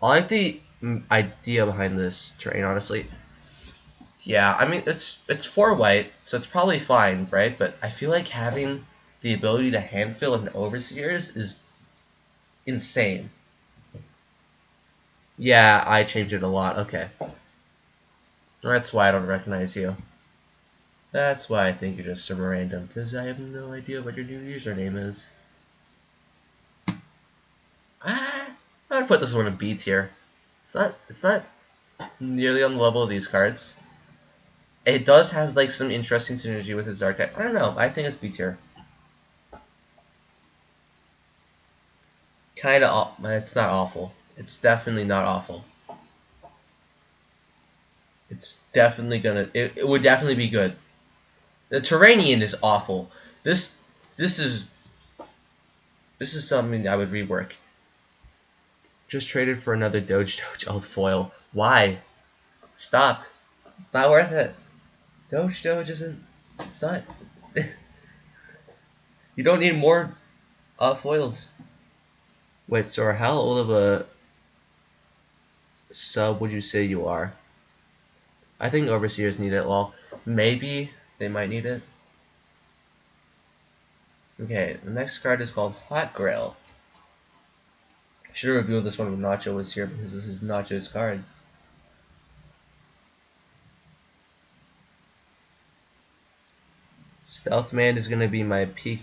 A: I like the idea behind this terrain, honestly. Yeah, I mean, it's 4 white, so it's probably fine, right? But I feel like having the ability to hand fill an Overseers is insane. Yeah, I changed it a lot. Okay. That's why I don't recognize you. That's why I think you're just some random, because I have no idea what your new username is. Ah, I'd put this one in B tier. It's not nearly on the level of these cards. It does have like some interesting synergy with his archetype. I don't know. I think it's B tier. Kind of. It's not awful. It's definitely not awful. It's definitely gonna. It would definitely be good. The Terranian is awful. This is something I would rework. Just traded for another Doge Old foil. Why? Stop. It's not worth it. Doge isn't. It's not. You don't need more foils. Wait, Sora, how old of a sub would you say you are? I think Overseers need it. Well, Maybe they might need it. Okay, the next card is called Hot Grail. I should have revealed this one when Nacho was here because this is Nacho's card. Stealth Man is going to be my peak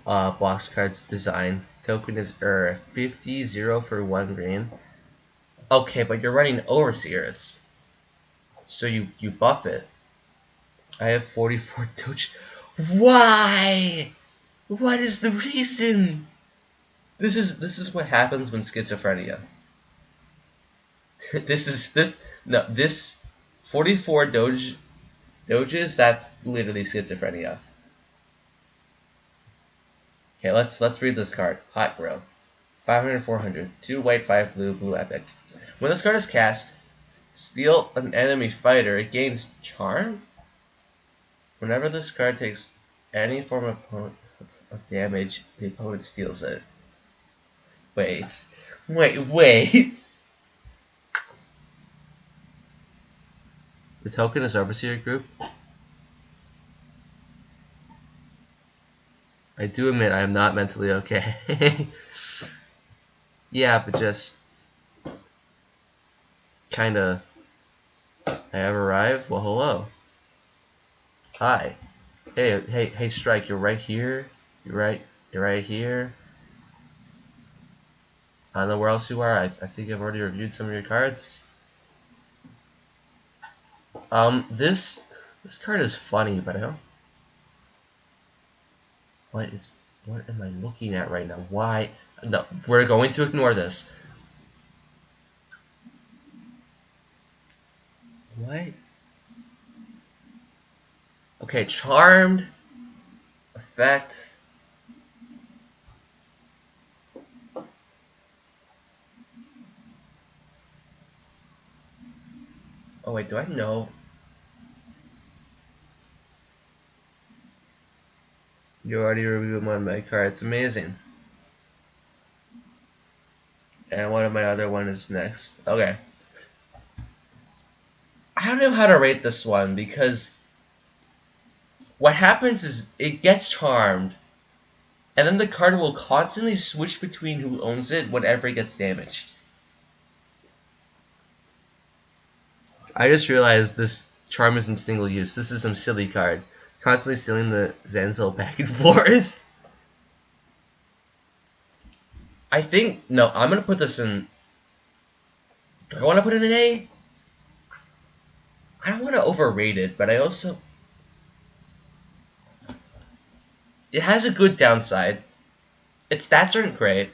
A: Blox cards design. Token is 50-0 for 1 green. Okay, but you're running Overseers. So you buff it. I have 44 Doge. Why? What is the reason? This is what happens when schizophrenia. This 44 Doges, that's literally schizophrenia. Okay, let's read this card. Hot Grill. 500, 400. 2 white, 5 blue, blue epic. When this card is cast, steal an enemy fighter. It gains charm? Whenever this card takes any form of damage, the opponent steals it. Wait. The token is Overseer grouped. I do admit I am not mentally okay. Yeah, but just kinda. I have arrived? Well, hello. Hi. Hey, Strike, you're right here. You're right here. I don't know where else you are. I think I've already reviewed some of your cards. This card is funny, but I don't. What am I looking at right now? Why? No, we're going to ignore this. What? Okay, Charmed effect. Oh wait, do I know? You already reviewed one of my cards. Amazing. And one of my other one is next. Okay. I don't know how to rate this one because what happens is it gets charmed, and then the card will constantly switch between who owns it whenever it gets damaged. I just realized this charm isn't single use. This is some silly card. Constantly stealing the Zanzel back and forth. I think, no, I'm going to put this in... Do I want to put it in an A? I don't want to overrate it, but I also... It has a good downside. Its stats aren't great.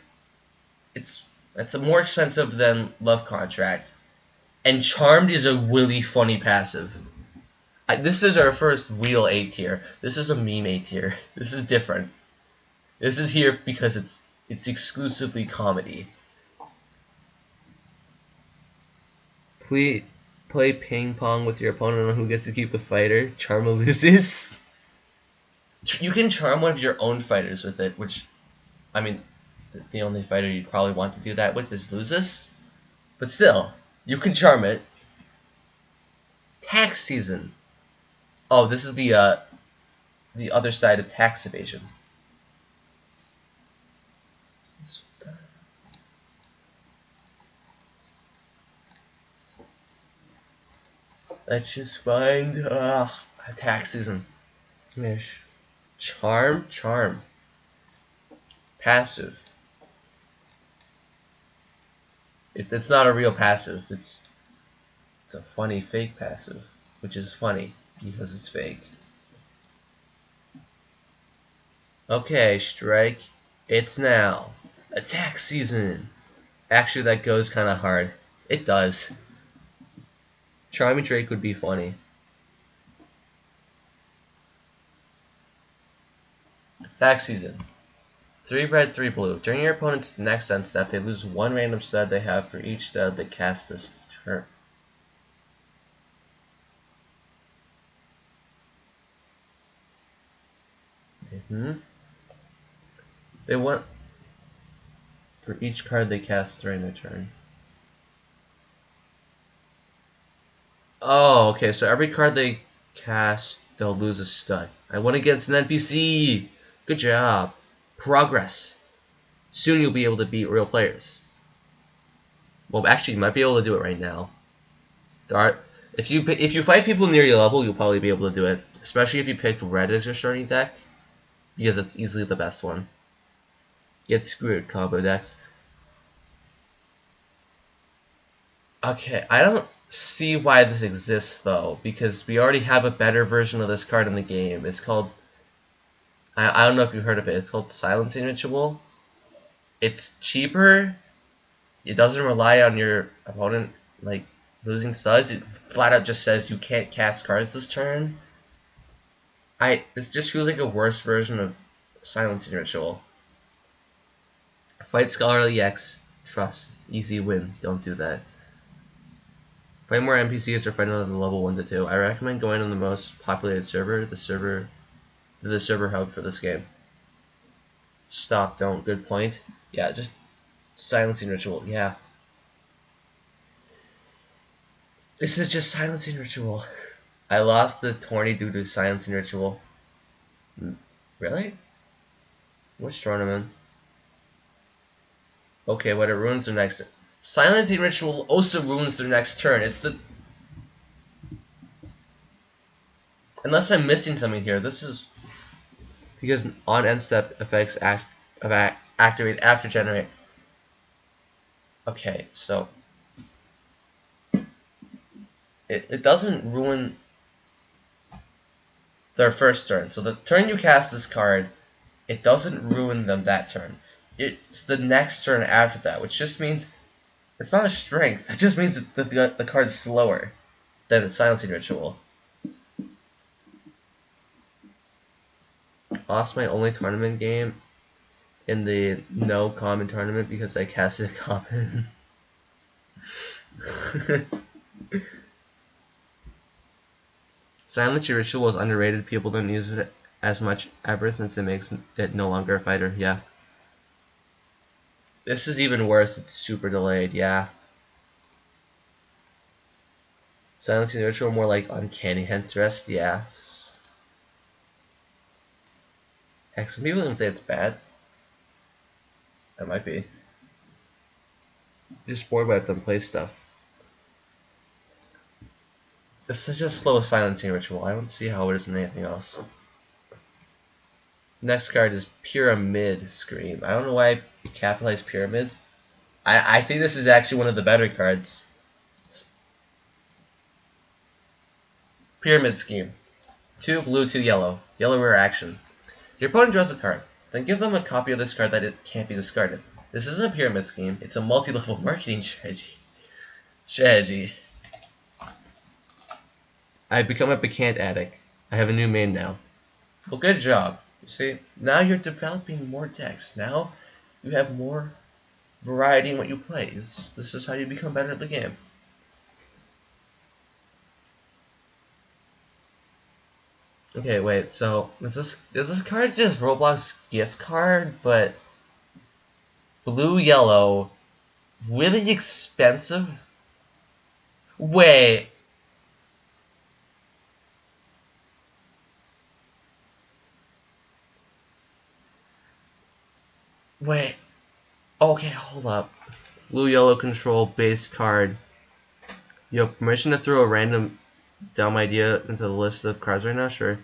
A: It's more expensive than Love Contract. And Charmed is a really funny passive. This is our first real A tier. This is a meme A tier. This is different. This is here because it's exclusively comedy. Play ping pong with your opponent on who gets to keep the fighter. Charm loses. You can charm one of your own fighters with it, which, I mean, the only fighter you'd probably want to do that with is Lucis. But still, you can charm it. Tax season. Oh, this is the other side of tax evasion. Let's just find tax season. Mish. Charm. Passive. It's not a real passive. It's a funny fake passive, which is funny because it's fake. Okay, Strike. It's now attack season. Actually, that goes kind of hard. It does. Charming Drake would be funny. Attack season. 3 red, 3 blue. During your opponent's next end step, they lose 1 random stud they have for each stud they cast this turn. They want for each card they cast during their turn. Oh, okay, so every card they cast, they'll lose a stud. I went against an NPC! Good job. Progress. Soon you'll be able to beat real players. Well, actually, you might be able to do it right now. There are, if you fight people near your level, you'll probably be able to do it. Especially if you picked red as your starting deck, because it's easily the best one. Get screwed, combo decks. Okay, I don't see why this exists though, because we already have a better version of this card in the game. It's called, I don't know if you've heard of it. It's called Silencing Ritual. It's cheaper. It doesn't rely on your opponent like losing studs. It flat out just says you can't cast cards this turn. This just feels like a worse version of Silencing Ritual. Fight Scholarly X. Trust. Easy win. Don't do that. Play more NPCs or fight another level 1 to 2. I recommend going on the most populated server, the server hub for this game. Stop, don't. Good point. Yeah, just Silencing Ritual. Yeah. This is just Silencing Ritual. I lost the tourney due to Silencing Ritual. Really? Which tournament? Okay, what it ruins their next... Silencing Ritual also ruins their next turn. It's the... Unless I'm missing something here, this is... Because on end step effects activate after generate. Okay, so... It doesn't ruin their first turn. So the turn you cast this card, it doesn't ruin them that turn. It's the next turn after that, which just means it's not a strength. It just means it's the card's slower than the Silencing Ritual. Lost my only tournament game in the no common tournament because I casted a common. Silencing Ritual is underrated. People don't use it as much ever since it makes it no longer a fighter. Yeah. This is even worse. It's super delayed. Yeah. Silencing Ritual more like Uncanny Interest. Yeah. Heck, some people even say it's bad. That might be. Just bored by them play stuff. It's such a slow Silencing Ritual. I don't see how it isn't anything else. Next card is Pyramid Scream. I don't know why I capitalized Pyramid. I think this is actually one of the better cards. Pyramid Scheme. 2 blue, 2 yellow. Yellow rare action. Your opponent draws a card. Then give them a copy of this card that it can't be discarded. This isn't a pyramid scheme. It's a multi-level marketing strategy. I've become a Bacant addict. I have a new main now. Well, good job. You see, now you're developing more decks. Now you have more variety in what you play. This is how you become better at the game. Okay, wait. So is this card just Roblox gift card, but blue yellow, really expensive? Wait. Wait. Okay, hold up. Blue yellow control base card. You have permission to throw a random dumb idea into the list of cards right now? Sure.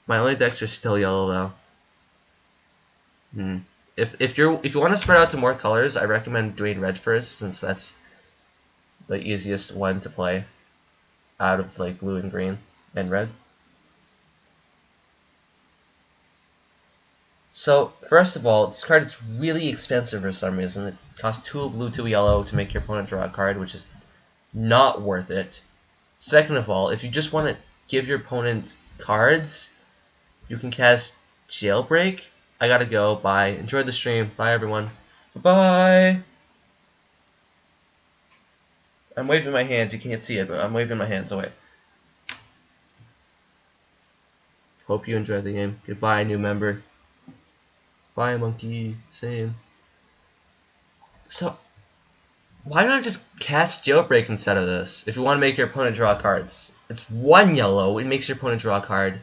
A: My only decks are still yellow though. If you want to spread out to more colors, I recommend doing red first, since that's the easiest one to play out of like blue and green and red. So first of all, this card is really expensive for some reason. It costs 2 blue, 2 yellow to make your opponent draw a card, which is not worth it. Second of all, if you just want to give your opponent cards, you can cast Jailbreak. I gotta go. Bye. Enjoyed the stream. Bye, everyone. Bye. I'm waving my hands. You can't see it, but I'm waving my hands away. Hope you enjoyed the game. Goodbye, new member. Bye, monkey. Same. So, Why not just cast Jailbreak instead of this? If you want to make your opponent draw cards. It's 1 yellow, it makes your opponent draw a card.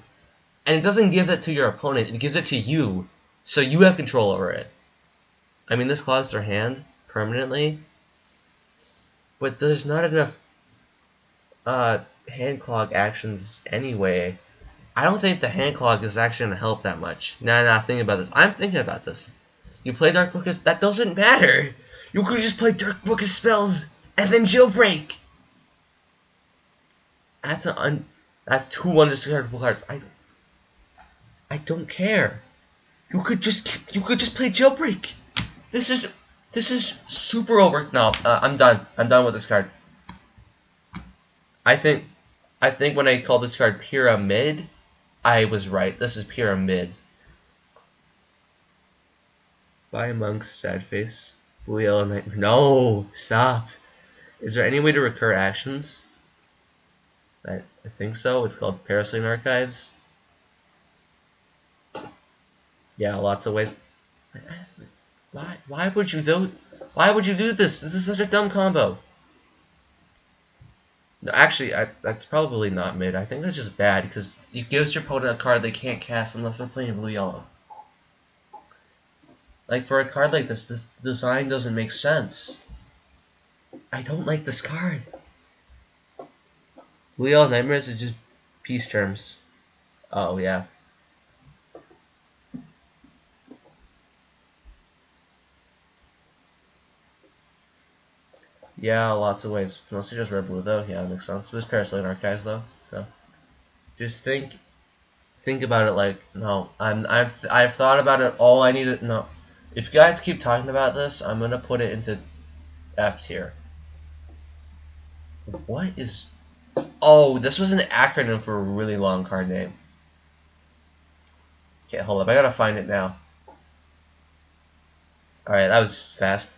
A: And it doesn't give it to your opponent, it gives it to you. So you have control over it. I mean, this clogs their hand permanently. But there's not enough hand clog actions anyway. I don't think the hand clog is actually going to help that much. Now I'm not thinking about this. I'm thinking about this. You play Dark Book of... That doesn't matter! You could just play Dark Book of Spells and then Jailbreak! That's that's 2 undiscardable cards. I don't care. You could just play Jailbreak. This is super over. No, I'm done. I'm done with this card. I think when I called this card Pyramid, I was right. This is Pyramid. Bye, Monk's sad face. Blue Yellow Nightmare. No, stop. Is there any way to recur actions? I think so. It's called Parasite Archives. Yeah, lots of ways. Why would you do? Why would you do this? This is such a dumb combo. No, actually, that's probably not mid. I think that's just bad because it gives your opponent a card they can't cast unless they're playing blue-yellow. Like, for a card like this design doesn't make sense. I don't like this card. Blue-yellow Nightmares is just peace terms. Oh, yeah. Yeah, lots of ways. Mostly just red-blue, though. Yeah, it makes sense. There's Parasite Archives, though. So, just think about it like, no, I've thought about it. All I need to no. If you guys keep talking about this, I'm gonna put it into F tier. What is? Oh, this was an acronym for a really long card name. Okay, hold up. I gotta find it now. All right, that was fast.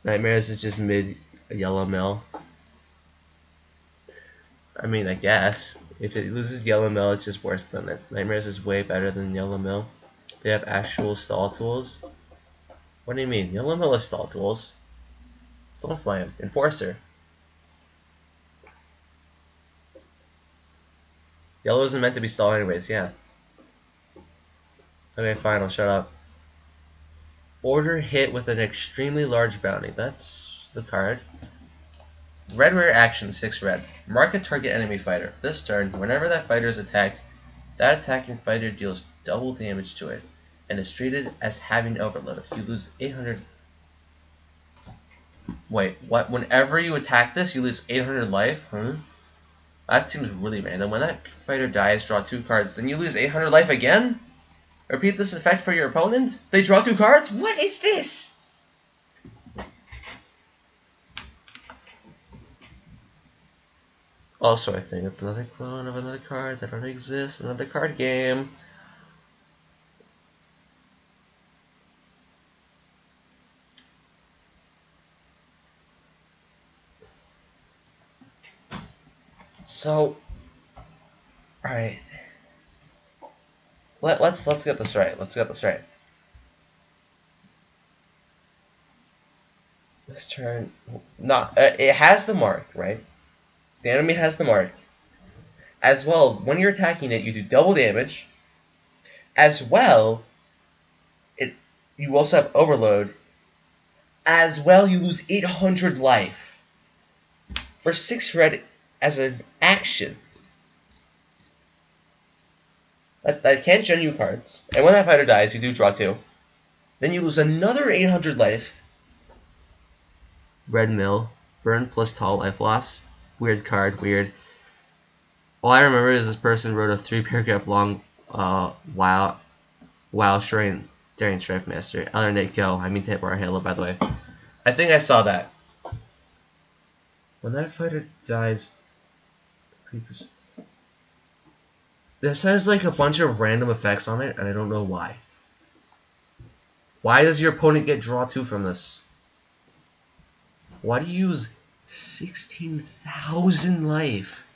A: Nightmares is just mid yellow mill. I mean, I guess if it loses yellow mill, it's just worse than it. Nightmares is way better than yellow mill. They have actual stall tools. What do you mean? Yellow mill is stall tools. Don't fly him. Enforcer. Yellow isn't meant to be stall anyways, yeah. Okay, fine, I'll shut up. Order hit with an extremely large bounty. That's the card. Red rare action, 6 red. Mark a target enemy fighter. This turn, whenever that fighter is attacked, that attacking fighter deals double damage to it, and is treated as having overload. You lose 800... Wait, what? Whenever you attack this, you lose 800 life? Huh? That seems really random. When that fighter dies, draw 2 cards, then you lose 800 life again? Repeat this effect for your opponent? They draw 2 cards? What is this? Also, I think it's another clone of another card that already exists, another card game. So, alright. Let's get this right. Let's get this right. This turn, not it has the mark, right? The enemy has the mark. As well, when you're attacking it, you do double damage. As well, you also have overload. As well, you lose 800 life for 6 red as an action. That can't gen you cards. And when that fighter dies, you do draw 2. Then you lose another 800 life. Red mill. Burn plus tall life loss. Weird card, weird. All I remember is this person wrote a 3-paragraph long WoW Shrine Daring Strife Master. Other Nick Go. I mean Tampara Halo, by the way. I think I saw that. When that fighter dies, this has like a bunch of random effects on it, and I don't know why. Why does your opponent get draw 2 from this? Why do you use 16,000 life?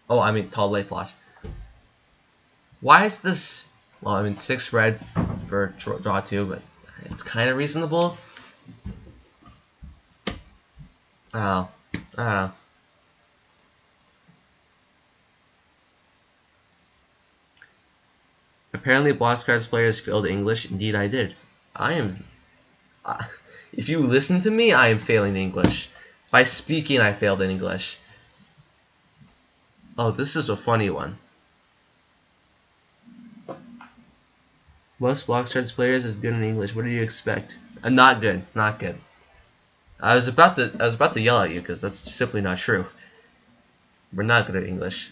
A: Oh, I mean tall life loss. Why is this? Well, I mean 6 red for draw 2, but it's kind of reasonable. Oh, I don't know. Apparently, Blox Cards players failed English. Indeed, I did. I am. Uh, if you listen to me, I am failing English. By speaking, I failed in English. Oh, this is a funny one. Most Blox Cards players is good in English. What do you expect? Not good. Not good. I was about to yell at you because that's simply not true. We're not good at English.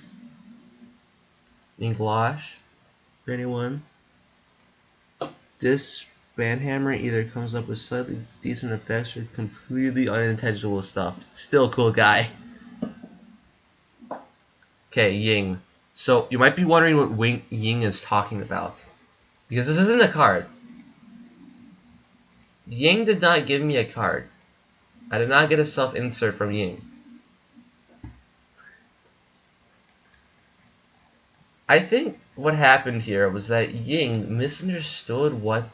A: English? For anyone? This Banhammer either comes up with slightly decent effects or completely unintentional stuff. Still a cool guy. Okay, Ying. So you might be wondering what Ying is talking about. Because this isn't a card. Ying did not give me a card. I did not get a self-insert from Ying. I think what happened here was that Ying misunderstood what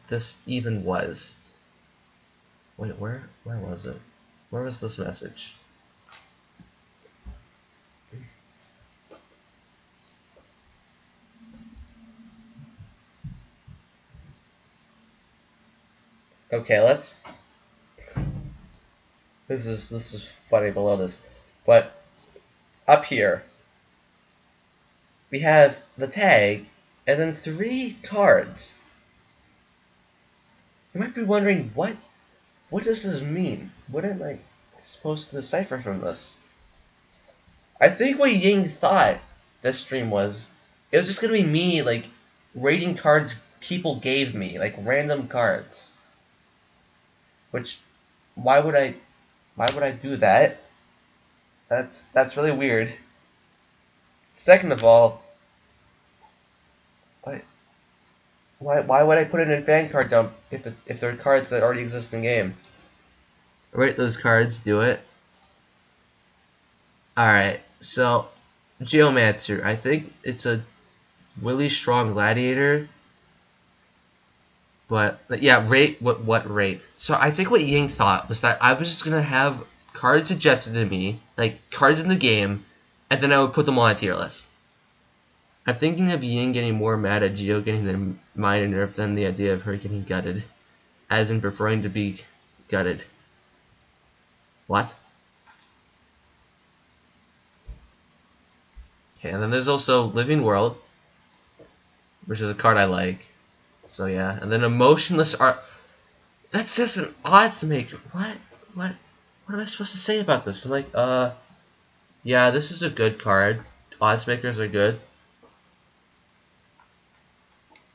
A: this even was. Wait, where was it? Where was this message? Okay, let's. This is funny below this, but up here we have the tag and then 3 cards. You might be wondering what does this mean? What am I supposed to decipher from this? I think what Ying thought this stream was, it was just gonna be me like rating cards people gave me, like random cards. Which why would I do that? That's really weird. Second of all, why why would I put it in fan card dump if they're cards that already exist in the game? Rate those cards, do it. Alright, so Geomancer, I think it's a really strong gladiator. But yeah, rate what rate? So I think what Ying thought was that I was just gonna have cards suggested to me, like cards in the game, and then I would put them on a tier list. I'm thinking of Ying getting more mad at Geo getting the minor nerf than the idea of her getting gutted, as in preferring to be gutted. What? Okay, and then there's also Living World, which is a card I like. So yeah, and then Emotionless Art. That's just an odds maker. What? What am I supposed to say about this? I'm like, yeah, this is a good card. Odds makers are good.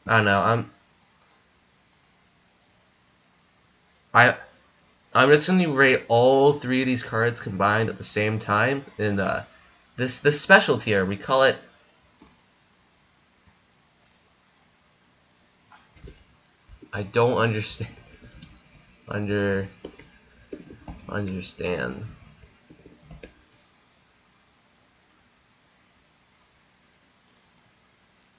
A: I don't know. I I'm just gonna rate all 3 of these cards combined at the same time in this special tier. We call it. I don't understand. Understand.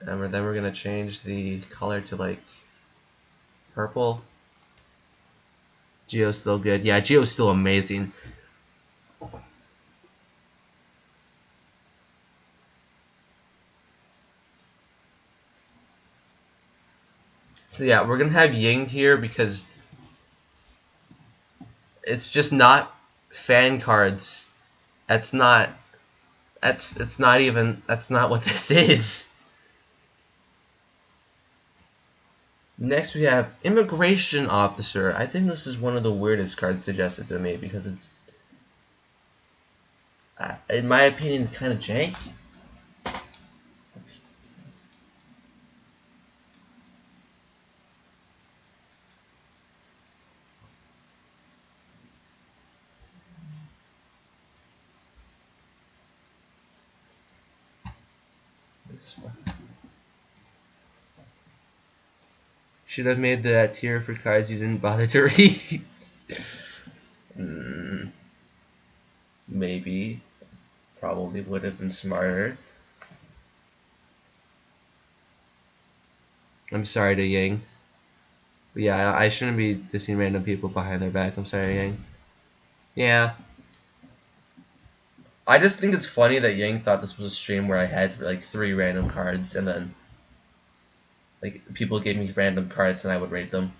A: And then we're gonna change the color to like purple. Geo's still good. Yeah, Geo's still amazing. So yeah, we're gonna have Ying here because it's just not fan cards. That's not. It's not even. That's not what this is. Next we have Immigration Officer. I think this is one of the weirdest cards suggested to me because it's, in my opinion, kind of jank. Should have made that tier for cards you didn't bother to read. Maybe. Probably would have been smarter. I'm sorry to Yang. But yeah, I shouldn't be dissing random people behind their back. I'm sorry, Yang. Yeah. I just think it's funny that Yang thought this was a stream where I had like 3 random cards and then like people gave me random cards and I would rate them.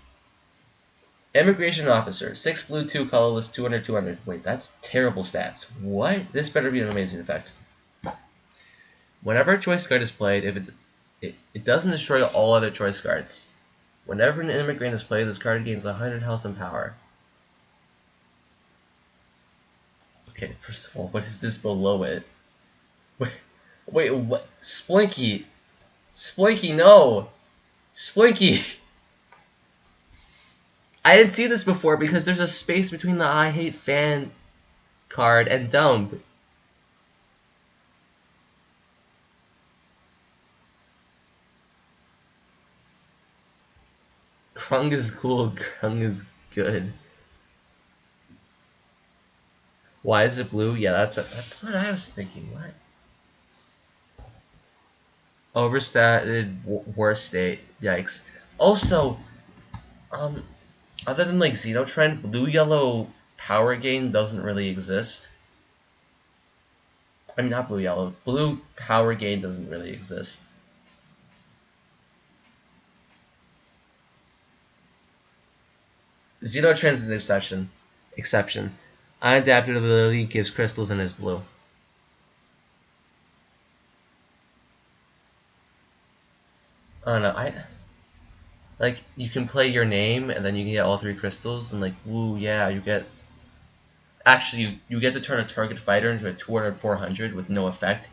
A: Immigration officer, 6 blue, 2 colorless, 200, 200. Wait, that's terrible stats. What? This better be an amazing effect. Whenever a choice card is played, if it doesn't destroy all other choice cards. Whenever an immigrant is played, this card gains 100 health and power. Okay, first of all, what is this below it? Wait, what? Splinky! Splinky, no! Splinky! I didn't see this before because there's a space between the I hate fan card and dump. Krung is cool, Krung is good. Why is it blue? Yeah, that's what I was thinking. What? Overstated, worst state. Yikes. Also, other than like Xenotrend, blue-yellow power gain doesn't really exist. I mean, not blue-yellow. Blue power gain doesn't really exist. Xenotrend's an exception. Exception. Unadaptability gives crystals and is blue. I don't know. Like, you can play your name and then you can get all 3 crystals and like, woo, yeah, you get. Actually, you get to turn a target fighter into a 200 400 with no effect.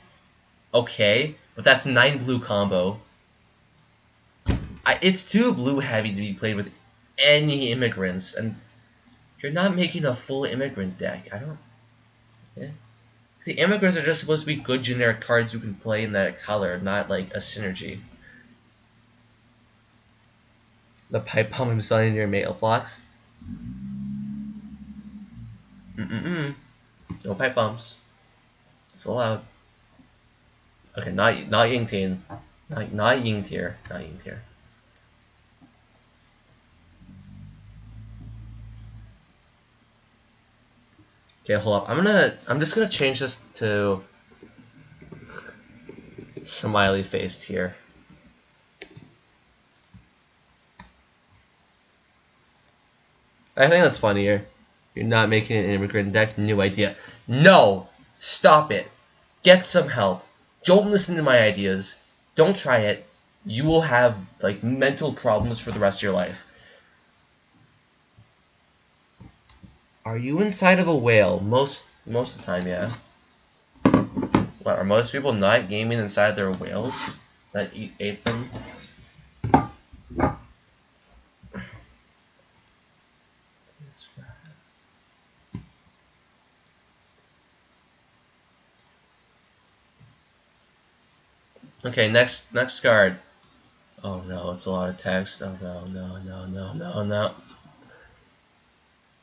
A: Okay, but that's 9 blue combo. It's too blue heavy to be played with any immigrants, and you're not making a full immigrant deck. I don't. Yeah. The immigrants are just supposed to be good generic cards you can play in that color, not like a synergy. The pipe bomb I'm selling your mailbox. No pipe bombs. It's allowed. Okay, not Ying Tian. Not Ying Tier. Not Ying Tier. Okay, hold up. I'm just gonna change this to smiley faced here. I think that's funnier. You're not making an immigrant deck. New idea. No! Stop it. Get some help. Don't listen to my ideas. Don't try it. You will have, like, mental problems for the rest of your life. Are you inside of a whale? Most of the time, yeah. What, are most people not gaming inside their whales that ate them? Okay, next card. Oh no, it's a lot of text. Oh no.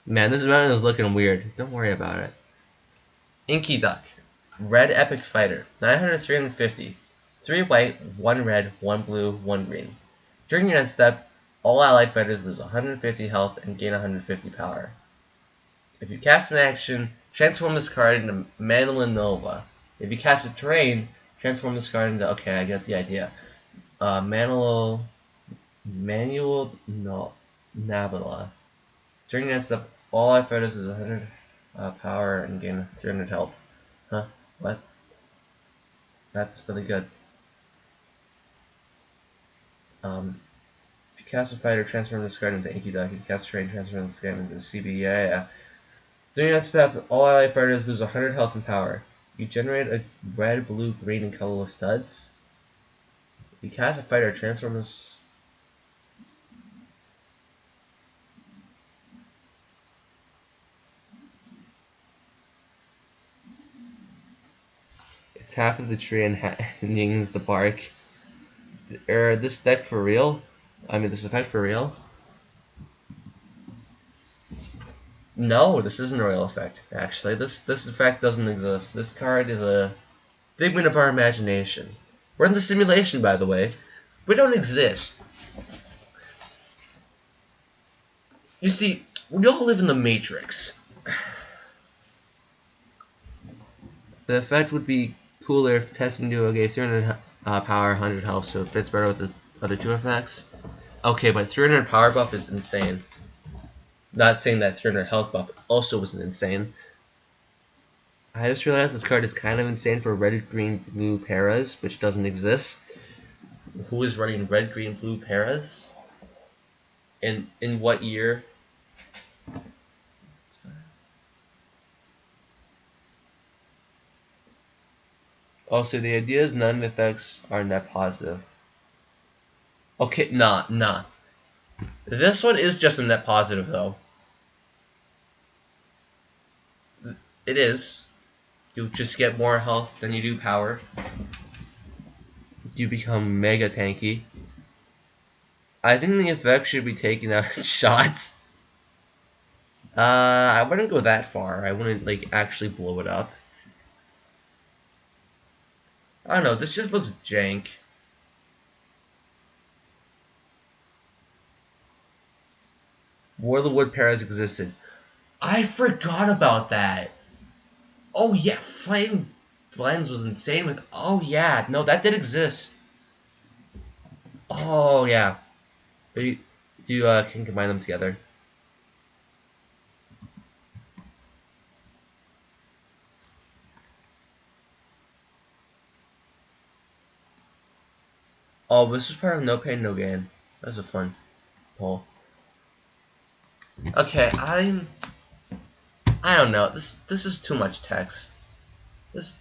A: Man, this mountain is looking weird. Don't worry about it. Inky Duck. Red Epic Fighter. 900, 350. 3 white, 1 red, 1 blue, 1 green. During your end step, all allied fighters lose 150 health and gain 150 power. If you cast an action, transform this card into Manila Nova. If you cast a terrain, transform this card into... Okay, I get the idea. Manual Nabila. During your end step, all allied fighters lose 100 power and gain 300 health. Huh? What? That's really good. If you cast a fighter, transform this card into Inky Duck. If you cast a trade, transform this card into CB. Yeah. During that step, all allied fighters lose 100 health and power. You generate a red, blue, green, and colorless studs. If you cast a fighter, transform this. It's half of the tree and Ying's the bark. This deck for real? I mean, this effect for real? No, this isn't a real effect, actually. This effect doesn't exist. This card is a figment of our imagination. We're in the simulation, by the way. We don't exist. You see, we all live in the Matrix. The effect would be cooler if testing duo gave 300 power, 100 health, so it fits better with the other two effects. Okay, but 300 power buff is insane. Not saying that 300 health buff also wasn't insane. I just realized this card is kind of insane for red, green, blue Paras, which doesn't exist. Who is running red, green, blue Paras? And in what year? Also, the idea is none of the effects are net positive. Okay, nah. This one is just a net positive, though. It is. You just get more health than you do power. You become mega tanky. I think the effect should be taken out in shots. I wouldn't go that far. I wouldn't, like, actually blow it up. I don't know, this just looks jank. War of the Wood Paras existed. I forgot about that. Oh yeah, Flame Blends was insane with... Oh yeah, no, that did exist. Oh yeah. You can combine them together. Oh, this was part of No Pain No Gain. That was a fun poll. Okay, I don't know. This is too much text. This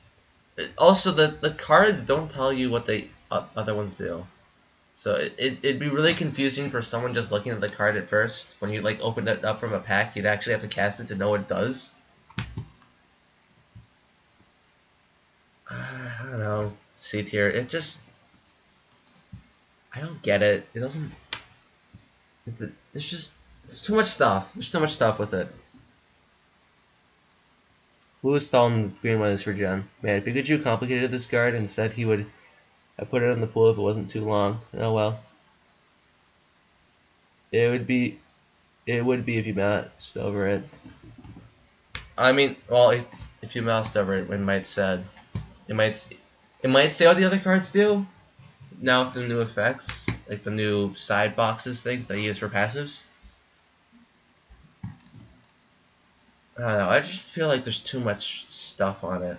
A: also the cards don't tell you what they other ones do. So it'd be really confusing for someone just looking at the card at first. When you like open it up from a pack, you'd actually have to cast it to know what it does. I don't know. C tier. It just I don't get it. It doesn't. There's just there's too much stuff. There's too much stuff with it. Lewis Stalin, the green one is for Jen. Man, Pikachu complicated this card and said he would I put it in the pool if it wasn't too long. Oh well. It would be if you moused over it. I mean, well, if you moused over it, it might said it might say what the other cards do. Now with the new effects, like the new side boxes thing they use for passives. I don't know. I just feel like there's too much stuff on it.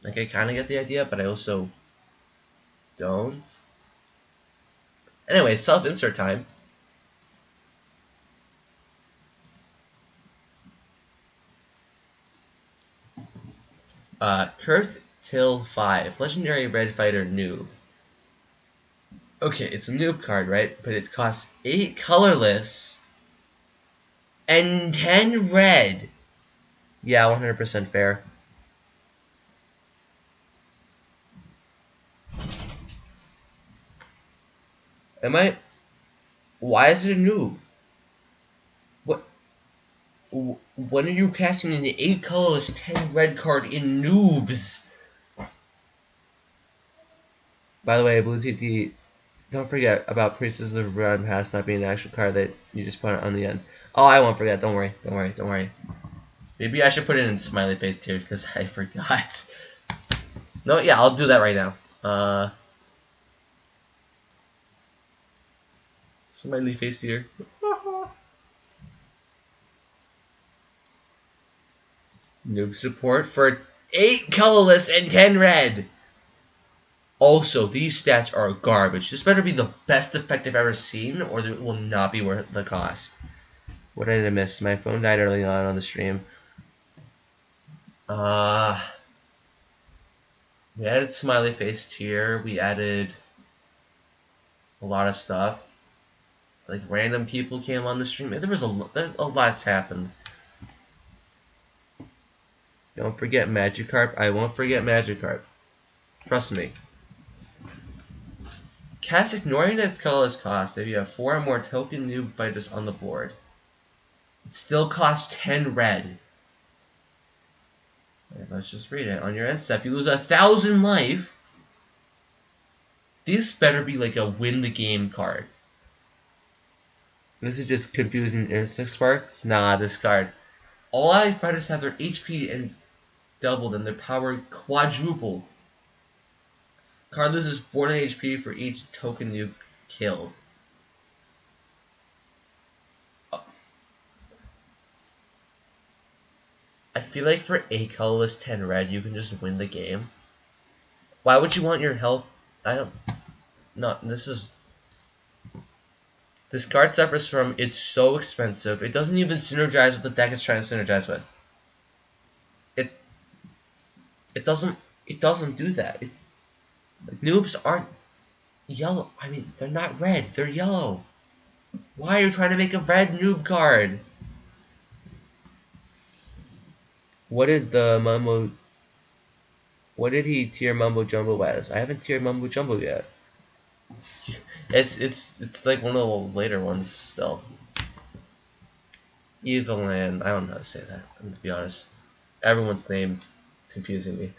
A: Like I kind of get the idea, but I also don't. Anyway, self-insert time. Curved Till 5. Legendary Red Fighter Noob. Okay, it's a noob card, right? But it costs 8 colorless and 10 red. Yeah, 100% fair. Why is it a noob? What? When are you casting an 8 colorless, 10 red card in noobs? By the way, Blue TT, don't forget about Priestess of Red Pass not being an actual card that you just put on the end. Oh, I won't forget. Don't worry. Maybe I should put it in smiley face tier because I forgot. No, yeah, I'll do that right now. Smiley face tier. Noob support for 8 colorless and 10 red. Also, these stats are garbage. This better be the best effect I've ever seen, or it will not be worth the cost. What did I miss? My phone died early on the stream. We added smiley face tier. We added a lot of stuff. Like random people came on the stream. There was a lot's happened. Don't forget Magikarp. I won't forget Magikarp. Trust me. Cats ignoring the colorless cost if you have 4 or more token noob fighters on the board. It still costs 10 red. Right, let's just read it. On your end step, you lose 1,000 life. This better be like a win the game card. This is just confusing Insect Sparks. Nah, this card. All ally fighters have their HP and doubled and their power quadrupled. Card loses 400 HP for each token you killed. I feel like for 8 colorless, 10 red, you can just win the game. Why would you want your health? I don't. No, This card suffers from it's so expensive. It doesn't even synergize with the deck it's trying to synergize with. It it doesn't it doesn't do that. Noobs aren't yellow. I mean, they're not red. They're yellow. Why are you trying to make a red noob card? What did the Mumbo? What did he tier Mumbo Jumbo as? I haven't tiered Mumbo Jumbo yet. It's like one of the later ones still. Evil Land. I don't know how to say that. I'm gonna be honest. Everyone's name's confusing me.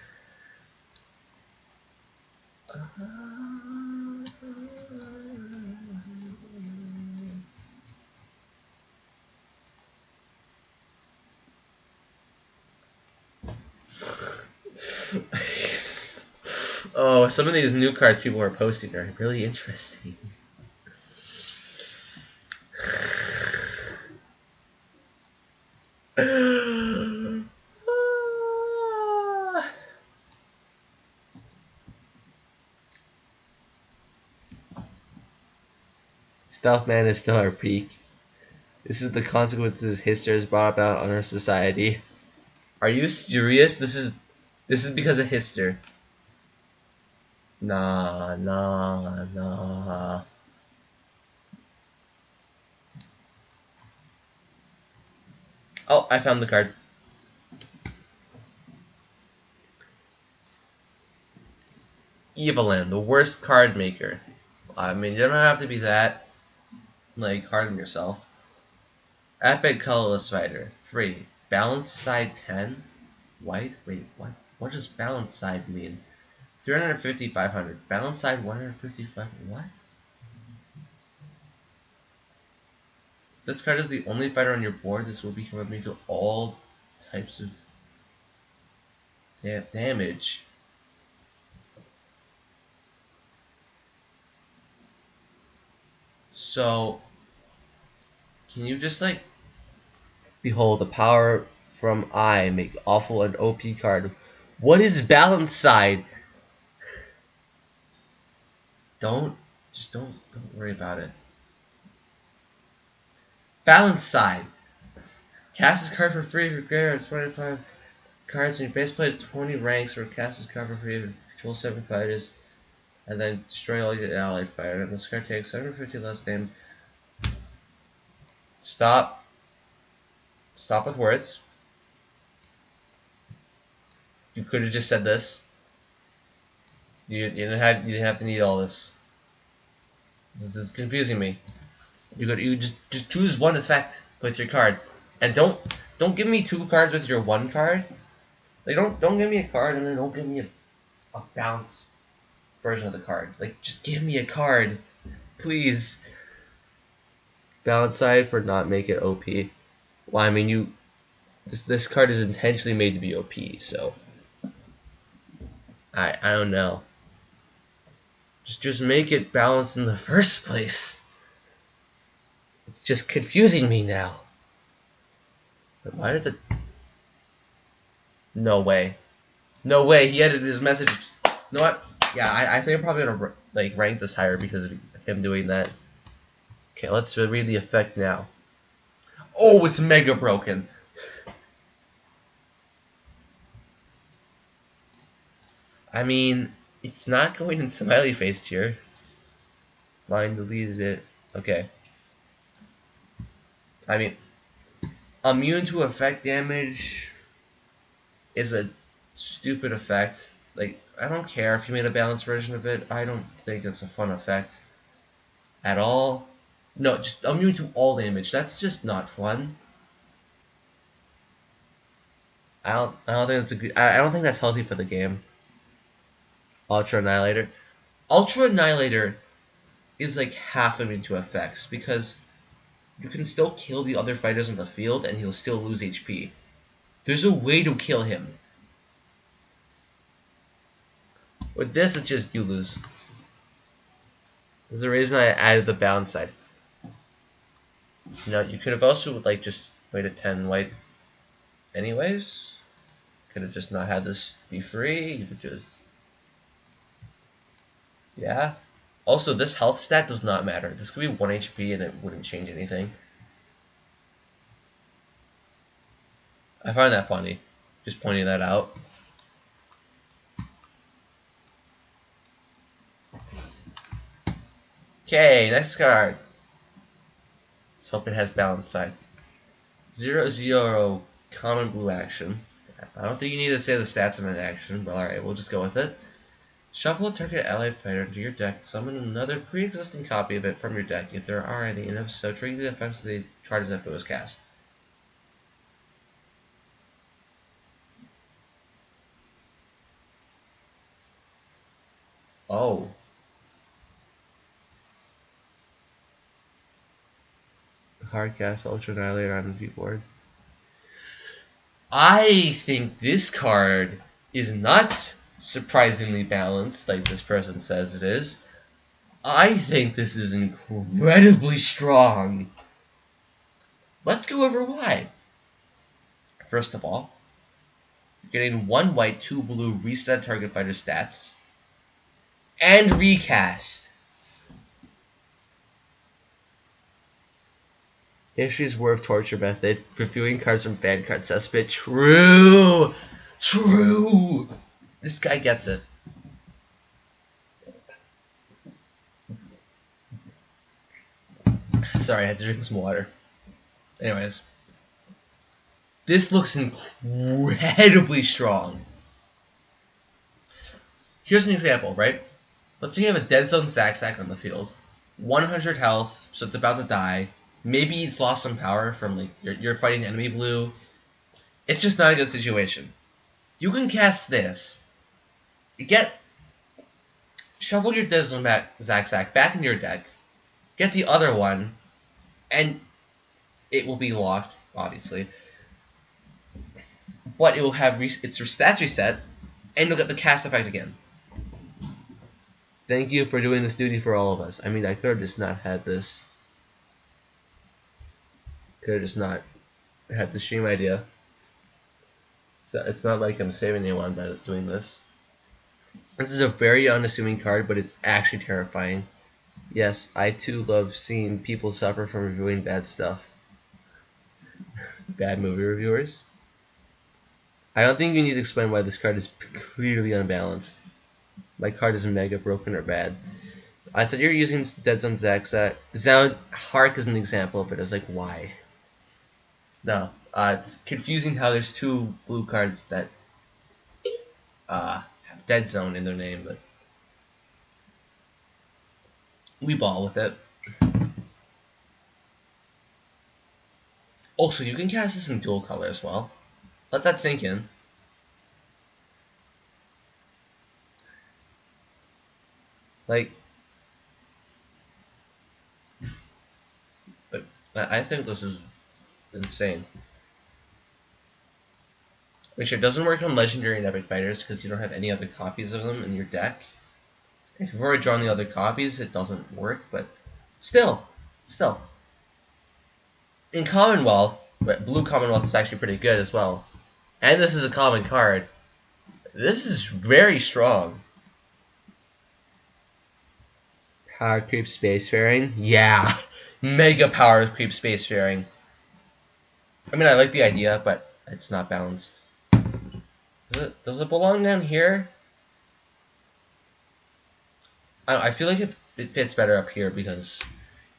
A: Oh, some of these new cards people are posting are really interesting. Stealth Man is still our peak. This is the consequences history has brought about on our society. Are you serious? This is because of history. Nah. Oh, I found the card. Evelyn, the worst card maker. I mean, you don't have to be that, like, hard on yourself. Epic colorless fighter. Free. Balance side 10? White? Wait, what? What does balance side mean? 350, 500. Balance side 155. What? This card is the only fighter on your board. This will become immune to all types of damage. So, can you just like behold the power from I make awful and OP card? What is balance side? Don't worry about it. Balance side. Cast this card for free for greater 25 cards in your base play 20 ranks or cast this card for free to control 7 fighters and then destroy all your allied fighter. And this card takes 750 less damage. Stop. Stop with words. You could have just said this. You didn't have to need all this. This is confusing me. You just choose one effect with your card, and don't give me 2 cards with your 1 card. Like don't give me a card and then don't give me a bounce version of the card. Like just give me a card, please. Balance side for not make it OP. Well, I mean this card is intentionally made to be OP, so I don't know. Just make it balanced in the first place. It's just confusing me now. But why did the... No way. No way, he edited his message. You know what? Yeah, I think I'm probably gonna like rank this higher because of him doing that. Okay, let's read the effect now. Oh, it's mega broken. I mean, it's not going in smiley face here. Fine, deleted it. Okay. I mean, immune to effect damage is a stupid effect. Like, I don't care if you made a balanced version of it. I don't think it's a fun effect at all. No, just immune to all damage. That's just not fun. I don't think that's a good. I don't think that's healthy for the game. Ultra Annihilator. Ultra Annihilator is like half immune to effects because you can still kill the other fighters on the field and he'll still lose HP. There's a way to kill him. With this, it's just you lose. There's a reason I added the balance side. You could have also like just waited 10 white anyways. Could have just not had this be free. You could just... Yeah. Also, this health stat does not matter. This could be 1 HP and it wouldn't change anything. I find that funny. Just pointing that out. Okay, next card. Let's hope it has balance side. 0/0 common blue action. I don't think you need to say the stats in an action, but alright, we'll just go with it. Shuffle a target allied fighter into your deck, summon another pre-existing copy of it from your deck if there are any, and if so, trigger the effects of the card as if it was cast. Oh. Hard cast Ultra Annihilator on the viewboard. I think this card is not surprisingly balanced, like this person says it is. I think this is incredibly strong. Let's go over why. First of all, you're getting 1 white, 2 blue reset target fighter stats and recast. History's Worth Torture Method, reviewing cards from fan card cesspit. True! True! This guy gets it. Sorry, I had to drink some water. Anyways. This looks incredibly strong. Here's an example, right? Let's say you have a Dead Zone Sack on the field. 100 health, so it's about to die. Maybe it's lost some power from, like, you're fighting enemy blue. It's just not a good situation. You can cast this. Shuffle your Dead Zone Sack back into your deck. Get the other one, and it will be locked, obviously. But it will have its stats reset, and you'll get the cast effect again. Thank you for doing this duty for all of us. I mean, I could have just not had this. Could have just not had the stream idea. It's not like I'm saving anyone by doing this. This is a very unassuming card, but it's actually terrifying. Yes, I too love seeing people suffer from reviewing bad stuff. Bad movie reviewers. I don't think you need to explain why this card is clearly unbalanced. My card is mega broken or bad. I thought you were using Dead Zone Zaxxat. Hark is an example, but it's like, why? No, it's confusing how there's 2 blue cards that have Dead Zone in their name, but we ball with it. Also, you can cast this in dual color as well. Let that sink in. Like, but I think this is insane. Which it doesn't work on legendary and epic fighters because you don't have any other copies of them in your deck. If you've already drawn the other copies, it doesn't work, but still. In Commonwealth, Blue Commonwealth is actually pretty good as well. And this is a common card. This is very strong. Power Creep Spacefaring? Yeah. Mega Power Creep Spacefaring. I mean, I like the idea, but it's not balanced. Does it belong down here? I feel like it fits better up here because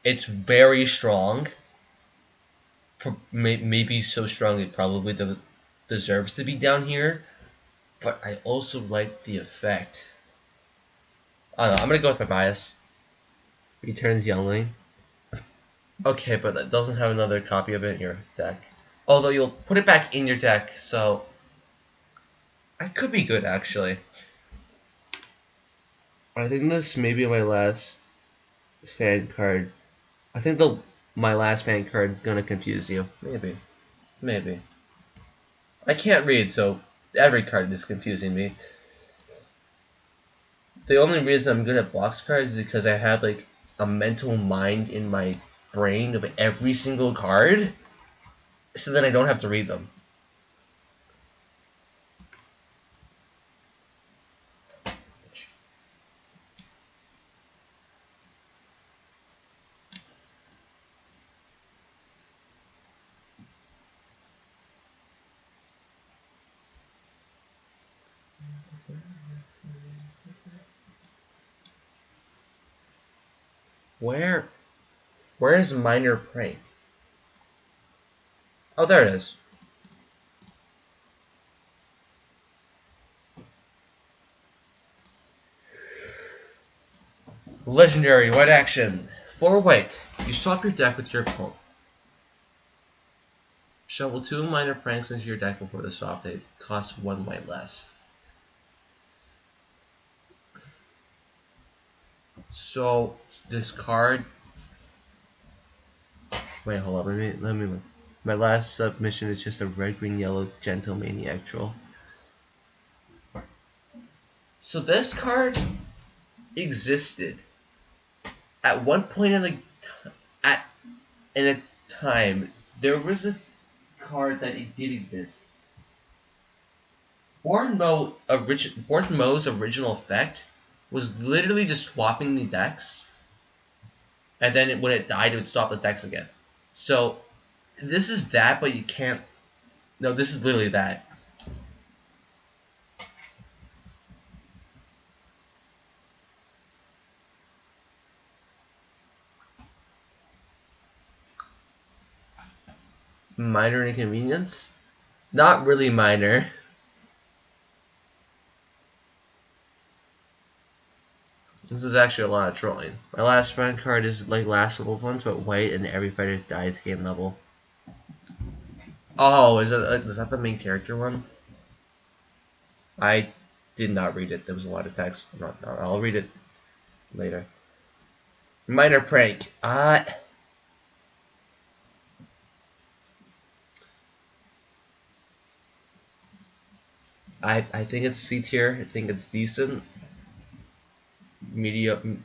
A: it's very strong. Maybe so strong it probably deserves to be down here. But I also like the effect. I don't know, I'm gonna go with my bias. Returns Youngling. Okay, but that doesn't have another copy of it in your deck. Although you'll put it back in your deck, so... That could be good, actually. I think this may be my last fan card. I think my last fan card is gonna confuse you.
B: Maybe. Maybe.
A: I can't read, so every card is confusing me. The only reason I'm good at Blox cards is because I have like a mental mind in my brain of every single card, so then I don't have to read them. Where is Minor Prank? Oh, there it is. Legendary white action. 4 white. You swap your deck with your opponent. Shuffle 2 minor pranks into your deck before the swap. They cost 1 white less. So this card. Wait, hold on. Let me look. My last submission is just a red, green, yellow Gentle Maniac troll. So this card existed at one point at in a time. There was a card that it did exist. Born Mo's original effect was literally just swapping the decks, and then when it died, it would swap the decks again. So this is that, but you can't. No, this is literally that. Minor inconvenience? Not really minor. This is actually a lot of trolling. My last friend card is like last level ones, but white, and every fighter dies game level. Oh, is that the main character one? I did not read it. There was a lot of text. I'll read it later. Minor prank. I think it's C tier. I think it's decent. Mediocre.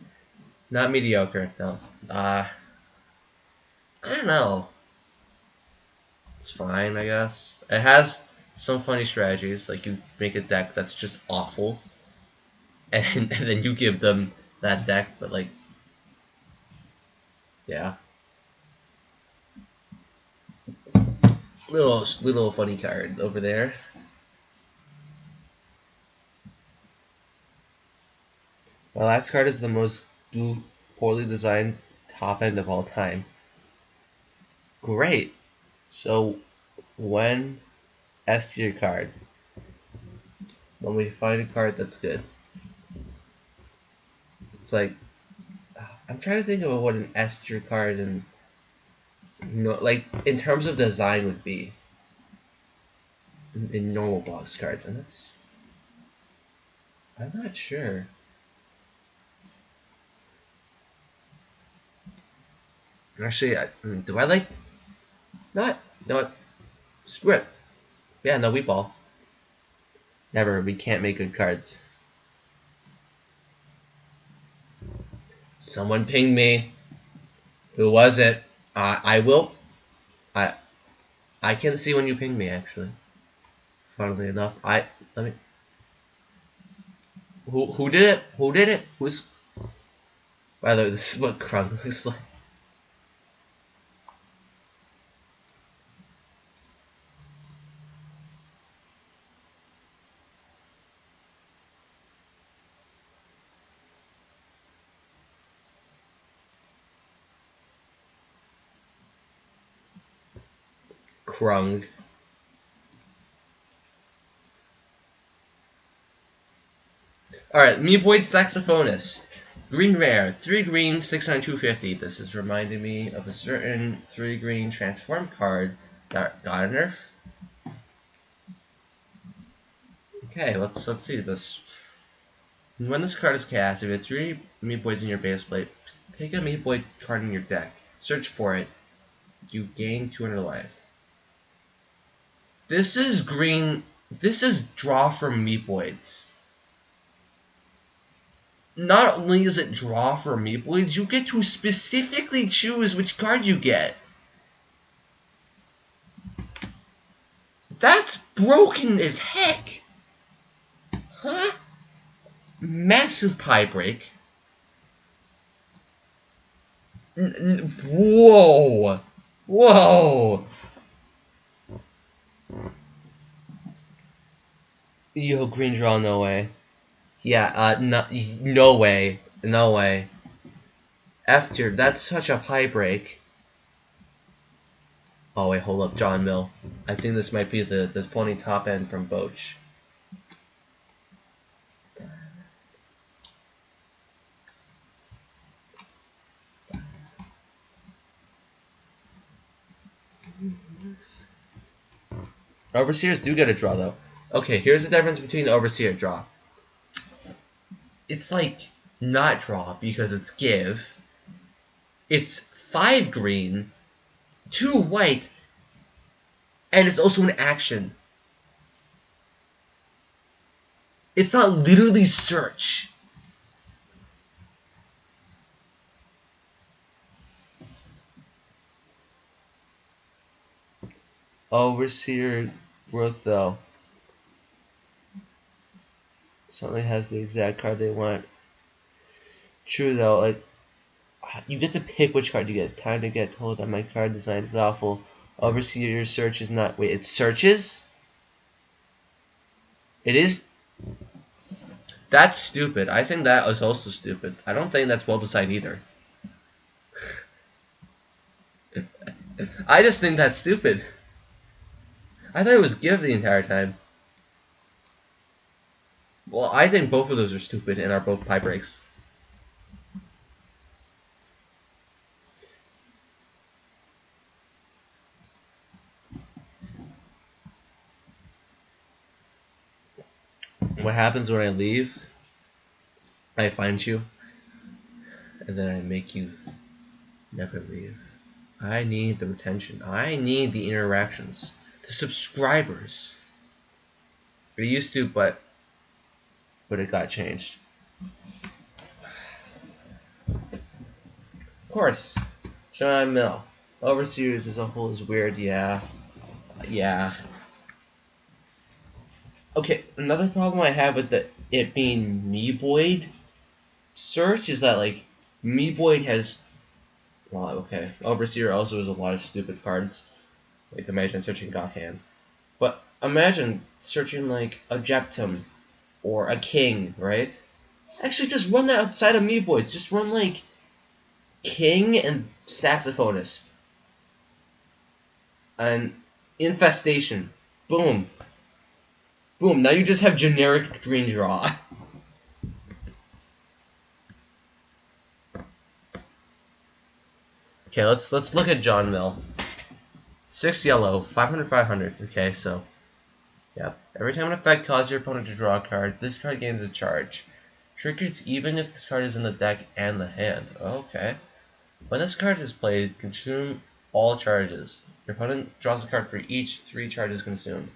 A: Not mediocre. No. I don't know. It's fine, I guess. It has some funny strategies, like you make a deck that's just awful, and then you give them that deck. But like, yeah, little funny card over there. My last card is the most poorly designed top end of all time. Great. So when S tier card, when we find a card that's good, it's like I'm trying to think of what an S tier card and like in terms of design would be in normal box cards, and that's I'm not sure. Actually, do I like not? No, what? Screw it. Yeah, no, we ball. Never. We can't make good cards. Someone pinged me. Who was it? I will. I I can see when you ping me. Actually, funnily enough, let me. Who did it? Who did it? Who's? By the way, this is what Krung looks like. Krung. Alright, Me Void Saxophonist. Green rare, 3 green, 69250. This is reminding me of a certain 3 green transform card that got a nerf. Okay, let's see this. When this card is cast, if you have 3 Meat Boys in your base plate, pick a Meat Boy card in your deck. Search for it. You gain 200 life. This is green. This is draw from Meepoids. Not only is it draw for Meepoids, you get to specifically choose which card you get. That's broken as heck. Huh? Massive pie break. Whoa. Whoa. Yo, green draw, no way. Yeah, no way. No way. F tier, that's such a pie break. Oh wait, hold up, John Mill. I think this might be the funny top end from Boach. Overseers do get a draw though. Okay, here's the difference between the Overseer draw. It's like not draw because it's give. It's 5 green, 2 white, and it's also an action. It's not literally search. Overseer growth though. Suddenly has the exact card they want. True though, like you get to pick which card you get. Time to get told that my card design is awful. Overseer search is not. Wait, it searches? It is. That's stupid. I think that is also stupid. I don't think that's well designed either. I just think that's stupid. I thought it was give the entire time. Well, I think both of those are stupid and are both pie breaks. What happens when I leave? I find you, and then I make you never leave. I need the retention. I need the interactions. The subscribers. It used to, but it got changed. Of course. John Mill. Overseers as a whole is weird, yeah. Yeah. Okay, another problem I have with it being Meeboid search is that, like, Meeboid has... Well, okay. Overseer also has a lot of stupid cards. Like, imagine searching Godhand. But imagine searching, like, Objectum or a King, right? Actually, just run that outside of Meeboids. Just run, like, King and Saxophonist. And Infestation. Boom. Boom. Now you just have generic green draw. Okay, let's look at John Mill. 6 yellow, 500, 500. Okay, so yep. Every time an effect causes your opponent to draw a card, this card gains a charge. Triggers even if this card is in the deck and the hand. Okay. When this card is played, consume all charges. Your opponent draws a card for each 3 charges consumed.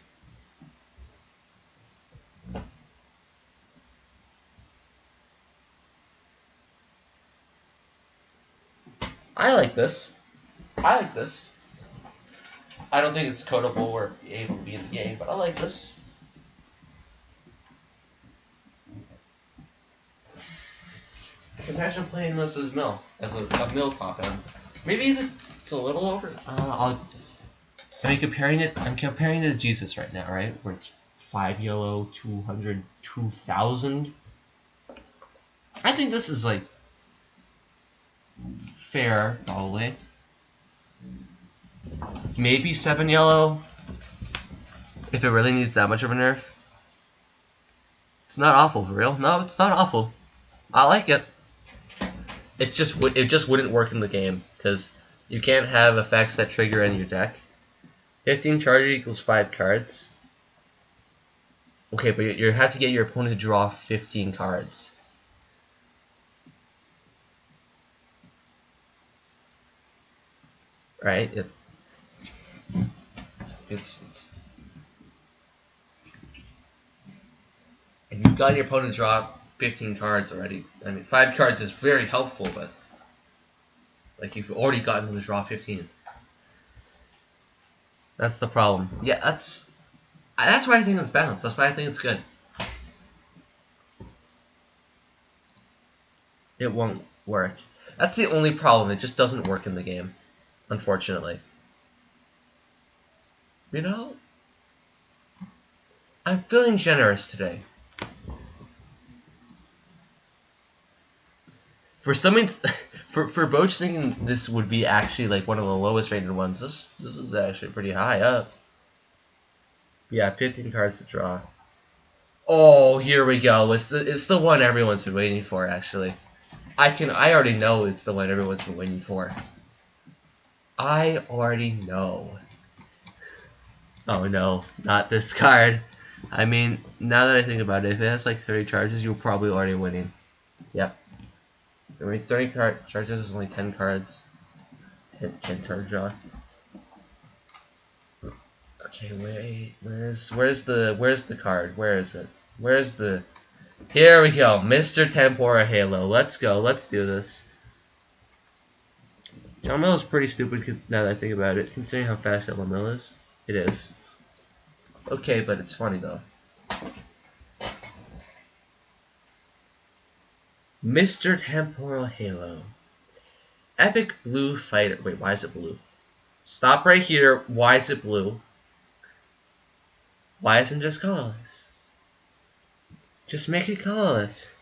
A: I like this. I like this. I don't think it's codable or able to be in the game, but I like this. Imagine playing this as Mill, as a Mill top end. Maybe it's a little over. I'm comparing it to Jesus right now, right? Where it's 5 yellow, 200, 2,000. I think this is like fair, probably. Maybe 7 yellow, if it really needs that much of a nerf. It's not awful for real. No, it's not awful. I like it. It just wouldn't work in the game because you can't have effects that trigger in your deck. 15 charger equals 5 cards. Okay, but you have to get your opponent to draw 15 cards. right? It's if you've got your opponent draw 15 cards already. I mean, 5 cards is very helpful, but like you've already gotten them to draw 15. That's the problem. Yeah, that's why I think it's balanced. That's why I think it's good. It won't work. That's the only problem. It just doesn't work in the game, unfortunately. You know, I'm feeling generous today. For something, for Boach thinking this would be actually like one of the lowest rated ones, this is actually pretty high up. Yeah, 15 cards to draw. Oh, here we go. It's the one everyone's been waiting for. Actually, I already know it's the one everyone's been waiting for. I already know. Oh no, not this card. I mean, now that I think about it, if it has like 30 charges, you're probably already winning. Yep. I mean, 30 card charges is only 10 cards. 10 turn draw. Okay, wait. Where's the card? Where is it? Where's the? Here we go, Mr. Tempora Halo. Let's go. Let's do this. John Mill is pretty stupid now that I think about it, considering how fast Halo Mill is. It is. Okay, but it's funny though. Mr. Temporal Halo. Epic Blue Fighter. Wait, why is it blue? Stop right here. Why is it blue? Why isn't it just colorless? Just make it colorless.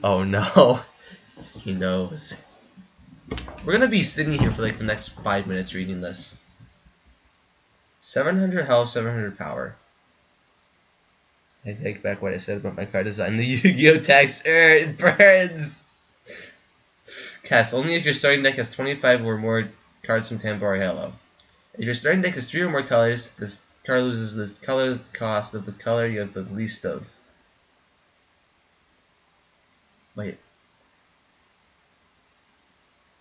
A: Oh no. He knows. We're gonna be sitting here for like the next 5 minutes reading this. 700 health, 700 power. I take back what I said about my card design. The Yu-Gi-Oh! Tags, it burns! Cast only if your starting deck has 25 or more cards from Tambor Halo. If your starting deck has 3 or more colors, this card loses the color cost of the color you have the least of. Wait.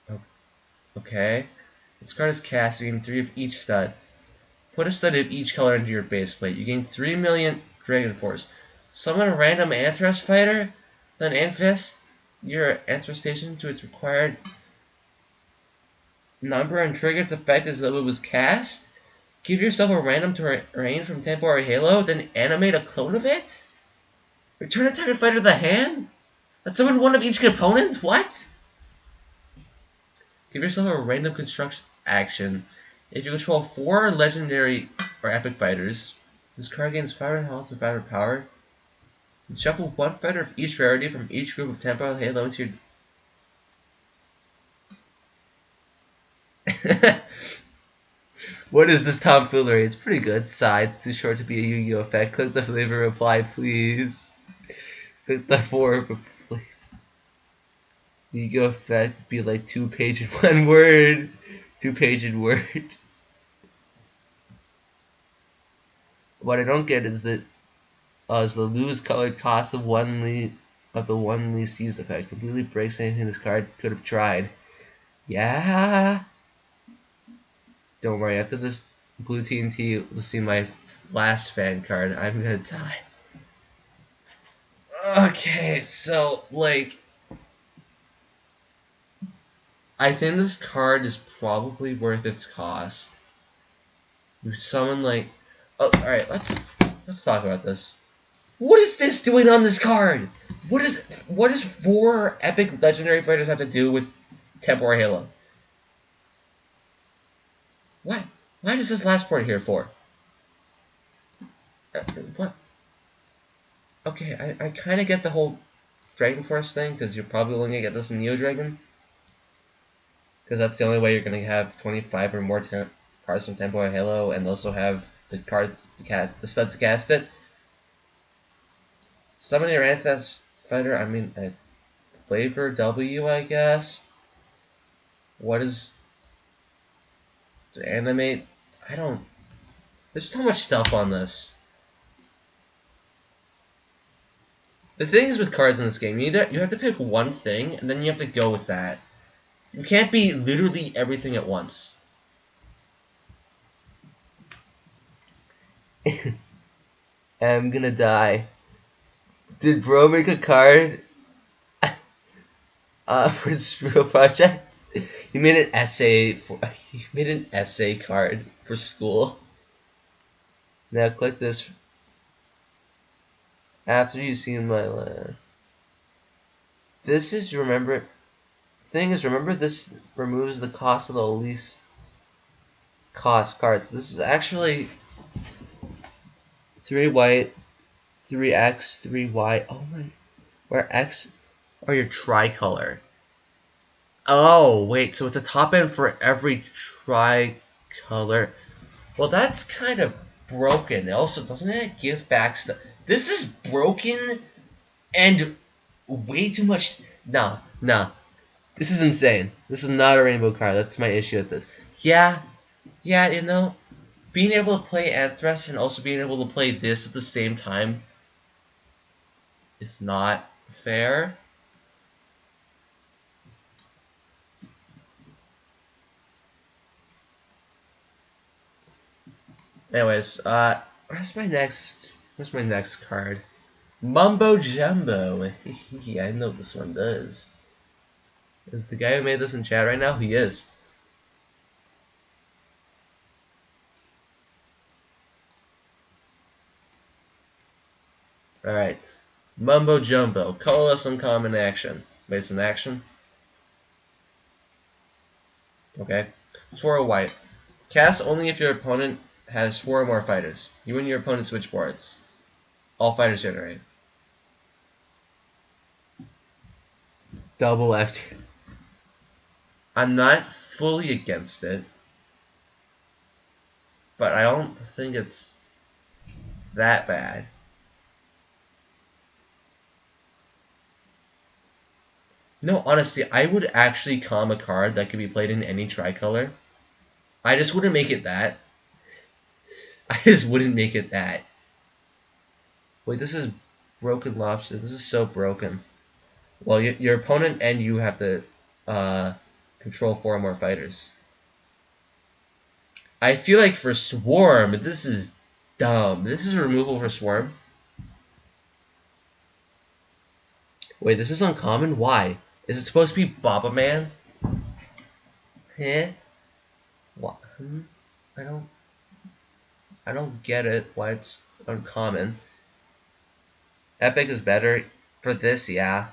A: Oh, okay. This card is cast, you gain 3 of each stud. Put a stud of each color into your base plate. You gain 3 million Dragon Force. Summon a random Anthrust fighter, then Anfist your Anthrust station to its required number and trigger its effect as though it was cast. Give yourself a random terrain from Temporary Halo, then animate a clone of it? Return a target fighter to the hand? Let's summon one of each component? What? Give yourself a random construction action. If you control 4 legendary or epic fighters, this card gains 500 health and 500 power. And shuffle 1 fighter of each rarity from each group of Temporal Halo into your... What is this tomfoolery? It's pretty good. Sides, too short to be a Yu-Gi-Oh! Effect. Click the flavor reply, please. Click the form. Yu-Gi-Oh! Effect be like 2-page in 1 word. 2-page in word. What I don't get is that is the lose colored cost of the one least used effect. Completely breaks anything this card could have tried. Yeah. Don't worry, after this blue TNT, you'll see my last fan card. I'm gonna die. Okay, so, like, I think this card is probably worth its cost. You summon, like... Oh, alright, let's talk about this. What is this doing on this card? What does 4 epic legendary fighters have to do with Temporal Halo? What? Why does this last part here for? What? Okay, I kind of get the whole Dragon Force thing, because you're probably only going to get this in Neo Dragon. Because that's the only way you're going to have 25 or more cards from Temporal Halo, and also have the cards the studs to cast it. Summon your Anfest fighter, I mean, a flavor W, I guess. What is... to animate? I don't... There's so much stuff on this. The thing is with cards in this game, you have to pick one thing, and then you have to go with that. You can't be literally everything at once. I'm gonna die. Did bro make a card for his real project? He made an essay for. He made an essay card for school. Now click this after you've seen my land. This is remember. Thing is, remember this removes the cost of the least cost cards. This is actually 3 white, 3x, 3 white. Oh my. Where X are your tricolor. Oh, wait, so it's a top end for every tricolor. Well, that's kind of broken. Also, doesn't it give back stuff? This is broken and way too much. Nah, nah. This is insane. This is not a rainbow card. That's my issue with this. Yeah, yeah, being able to play Anthrax and also being able to play this at the same time is not fair. Anyways, where's my next card? Mumbo Jumbo. Yeah, I know what this one does. Is the guy who made this in chat right now? He is. Alright. Mumbo Jumbo. Colorless uncommon action. Wait, it's an action? Okay. 4 white. Cast only if your opponent has 4 or more fighters. You and your opponent switch boards. All fighters generate. Double F. I'm not fully against it. But I don't think it's that bad. No, honestly, I would actually calm a card that could be played in any tricolor. I just wouldn't make it that. I just wouldn't make it that. Wait, this is Broken Lobster. This is so broken. Well, your opponent and you have to control 4 more fighters. I feel like for Swarm, this is dumb. This is removal for Swarm. Wait, this is uncommon? Why? Is it supposed to be Baba Man? Huh? What? I don't get it. Why it's uncommon. Epic is better for this, yeah.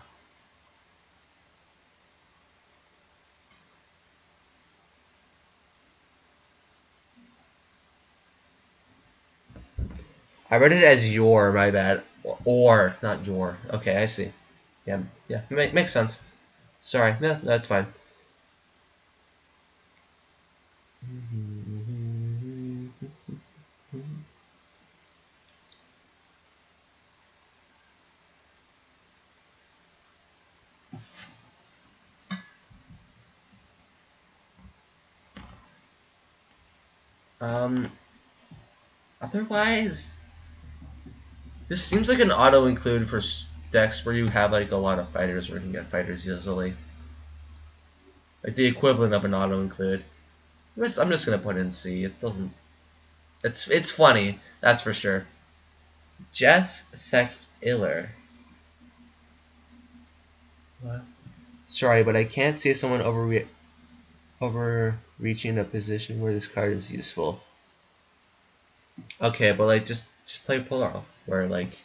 A: I read it as your, my bad. Or, not your. Okay, I see. Yeah, yeah, makes sense. Sorry, yeah, that's fine. Um, otherwise, this seems like an auto include for decks where you have like a lot of fighters where you can get fighters easily. Like the equivalent of an auto include. I'm just gonna put in C. It doesn't. It's funny, that's for sure. Jeff Theft Iller. What? Sorry, but I can't see someone overreaching a position where this card is useful. Okay, but like just play Plural, where like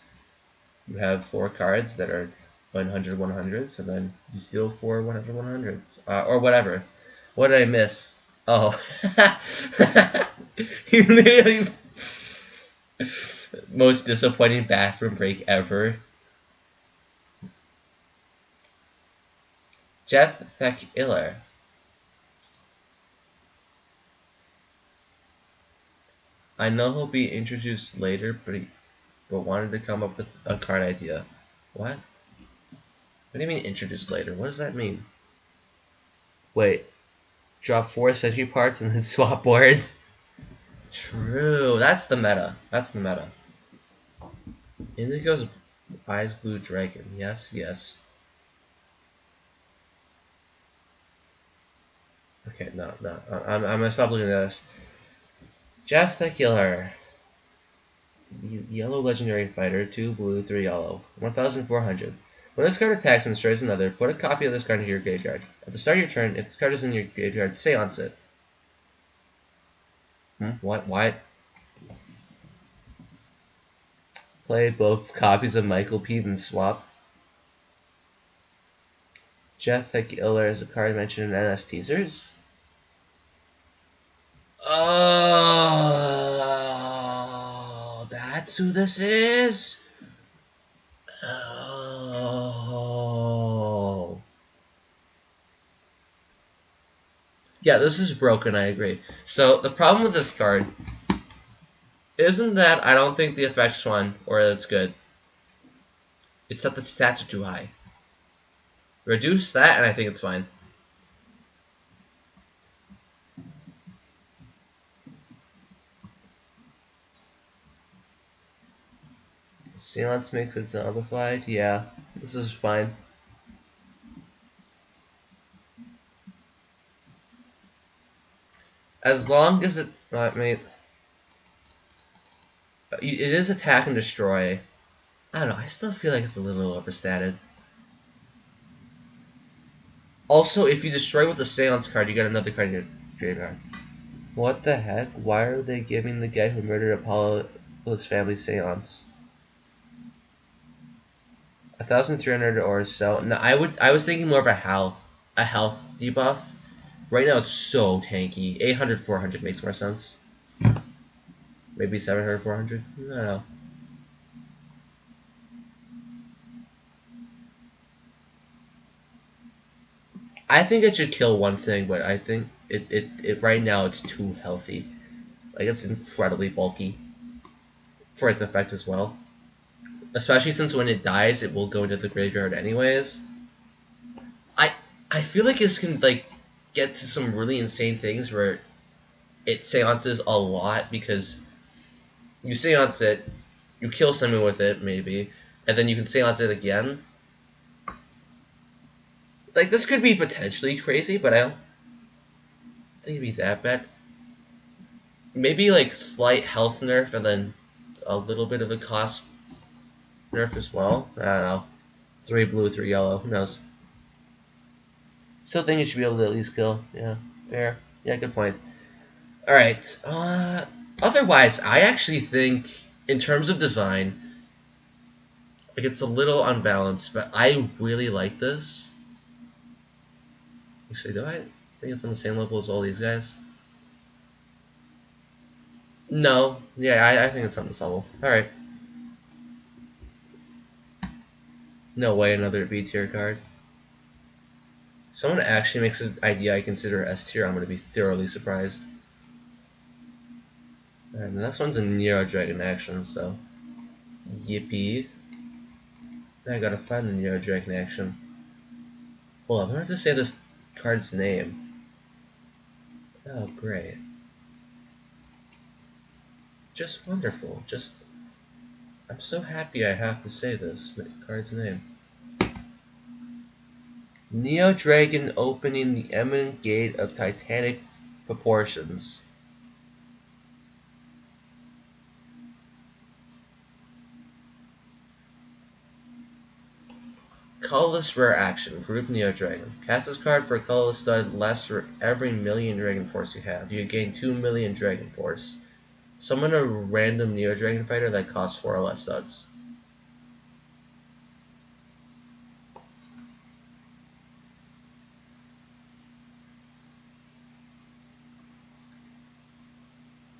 A: you have 4 cards that are 100 100s, and then you steal 4 100 100s, or whatever. What did I miss? Oh, he literally most disappointing bathroom break ever. Jeff Thek Iller. I know he'll be introduced later, but wanted to come up with a card idea. What? What do you mean introduced later? What does that mean? Wait, drop 4 sentry parts and then swap boards? True, that's the meta. That's the meta. Indigo's Eyes Blue Dragon. Yes, yes. Okay, no. I'm gonna stop looking at this. Jeff the Killer. Yellow legendary fighter, 2 blue, 3 yellow. 1,400. When this card attacks and destroys another, put a copy of this card into your graveyard. At the start of your turn, if this card is in your graveyard, seance it. What? Why? Play both copies of Michael Pete and swap. Jeff the Killer is a card mentioned in NS teasers. Oh, that's who this is? Oh. Yeah, this is broken, I agree. So, the problem with this card isn't that I don't think the effect's fun or that it's good. It's that the stats are too high. Reduce that and I think it's fine. Seance makes it zombified? Yeah, this is fine. As long as it... I mean... It is attack and destroy. I don't know, I still feel like it's a little overstated. Also, if you destroy with the Seance card, you get another card in your graveyard. What the heck? Why are they giving the guy who murdered Apollo's family Seance? 1,300 or so. No, I was thinking more of a health debuff. Right now it's so tanky. 800, 400 makes more sense. Maybe 700, 400? I don't know. I think it should kill one thing, but I think it right now it's too healthy. Like it's incredibly bulky for its effect as well. Especially since when it dies, it will go into the graveyard anyways. I I feel like this can like get to some really insane things where it seances a lot because you seance it, you kill someone with it maybe, and then you can seance it again. Like this could be potentially crazy, but I don't think it'd be that bad. Maybe like slight health nerf and then a little bit of a cost nerf as well. I don't know. 3 blue, 3 yellow. Who knows? Still think it should be able to at least kill. Yeah, fair. Yeah, good point. Alright. Otherwise, I actually think, in terms of design, like it's a little unbalanced, but I really like this. Actually, do I think it's on the same level as all these guys? No. Yeah, I think it's on this level. Alright. No way another B tier card. Someone actually makes an idea I consider S tier, I'm going to be thoroughly surprised. Alright, the next one's a Neo Dragon action, so. Yippee. Now I gotta find the Neo Dragon action. Hold on, I have to say this card's name. Oh, great. Just wonderful. Just. I'm so happy I have to say this card's name. Neo Dragon opening the eminent gate of titanic proportions. Colorless rare action. Group Neo Dragon. Cast this card for a colorless stud lasts for every million Dragon Force you have. You gain 2 million Dragon Force. Summon a random Neo Dragon fighter that costs 4 or less studs.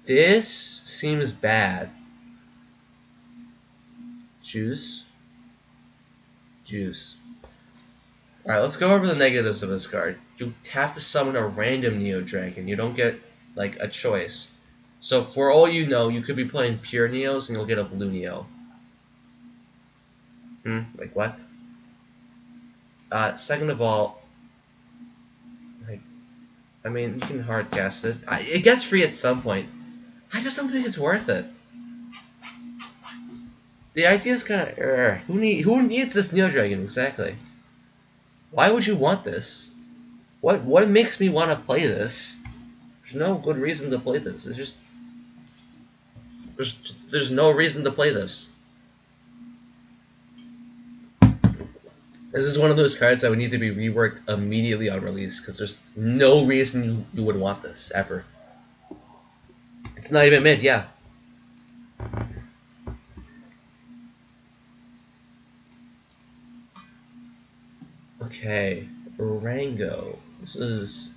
A: This seems bad. Juice. Alright, let's go over the negatives of this card. You have to summon a random Neo Dragon. You don't get, like, a choice. So, for all you know, you could be playing pure Neos and you'll get a blue Neo. Like what? Second of all, like, I mean, you can hard cast it. It gets free at some point. I just don't think it's worth it. The idea is kind of, who needs this Neo Dragon exactly? Why would you want this? What makes me want to play this? There's no good reason to play this. It's just there's no reason to play this. This is one of those cards that would need to be reworked immediately on release because there's no reason you would want this ever. It's not even mid, yeah. Okay, Rango. This is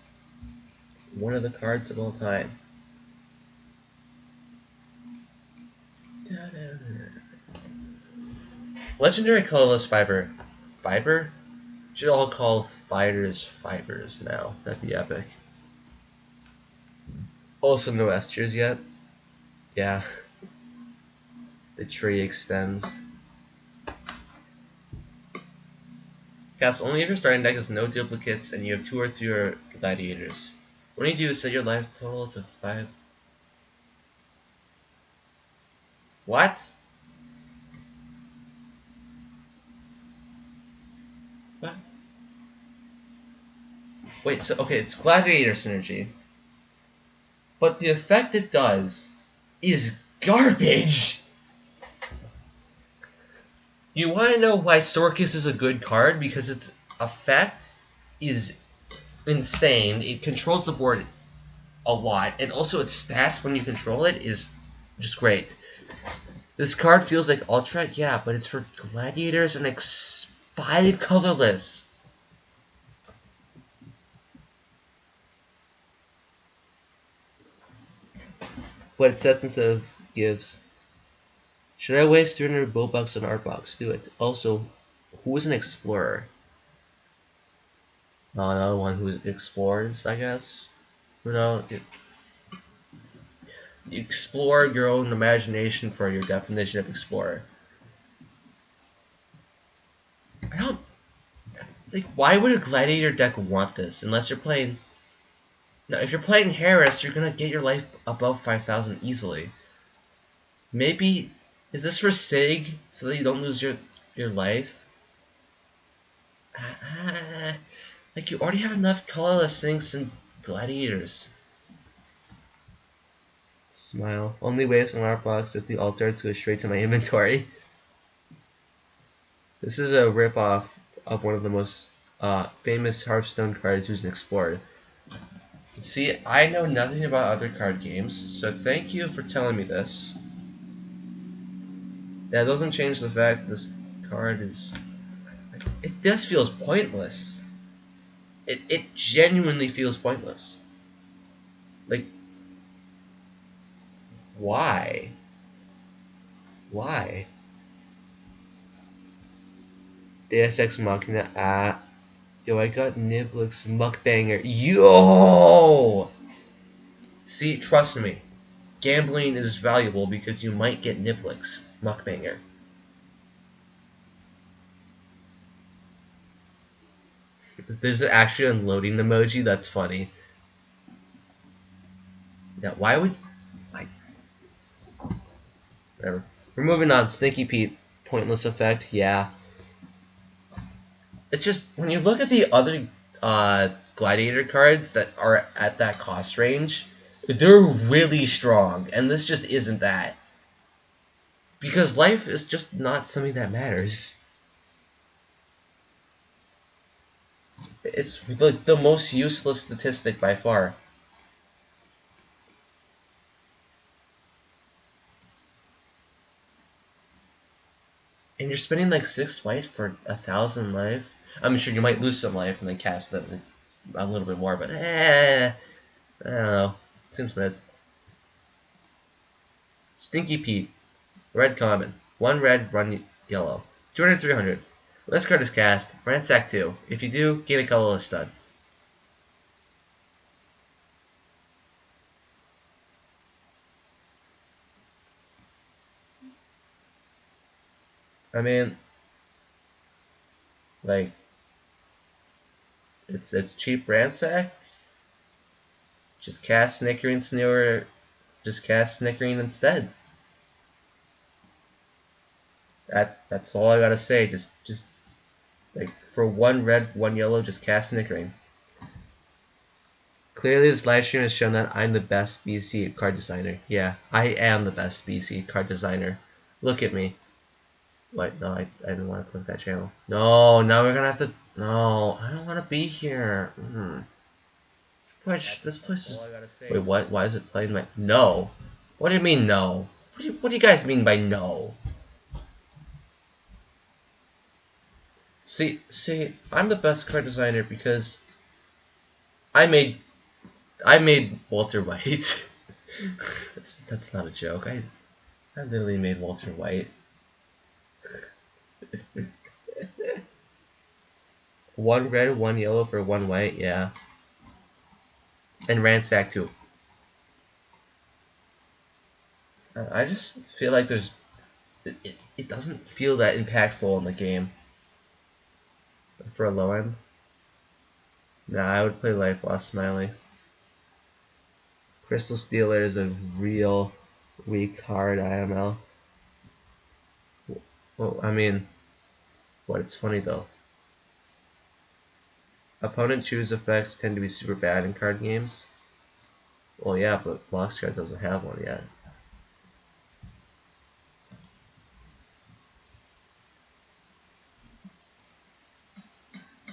A: one of the cards of all time. Legendary colorless fiber. Fiber? Should all call fighters fibers now. That'd be epic. Also no S tiers yet. Yeah. The tree extends. Cast only if your starting deck has no duplicates and you have 2 or fewer gladiators. What you do is set your life total to 5. What? What? Wait, so okay, it's gladiator synergy. But the effect it does is garbage! You want to know why Sorcus is a good card? Because its effect is insane. It controls the board a lot, and also its stats when you control it is just great. This card feels like Ultra, yeah, but it's for Gladiators and 5 colorless. But it sets instead of gives. Should I waste 300 bucks on art box? Do it. Also, who is an explorer? Another one who explores, I guess. You know, you explore your own imagination for your definition of explorer. I don't like. Why would a gladiator deck want this? Unless you're playing. Now, if you're playing Harris, you're gonna get your life above 5,000 easily. Maybe is this for Sig so that you don't lose your life? Like you already have enough colorless things and gladiators. Smile. Only waste an art box if the alt arts go straight to my inventory. This is a ripoff of one of the most famous Hearthstone cards who's an explorer. See, I know nothing about other card games, so thank you for telling me this. That doesn't change the fact this card is... It just feels pointless. It genuinely feels pointless. Like, why? Why? Deus Ex Machina, yo, I got Niblix Muckbanger. Yo! See, trust me. Gambling is valuable because you might get Niblix Muckbanger. There's actually a loading emoji, that's funny. Yeah, why would... I... Whatever. We're moving on. Stinky Pete. Pointless effect, yeah. It's just, when you look at the other Gladiator cards that are at that cost range, they're really strong, and this just isn't that. Because life is just not something that matters. It's the most useless statistic by far. And you're spending like 6 life for 1,000 life. I'm sure you might lose some life and then cast them a little bit more, but I don't know. Seems mid. Stinky Pete. Red common. 1 red, 1 yellow. 200, 300. When this card is cast, ransack 2. If you do, gain a colorless stud. I mean, like, it's cheap ransack. Just cast Snickering Snewer. Just cast Snickering instead. That's all I gotta say. Just like for 1 red, 1 yellow, just cast Snickering. Clearly, this live stream has shown that I'm the best BC card designer. Yeah, I am the best BC card designer. Look at me. Wait, no, I didn't want to click that channel. No, now we're gonna have to. No, I don't want to be here. This place is. Wait, what? Why is it playing my. No. What do you mean, no? What do you guys mean by no? See, I'm the best card designer because I made Walter White. that's not a joke. I literally made Walter White. One red, one yellow for one white, yeah. And Ransack too. I just feel like there's it doesn't feel that impactful in the game for a low end. Nah, I would play Life Lost Smiley. Crystal Stealer is a real weak card IML. Well, I mean, it's funny though. Opponent choose effects tend to be super bad in card games. Well, yeah, but Blox cards doesn't have one yet.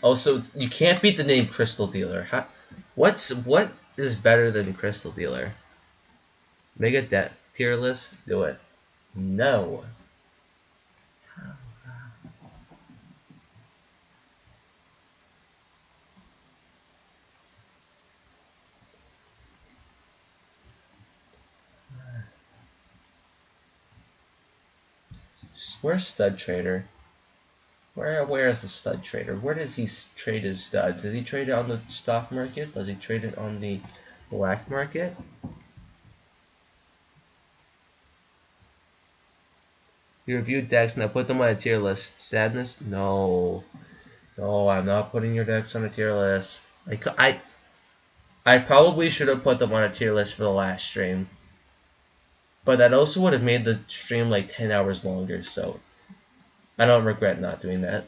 A: Oh, so you can't beat the name Crystal Dealer. What is better than Crystal Dealer? Mega Death tier list? Do it. No. Where's Stud Trader? Where is the Stud Trader? Where does he trade his studs? Does he trade it on the stock market? Does he trade it on the black market? You reviewed decks, now put them on a tier list. Sadness? No. No, I'm not putting your decks on a tier list. I probably should have put them on a tier list for the last stream. But that also would have made the stream like 10 hours longer, so I don't regret not doing that.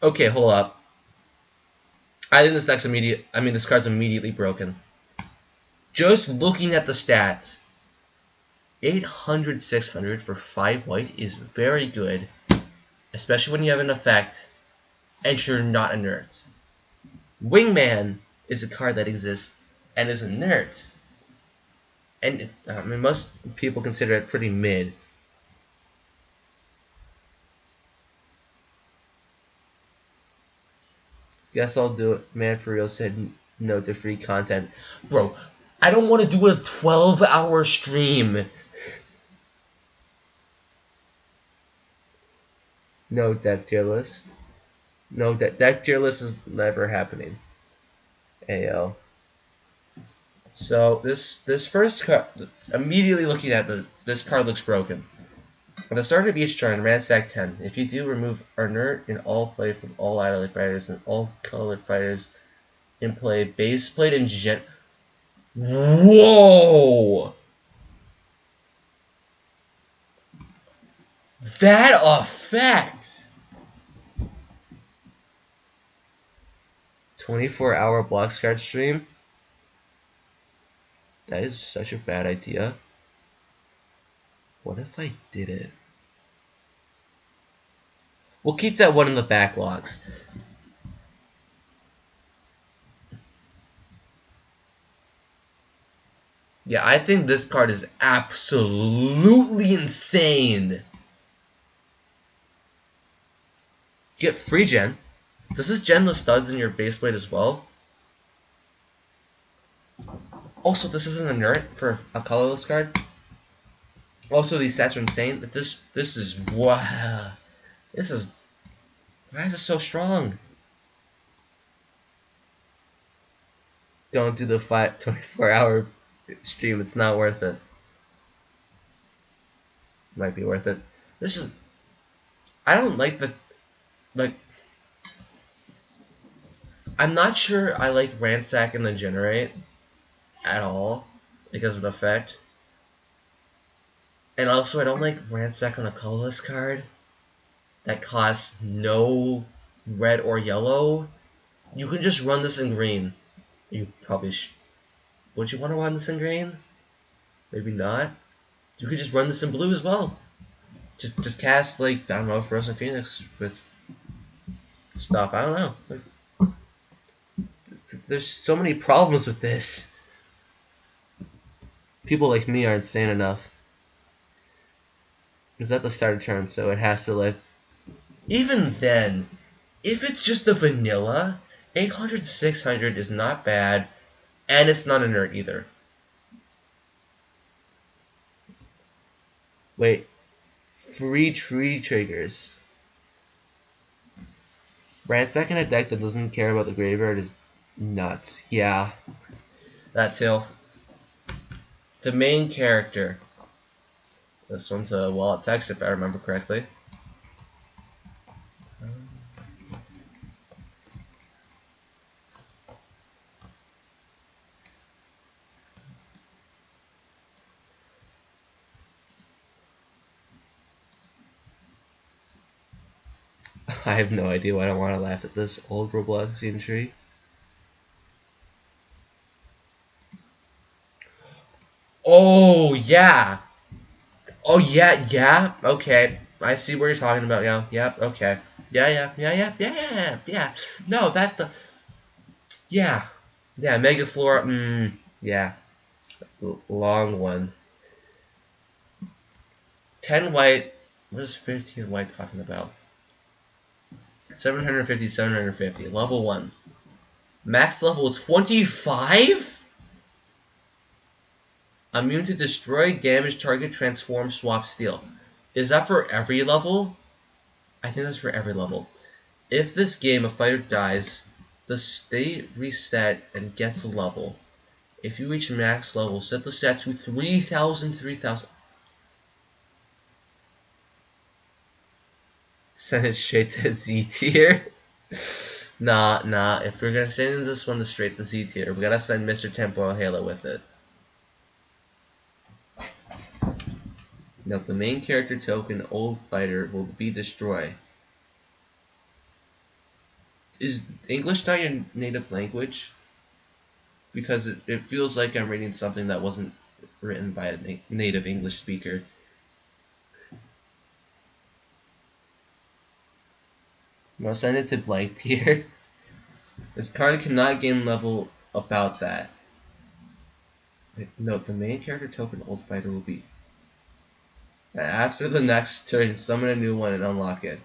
A: Okay, hold up. I think this card's immediately broken. Just looking at the stats, 800, 600 for 5 white is very good, especially when you have an effect and you're not inert. Wingman is a card that exists and is inert, and most people consider it pretty mid. Guess I'll do it. Man for real said no to free content. Bro, I don't want to do a 12-hour stream. No deck tier list. No deck tier list is never happening. AO. So this first card, immediately looking at this card looks broken. At the start of each turn, ransack 10. If you do, remove inert in all play from all ally fighters and all colored fighters in play. Base plate and gen. Whoa! That effect! 24-hour Blox card stream? That is such a bad idea. What if I did it? We'll keep that one in the backlogs. Yeah, I think this card is absolutely insane. Get free gen. Does this gen the studs in your base blade as well? Also, this isn't inert for a colorless card. Also, these stats are insane. This is wow. This is why is it so strong? Don't do the 24-hour stream. It's not worth it. Might be worth it. This is. I don't like the like. I'm not sure I like ransack and the generate at all because of the effect. And also, I don't like ransack on a colorless card. that costs no red or yellow, you can just run this in green. You probably would you want to run this in green? Maybe not. You could just run this in blue as well. Just cast like I don't know, Frozen Phoenix with stuff. I don't know. There's so many problems with this. People like me aren't sane enough. It's at the start of turn, so it has to live. Even then, if it's just the vanilla, 800 600 is not bad, and it's not inert either. Wait, free tree triggers. Ransacking a deck that doesn't care about the graveyard is nuts. Yeah, that too. The main character. This one's a wallet text, if I remember correctly. I have no idea why I don't want to laugh at this old Robloxian tree. Oh, yeah. Oh, yeah. Okay. I see what you're talking about now. Yep, okay. Yeah. No, yeah. Yeah, Mega Flora, yeah. Long one. 10 white. What is 15 white talking about? 750, 750. Level 1. Max level 25? Immune to destroy, damage, target, transform, swap, steal. Is that for every level? I think that's for every level. If this game a fighter dies, the state reset and gets a level. If you reach max level, set the stat to 3,000, 3,000. Send it straight to Z tier. Nah. If we're gonna send this one to straight to Z tier, we gotta send Mr. Temporal Halo with it. Note the main character token, Old Fighter, will be destroyed. Is English not your native language? Because it feels like I'm reading something that wasn't written by a native English speaker. I'll send it to blank tier. This card cannot gain level about that. Note the main character token, Old Fighter, will be. After the next turn, summon a new one and unlock it.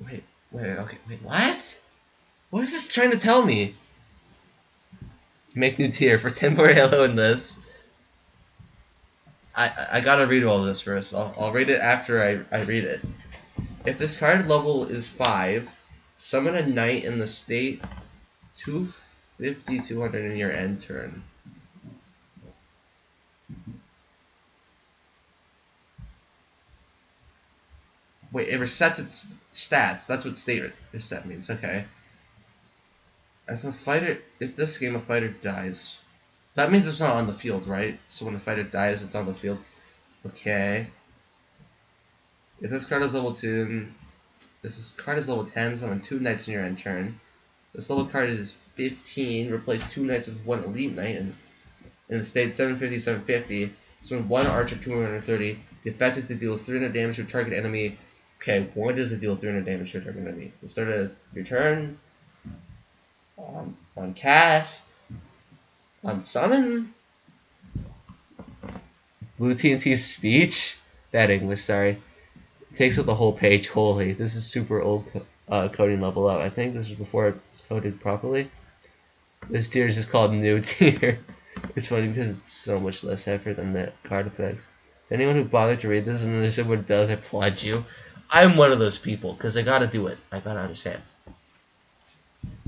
A: Wait, what? What is this trying to tell me? Make new tier for Temporary Halo in this. I gotta read all this first. I'll read it after I read it. If this card level is 5, summon a knight in the state 250, 200 in your end turn. Wait, it resets its stats. That's what state reset means. Okay. If this game a fighter dies, that means it's not on the field, right? So when a fighter dies, it's on the field. Okay. If this card is level 2, card is level 10, summon 2 knights in your end turn. This level card is 15, replace 2 knights with 1 elite knight, and in the state 750, 750, summon 1 archer 230. The effect is to deal 300 damage to a target enemy. Okay, why does it deal 300 damage to a target enemy? The start of your turn, on cast, on summon. Blue TNT's speech? Bad English, sorry. It takes up the whole page. Holy, this is super old coding level up. I think this is before it was coded properly. This tier is just called new tier. It's funny because it's so much less effort than the card effects. To anyone who bothered to read this and understood what it does, I applaud you. I'm one of those people, because I gotta do it. I gotta understand.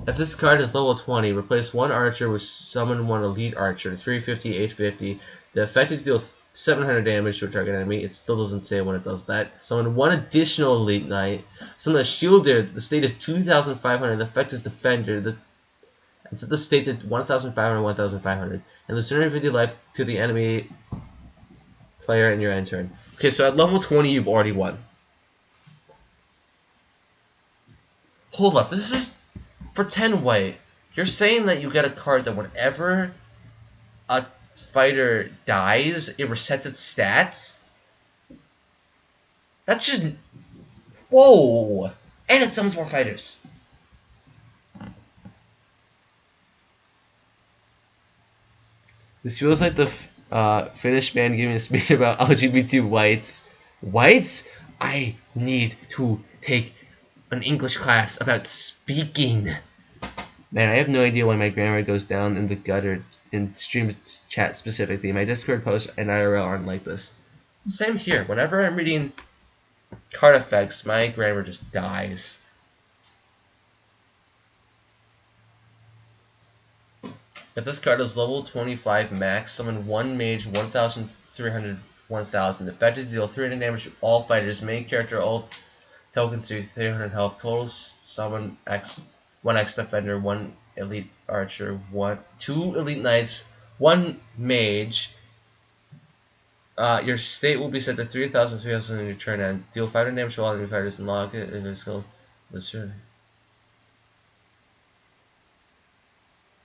A: If this card is level 20, replace 1 archer with summon 1 elite archer, 350, 850. The effect is deal 700 damage to a target enemy. It still doesn't say when it does that. Summon 1 additional elite knight. Summon a shielder. The state is 2,500. The effect is defender. It's at the state to 1,500, 1,500. And lose 250 life to the enemy player in your end turn. Okay, so at level 20, you've already won. Hold up, this is for 10 white. You're saying that you get a card that whenever a fighter dies, it resets its stats? That's just. Whoa! And it summons more fighters. This feels like the Finnish man giving a speech about LGBT whites. Whites? I need to take an English class about speaking. Man, I have no idea why my grammar goes down in the gutter in stream chat specifically. My Discord posts and IRL aren't like this. Same here. Whenever I'm reading card effects, my grammar just dies. If this card is level 25 max, summon 1 mage 1,300 1,000. Effective deal 300 damage to all fighters. Main character, all tokens do 300 health. Total summon X, 1x defender, 1 elite archer, 2 elite knights, 1 mage. Your state will be set to 3,000 3,000 in your turn end. Deal 500 damage to all enemy fighters and lock it in his skill. This turn.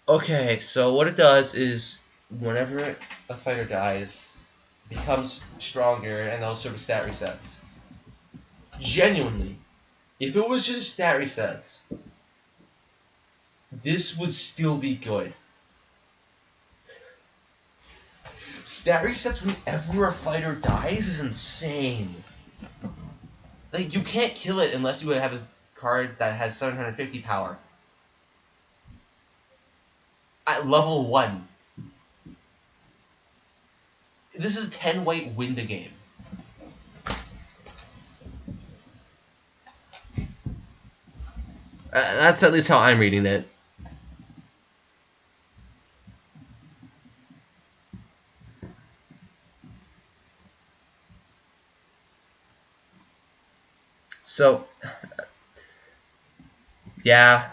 A: Okay, so what it does is whenever a fighter dies, it becomes stronger and also stat resets. Genuinely, if it was just stat resets, this would still be good. Stat resets whenever a fighter dies is insane. Like, you can't kill it unless you have a card that has 750 power. At level 1. This is 10 white win the game. That's at least how I'm reading it. So, yeah.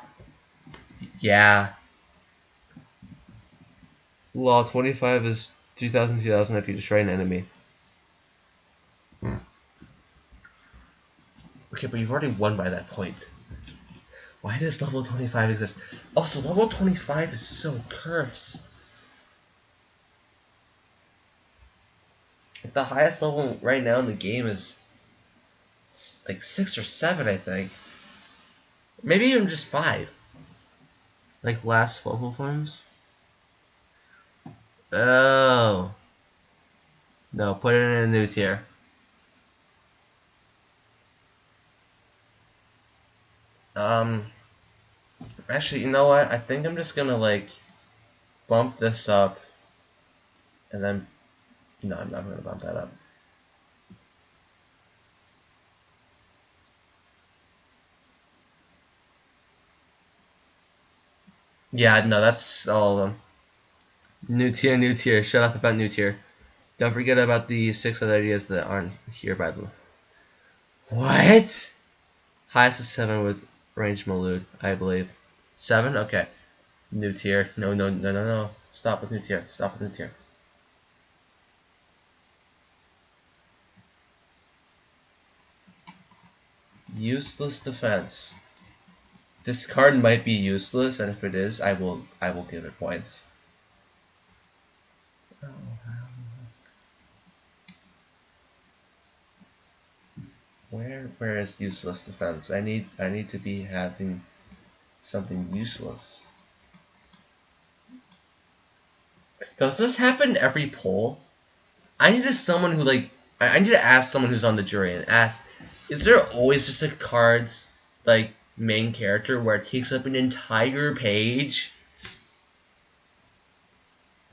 A: Yeah. Law 25 is 2,000, 2,000 if you destroy an enemy. Okay, but you've already won by that point. Why does level 25 exist? Also, level 25 is so cursed. The highest level right now in the game is like 6 or 7, I think. Maybe even just 5. Like last focal funds? Oh. No, put it in a new tier. Actually, you know what? I think I'm just gonna, like, bump this up. And then, no, I'm not gonna bump that up. Yeah, no, that's all of them. New tier, new tier. Shut up about new tier. Don't forget about the 6 other ideas that aren't here, by the way. What? Highest is 7 with range Malud, I believe. 7? Okay. New tier. No, no, no, no, no. Stop with new tier. Stop with new tier. Useless defense. This card might be useless, and if it is, I will give it points. Where is useless defense? I need to be having something useless. Does this happen every poll? I need to someone who like I need to ask someone who's on the jury and ask, is there always just a card's like main character where it takes up an entire page?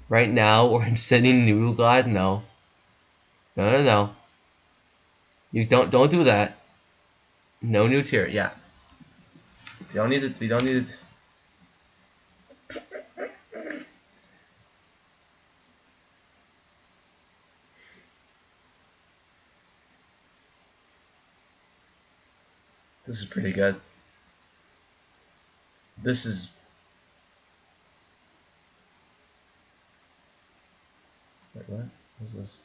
A: Right now, or I'm sending Noodle God? No. No, no, no. You don't do that. No new tier. Yeah. We don't need it. We don't need it. This is pretty good. This is. Wait, what? What's this?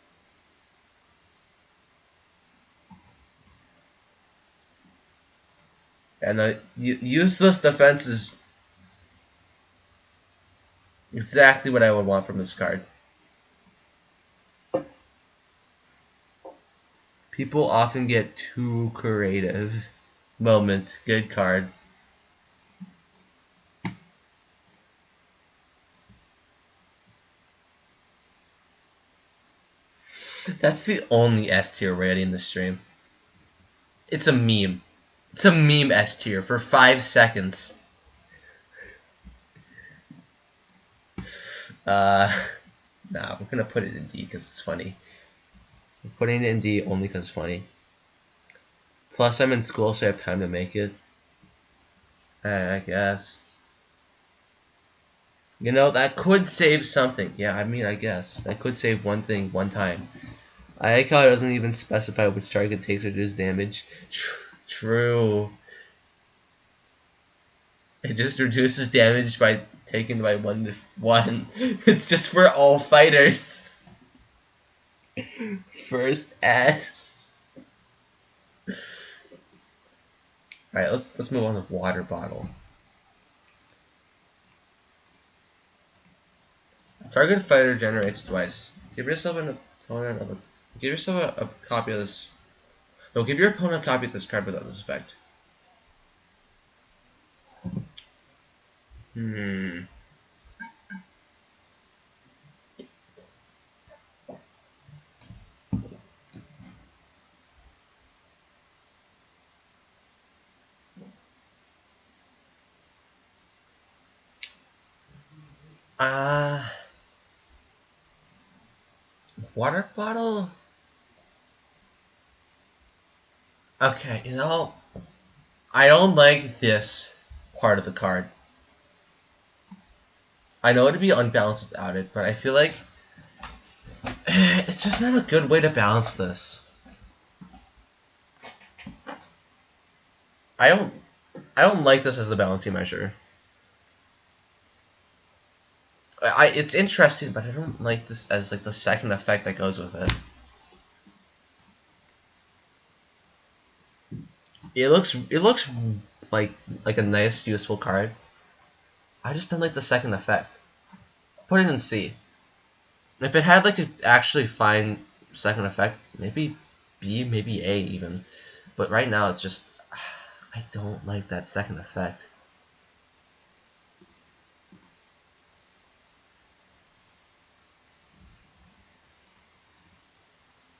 A: And the useless defense is exactly what I would want from this card. People often get too creative. Moments. Good card. That's the only S tier rating in the stream. It's a meme. It's a meme S tier for 5 seconds. Nah, we're gonna put it in D because it's funny. We're putting it in D only because it's funny. Plus, I'm in school, so I have time to make it. I guess. You know, that could save something. Yeah, I mean, I guess. That could save one thing one time. I like how it doesn't even specify which target takes reduced damage. True. It just reduces damage by taken by 1 to 1. It's just for all fighters. First S. Alright, let's move on to water bottle. Target fighter generates twice. Give yourself an opponent of a give yourself a copy of this. No, give your opponent a copy of this card without this effect. Hmm. Uh Water bottle? Okay, you know, I don't like this part of the card. I know it'd be unbalanced without it, but I feel like it's just not a good way to balance this. I don't I don't like this as the balancing measure. It's interesting, but I don't like this as like the second effect that goes with it. It looks like a nice useful card. I just don't like the second effect. Put it in C. If it had like an actually fine second effect, maybe B, maybe A even. But right now it's just I don't like that second effect.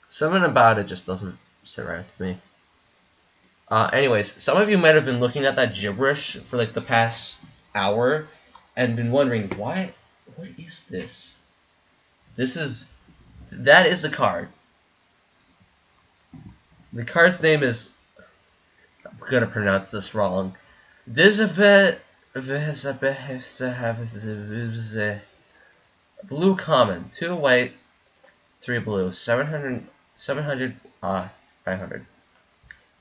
A: Something about it just doesn't sit right with me. Anyways, some of you might have been looking at that gibberish for like the past hour and been wondering what is this? That is the card. The card's name is, I'm gonna pronounce this wrong. Blue common, 2 white, 3 blue, 700, 500.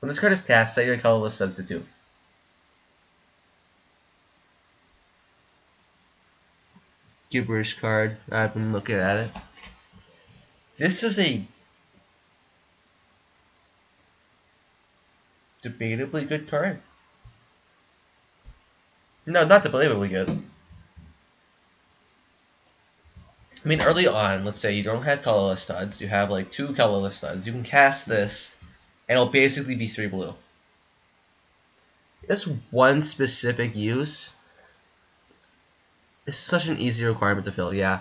A: When this card is cast, set your colorless substitute. Gibberish card. I've been looking at it. This is a debatably good card. No, not debatably good. I mean, early on, let's say you don't have colorless studs, you have like 2 colorless studs. You can cast this, and it'll basically be 3 blue. This one specific use is such an easy requirement to fill, yeah.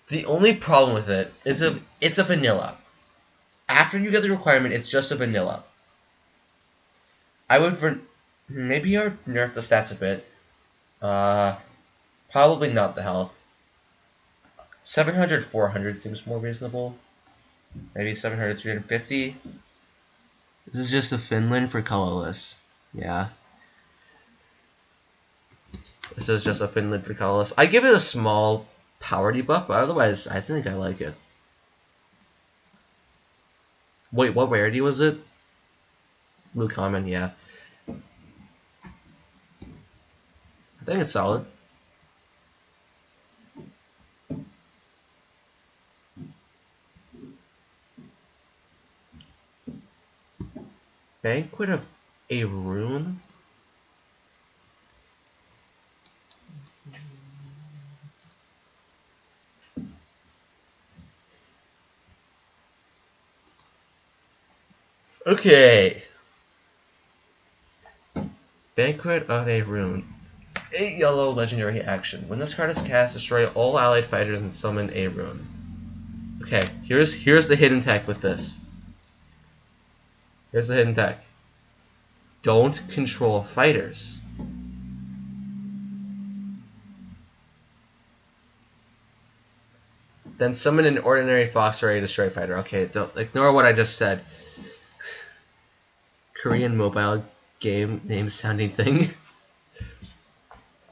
A: The only problem with it is it's a vanilla. After you get the requirement, it's just a vanilla. I would maybe I would nerf the stats a bit. Probably not the health. 700, 400 seems more reasonable. Maybe 700, 350. This is just a Finland for colorless. Yeah. This is just a Finland for colorless. I give it a small power debuff, but otherwise, I think I like it. Wait, what rarity was it? Blue common, yeah. I think it's solid. Banquet of a Rune? Okay. Banquet of a Rune. 8 yellow legendary action. When this card is cast, destroy all allied fighters and summon a rune. Okay, here's the hidden tech with this. Here's the hidden tech. Don't control fighters. Then summon an ordinary fox or a destroy fighter. Okay, don't ignore what I just said. Korean mobile game name sounding thing.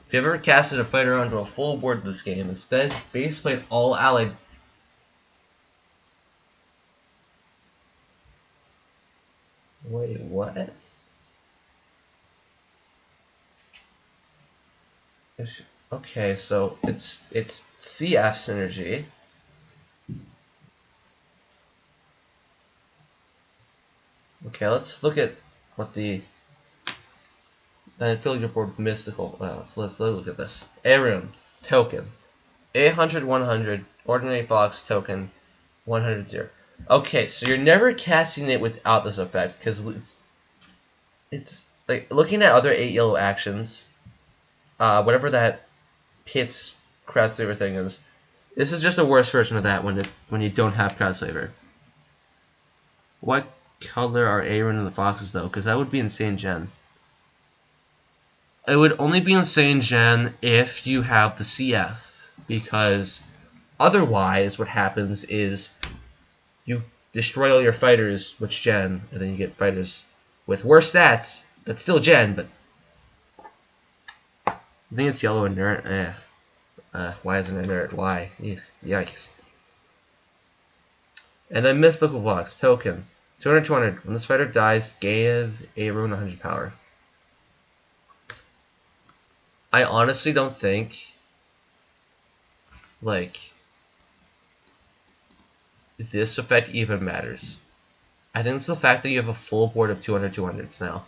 A: If you ever casted a fighter onto a full board of this game, instead base played all allied. Wait, what? Okay, so it's CF synergy. Okay, let's look at what the then fill your board with mystical. Well, let's look at this. Arun token 800 100 ordinary box token 100 0. Okay, so you're never casting it without this effect because it's like looking at other 8 yellow actions. Whatever that hits crowd flavor thing is. This is just a worse version of that when you don't have crowd flavor. What color are Arun and the foxes though? Because that would be insane gen. It would only be insane gen if you have the CF, because otherwise what happens is you destroy all your fighters with gen, and then you get fighters with worse stats that's still gen, but I think it's yellow inert. Why isn't it inert? Why? Yikes. And then mystical Blox token 200 200. When this fighter dies, give a rune 100 power. I honestly don't think like this effect even matters. I think it's the fact that you have a full board of 200 200s now.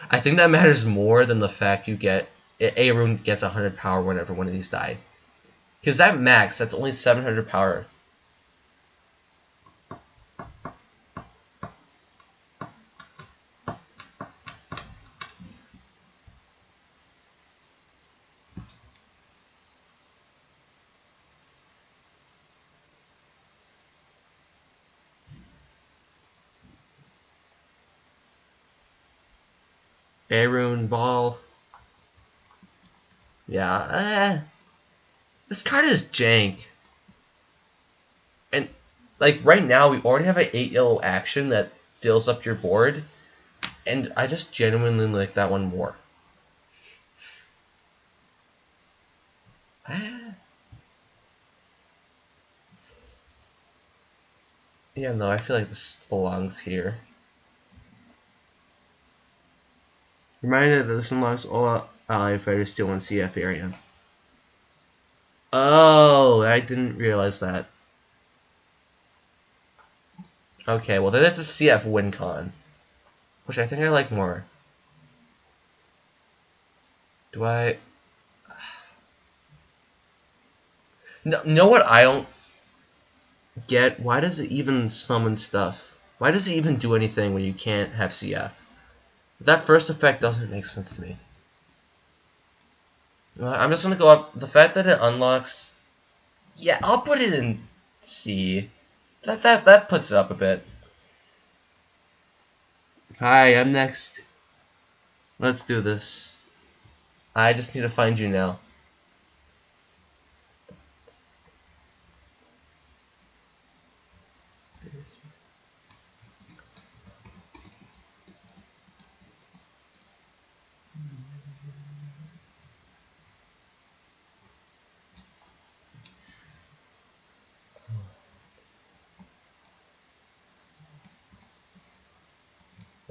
A: I think that matters more than the fact you get a rune gets 100 power whenever one of these die. Because that max, that's only 700 power. A rune ball. Yeah, this card is jank. And like right now, we already have an 8 yellow action that fills up your board, and I just genuinely like that one more. Yeah, no, I feel like this belongs here. Reminder that this unlocks all allied fighters still in CF area. Oh, I didn't realize that. Okay, well then it's a CF win con, which I think I like more. Do I? No, know what I don't get? Why does it even summon stuff? Why does it even do anything when you can't have CF? That first effect doesn't make sense to me. I'm just gonna go off the fact that it unlocks. Yeah, I'll put it in C. That puts it up a bit. Hi, I'm next. Let's do this. I just need to find you now.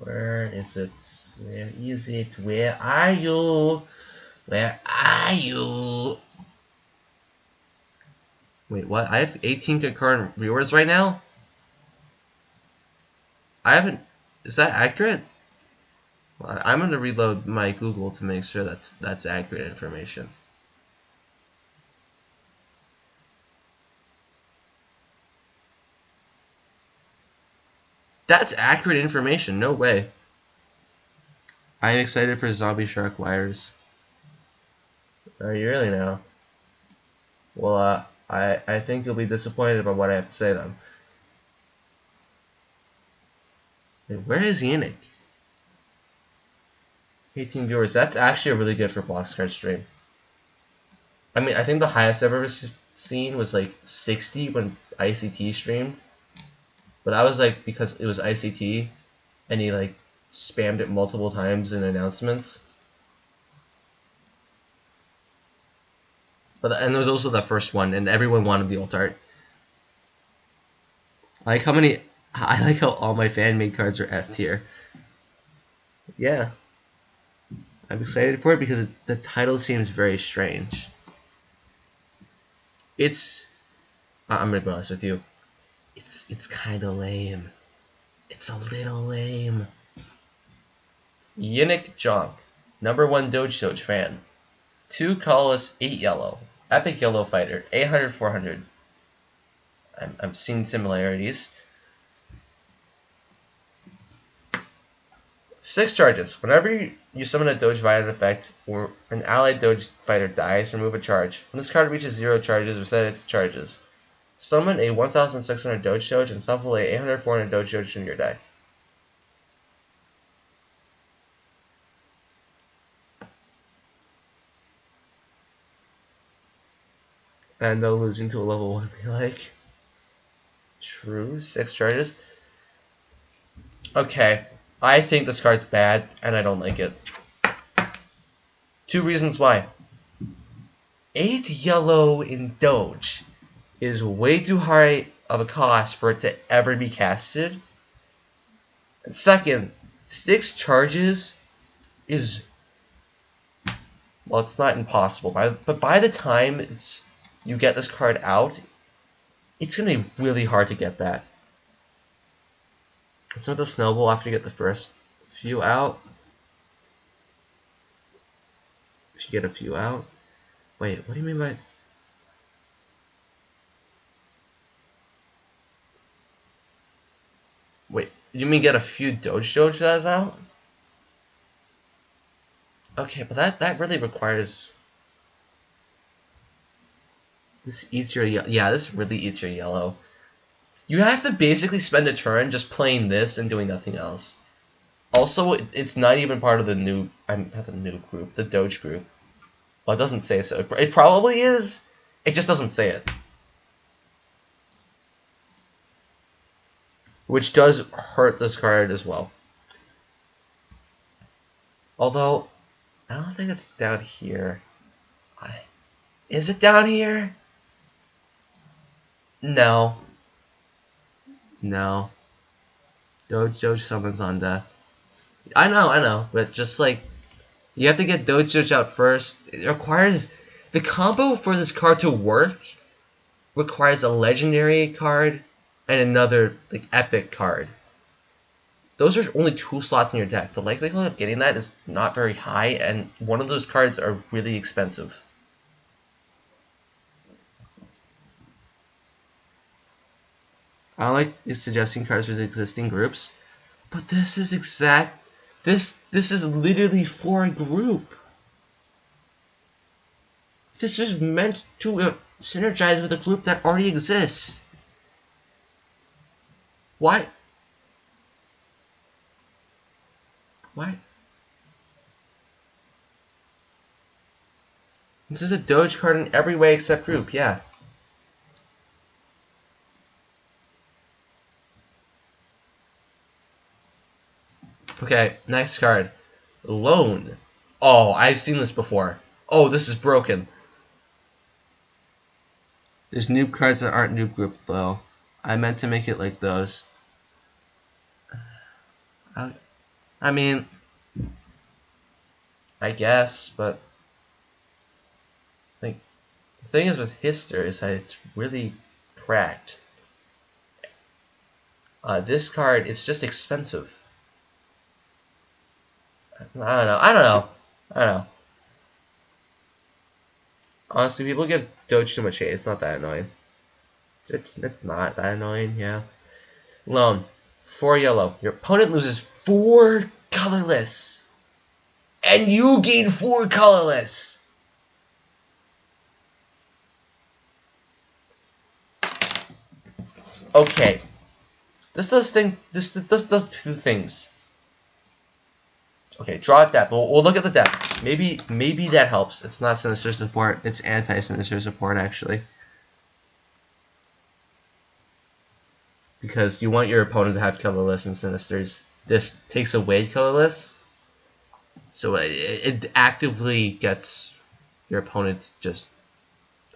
A: Where is it? Where is it? Where are you? Where are you? Wait, what? I have 18 concurrent viewers right now? I haven't... Is that accurate? Well, I'm going to reload my Google to make sure that's accurate information. That's accurate information. No way. I am excited for Zombie Shark Wires. Are you really now? Well, I think you'll be disappointed about what I have to say then. Wait, where is Yannick? 18 viewers. That's actually really good for Blox card stream. I mean, I think the highest I've ever seen was like 60 when ICT streamed. But that was like because it was ICT and he like spammed it multiple times in announcements. And there was also the first one, and everyone wanted the alt art. I like how all my fan made cards are F tier. Yeah, I'm excited for it because the title seems very strange. I'm gonna be honest with you. It's kind of lame. It's a little lame. Yannick Jonk, number 1 Doge fan. 2 colorless, 8 yellow. Epic yellow fighter, 800, 400. I'm seeing similarities. 6 charges. Whenever you summon a Doge Violent effect or an allied Doge fighter dies, remove a charge. When this card reaches 0 charges, reset its charges. Summon a 1600 Doge and shuffle a 800, 400 Doge in your deck. And no losing to a level 1 be like. True, 6 charges. Okay, I think this card's bad, and I don't like it. 2 reasons why. 8 yellow in Doge is way too high of a cost for it to ever be casted. And second, 6 charges is, well, it's not impossible, but by the time you get this card out, it's going to be really hard to get that. It's not the snowball after you get the first few out. If you get a few out. Wait, what do you mean by... Wait, you mean get a few Doge that's out? Okay, but that really requires... This eats your... Yeah, this really eats your yellow. You have to basically spend a turn just playing this and doing nothing else. Also, it's not even part of the new... not the new group, the Doge group. Well, it doesn't say so. It probably is. It just doesn't say it. Which does hurt this card as well. Although, I don't think it's down here. Is it down here? No. No. Doge summons on death. I know, but just like, you have to get Doge out first. It requires, the combo for this card to work requires a legendary card and another like epic card. Those are only 2 slots in your deck. The likelihood of getting that is not very high, and one of those cards are really expensive. I don't like suggesting cards for existing groups, but this is this is literally for a group. This is meant to synergize with a group that already exists. Why? Why? This is a Doge card in every way except group, yeah. Okay, next card. Loan. Oh, I've seen this before. Oh, this is broken. There's noob cards that aren't noob group, though. I meant to make it like those. I mean, I guess, but like the thing is with Hister is that it's really cracked. This card is just expensive. I don't know. Honestly, people give Doge too much hate. It's not that annoying. It's not that annoying, yeah. Loan. 4 yellow. Your opponent loses 4 colorless. And you gain 4 colorless. Okay. This does two things. Okay, draw it that. We'll look at the deck. Maybe that helps. It's not Sinister support. It's anti-Sinister support actually. Because you want your opponent to have colorless and Sinisters. This takes away colorless. So it actively gets your opponent just...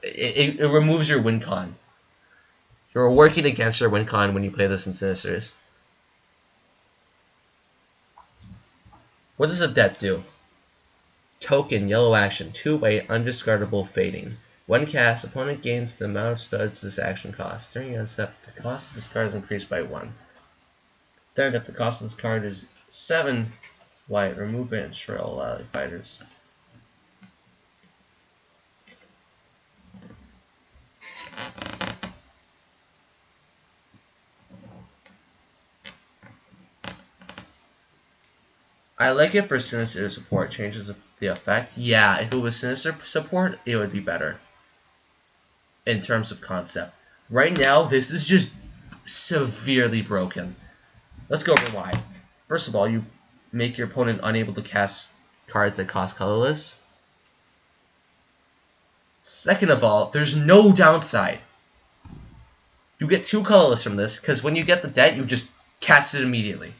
A: It removes your win con. You're working against your win con when you play this in Sinisters. What does a debt do? Token, yellow action, 2-white, undiscardable, fading. When cast, opponent gains the amount of studs this action costs. During your step, the cost of this card is increased by 1. Third, if the cost of this card is 7 white, remove it for all ally fighters. I like it for Sinister support. Changes the effect. Yeah, if it was Sinister support, it would be better. In terms of concept. Right now, this is just severely broken. Let's go over why. First of all, you make your opponent unable to cast cards that cost colorless. Second of all, there's no downside. You get 2 colorless from this, because when you get the debt, you just cast it immediately.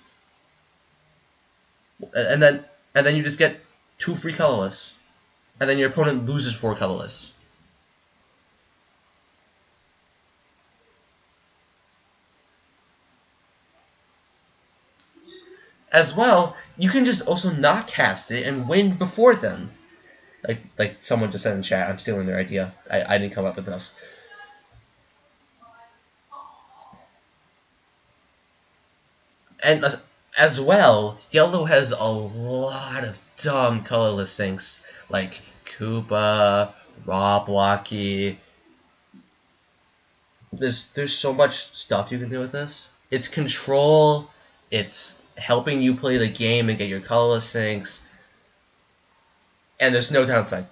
A: And then you just get 2 free colorless. And then your opponent loses 4 colorless. As well, you can just also not cast it and win before them. Like someone just said in chat, I'm stealing their idea. I didn't come up with this. And as well, yellow has a lot of dumb colorless things. Like Koopa, Raw Blocky. There's so much stuff you can do with this. It's control, it's helping you play the game and get your colorless things. And there's no downside.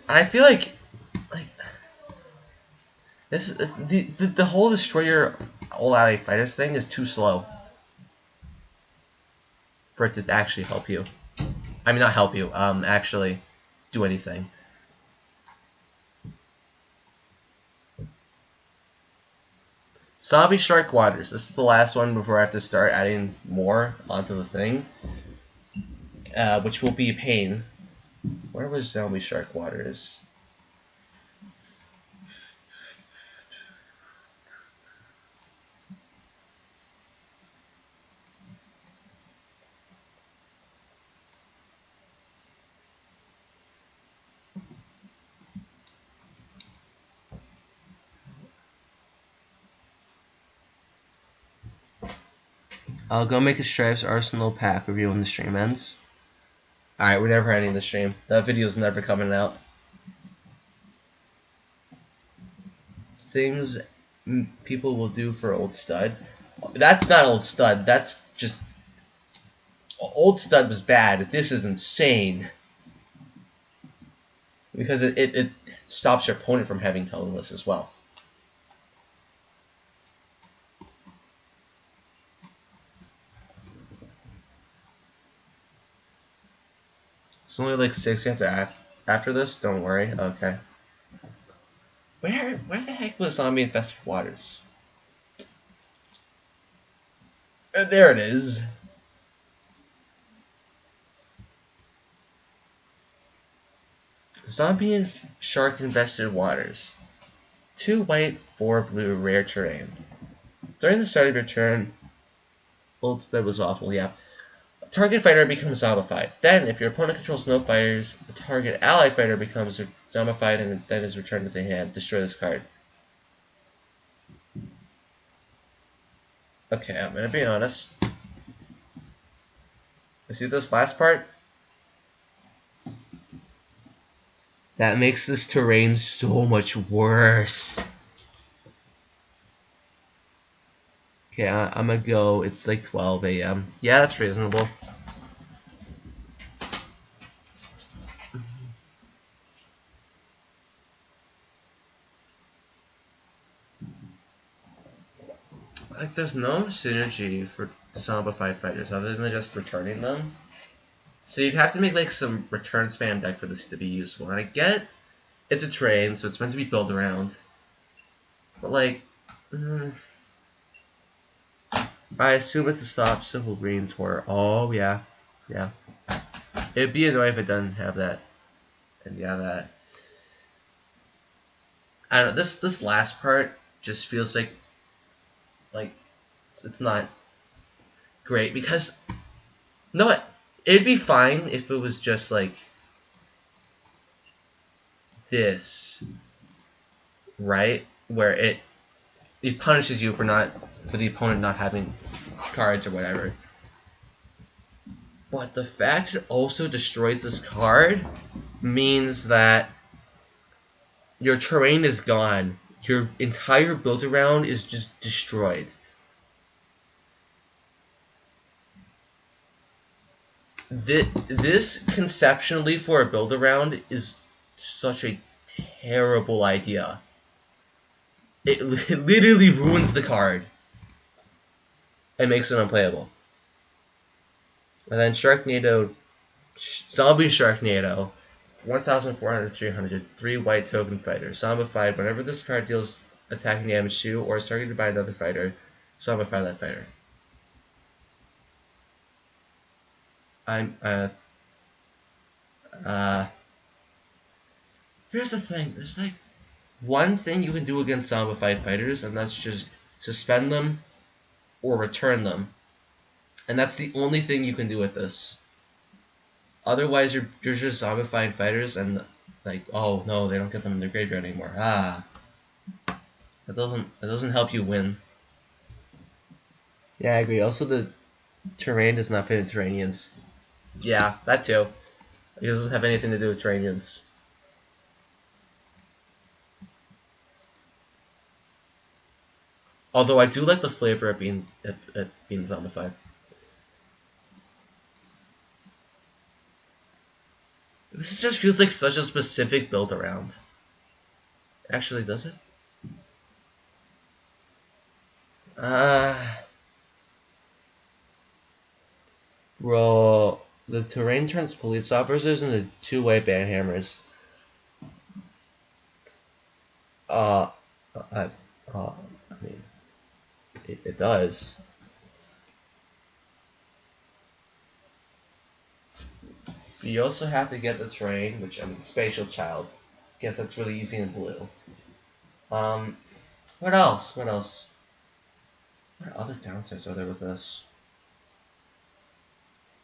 A: I feel like this the whole destroyer all ally fighters thing is too slow for it to actually help you. I mean, not help you. Actually do anything. Zombie Shark Waters. This is the last one before I have to start adding more onto the thing, which will be a pain. Where was Zombie Shark Waters? I'll go make a Stripes Arsenal pack review when the stream ends. Alright, we're never ending the stream. That video's never coming out. Things people will do for Old Stud. That's not Old Stud. That's just... Old Stud was bad. This is insane. Because it stops your opponent from having colorless as well. It's only like 6 you have to after this? Don't worry. Okay. Where the heck was Zombie Infested Waters? There it is. Zombie and Shark Infested Waters. 2 white, 4 blue, rare terrain. During the start of your turn, Old Stud was awful, yeah. Target fighter becomes zombified. Then, if your opponent controls no fighters, the target ally fighter becomes zombified and then is returned to the hand. Destroy this card. Okay, I'm gonna be honest. You see this last part? That makes this terrain so much worse. Okay, I'm gonna go. It's like 12 a.m. Yeah, that's reasonable. Like, there's no synergy for zombified fighters other than just returning them. So you'd have to make like some return spam deck for this to be useful. And I get it's a train, so it's meant to be built around. But like, I assume it's to stop simple greens or yeah. It'd be annoying if it doesn't have that. And yeah, that. I don't know. This last part just feels like it's not great because no, it'd be fine if it was just like this, right? Where it punishes you for the opponent not having cards or whatever. But the fact it also destroys this card means that your terrain is gone. Your entire build around is just destroyed. This conceptually for a build around is such a terrible idea. It literally ruins the card and makes it unplayable. And then Sharknado, Zombie Sharknado, 1,400, 300, 3 white token fighter. Zombified, whenever this card deals attacking damage to or is targeted by another fighter, zombify that fighter. I'm, here's the thing, there's like one thing you can do against zombified fighters, and that's just suspend them or return them. And that's the only thing you can do with this. Otherwise, you're just zombifying fighters, and like, oh no, they don't get them in their graveyard anymore. That doesn't help you win. Yeah, I agree. Also, the terrain does not fit in Terranians. Yeah, that too. It doesn't have anything to do with Terranians. Although I do like the flavor of being zombified. This just feels like such a specific build around. Actually, does it? Bro, the terrain turns police officers into two-way banhammers. Uh, I, I mean, it does. You also have to get the terrain, which, I mean, Spatial Child. Guess that's really easy in blue. What else? What else? What other downsides are there with this?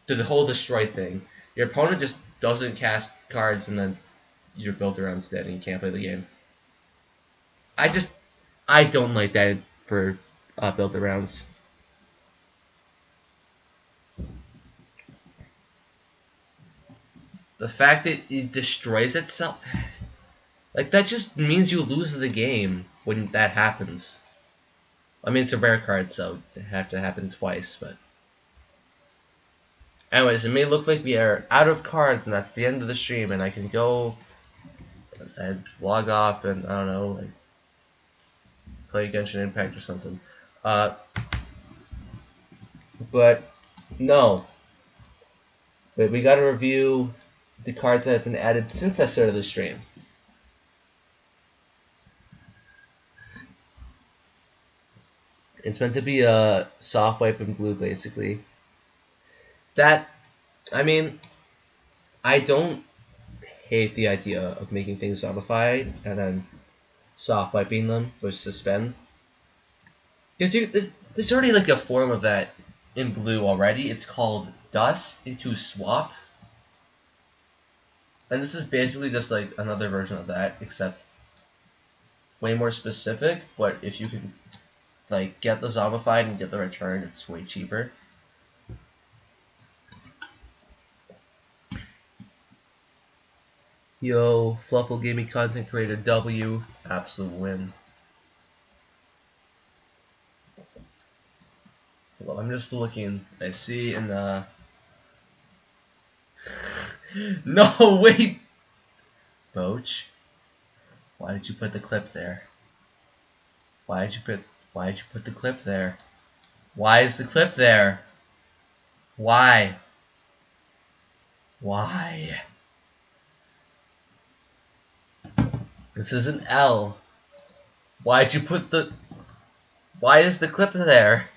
A: The whole destroy thing. Your opponent just doesn't cast cards and then you're built around instead and you can't play the game. I don't like that for build arounds. The fact it destroys itself, like that just means you lose the game when that happens. I mean, it's a rare card, so it have to happen twice, but anyways, it may look like we are out of cards and that's the end of the stream and I can go and log off and, I don't know, like, play Genshin Impact or something. But no. But we gotta review the cards that have been added since I started the stream. It's meant to be a soft wipe in blue, basically. That, I mean, I don't hate the idea of making things zombified and then soft wiping them with suspend. Because there's already like a form of that in blue already. It's called Dust into Swap. And this is basically just like another version of that, except way more specific. But if you can like get the zombified and get the return, it's way cheaper. Yo, Fluffle Gaming Content Creator W. Absolute win. Well, I'm just looking. I see in the... No, wait! Boach, why did you put the clip there? Why did you put the clip there? Why is the clip there? Why? Why? This is an L. Why'd you put the... Why is the clip there?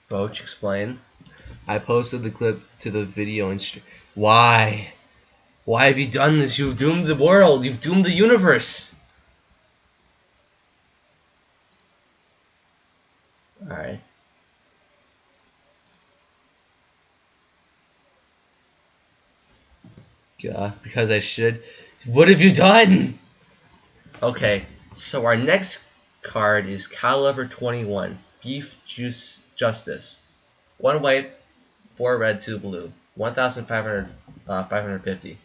A: Boach, explain. I posted the clip to the video and... Why? Why have you done this? You've doomed the world. You've doomed the universe. Alright. Because I should. What have you done? Okay, so our next card is Caliber 21. Beef Juice Justice. 1 white, 4 red, 2 blue. 550.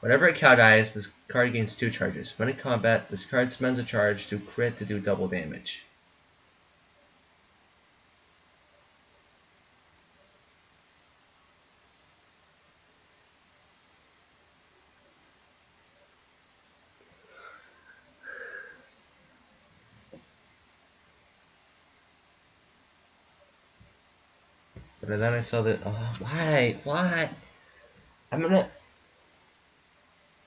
A: Whenever a cow dies, this card gains 2 charges. When in combat, this card spends a charge to crit to do double damage. But then I saw that. Oh, why? Why? I'm gonna.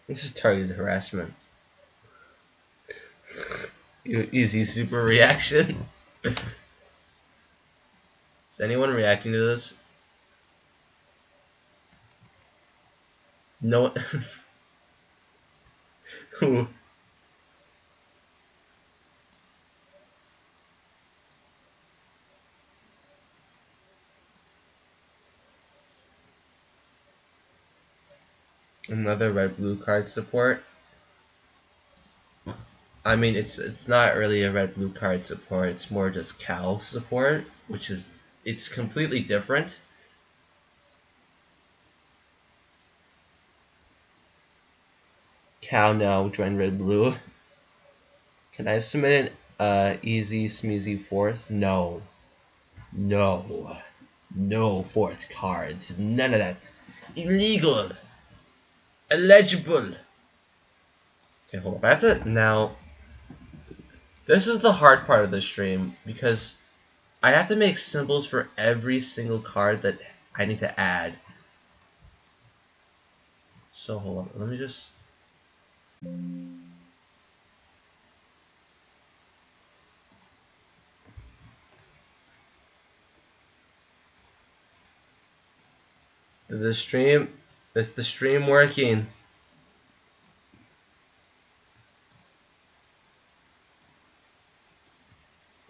A: This is targeted harassment. Easy super reaction. Is anyone reacting to this? No. Who? Another red blue card support. I mean, it's not really a red blue card support. It's more just cow support, which is it's completely different. Cow now join red blue. Can I submit an easy smeezy fourth? No, no, no fourth cards. None of that. Illegal. Illegible. Okay, hold on. I have to now. This is the hard part of the stream because I have to make symbols for every single card that I need to add. So hold on, let me just... The stream... Is the stream working?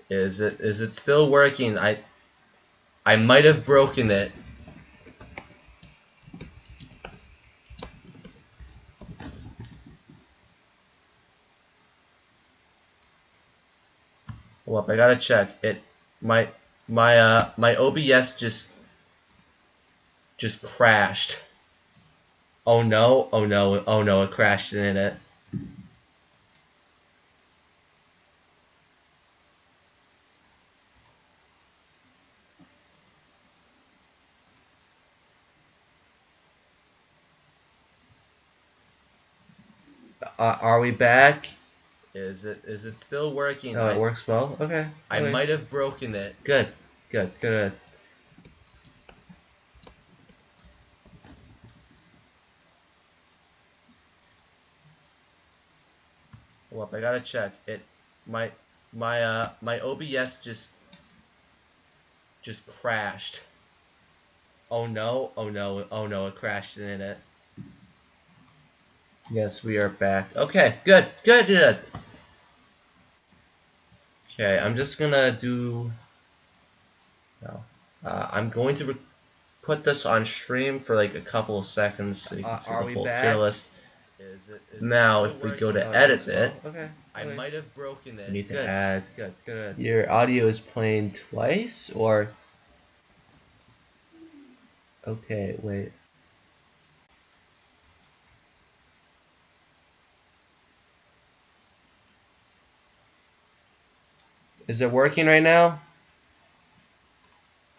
A: Is it still working? I might have broken it. Hold up, I gotta check. My OBS just crashed. Oh no, oh no, oh no, it crashed in it. Are we back? Is it still working?
B: Oh, it works well? Okay.
A: I might have broken it.
B: Good. Good. Good.
A: Hold up, I gotta check. My OBS just crashed. Oh no, oh no, oh no, it crashed in it. Yes, we are back. Okay, good, good, good. Okay, I'm just gonna do... No. I'm going to put this on stream for like a couple of seconds so you can see the full tier list. Is it
B: Now,
A: still
B: if we
A: working?
B: go to
A: Oh,
B: edit
A: no,
B: it,
A: okay. I
B: okay.
A: might have broken it.
B: We need to
A: Good.
B: add.
A: Good.
B: Your audio is playing twice, or okay, wait. Is it working right now?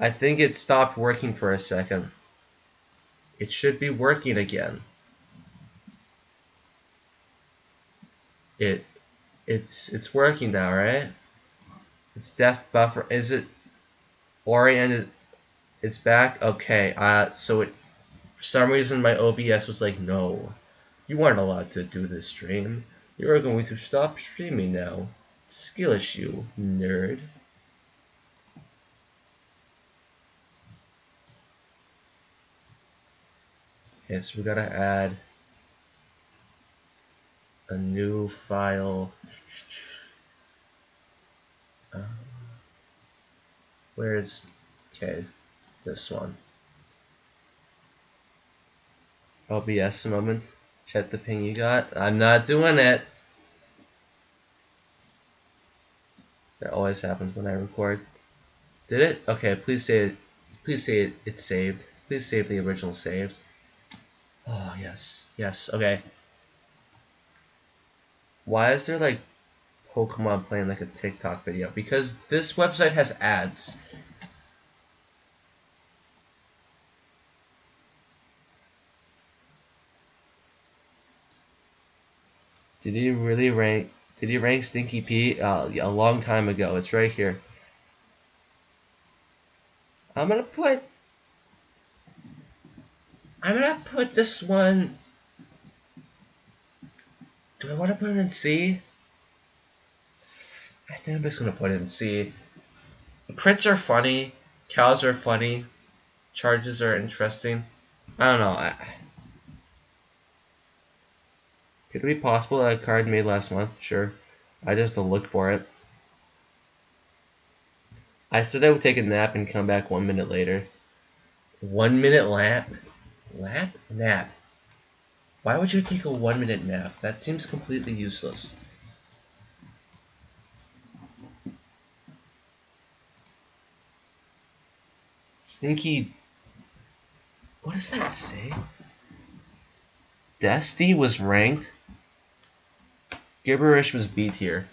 B: I think it stopped working for a second. It should be working again. It's working now, right? It's def buffer. Is it oriented? It's back. Okay. So it for some reason my OBS was like, no, you aren't allowed to do this stream. You are going to stop streaming now. Skill issue, nerd. Okay, so we gotta add a new file. Where's okay? This one. OBS a moment. Check the ping you got. I'm not doing it. That always happens when I record. Did it? Okay, please say it. Please say it. It's saved. Please save the original saved. Oh yes, yes. Okay. Why is there like Pokemon playing like a TikTok video? Because this website has ads. Did he really rank? Did he rank Stinky Pete? A long time ago. It's right here. I'm gonna put. I'm gonna put this one. Do I want to put it in C? I think I'm just gonna put it in C. Crits are funny. Cows are funny. Charges are interesting. I don't know. Could it be possible that a card made last month? Sure. I just have to look for it. I said I would take a nap and come back 1 minute later. 1 minute lap? Lap? Nap. Why would you take a 1 minute nap? That seems completely useless. Stinky. What does that say? Desty was ranked. Gibberish was B tier.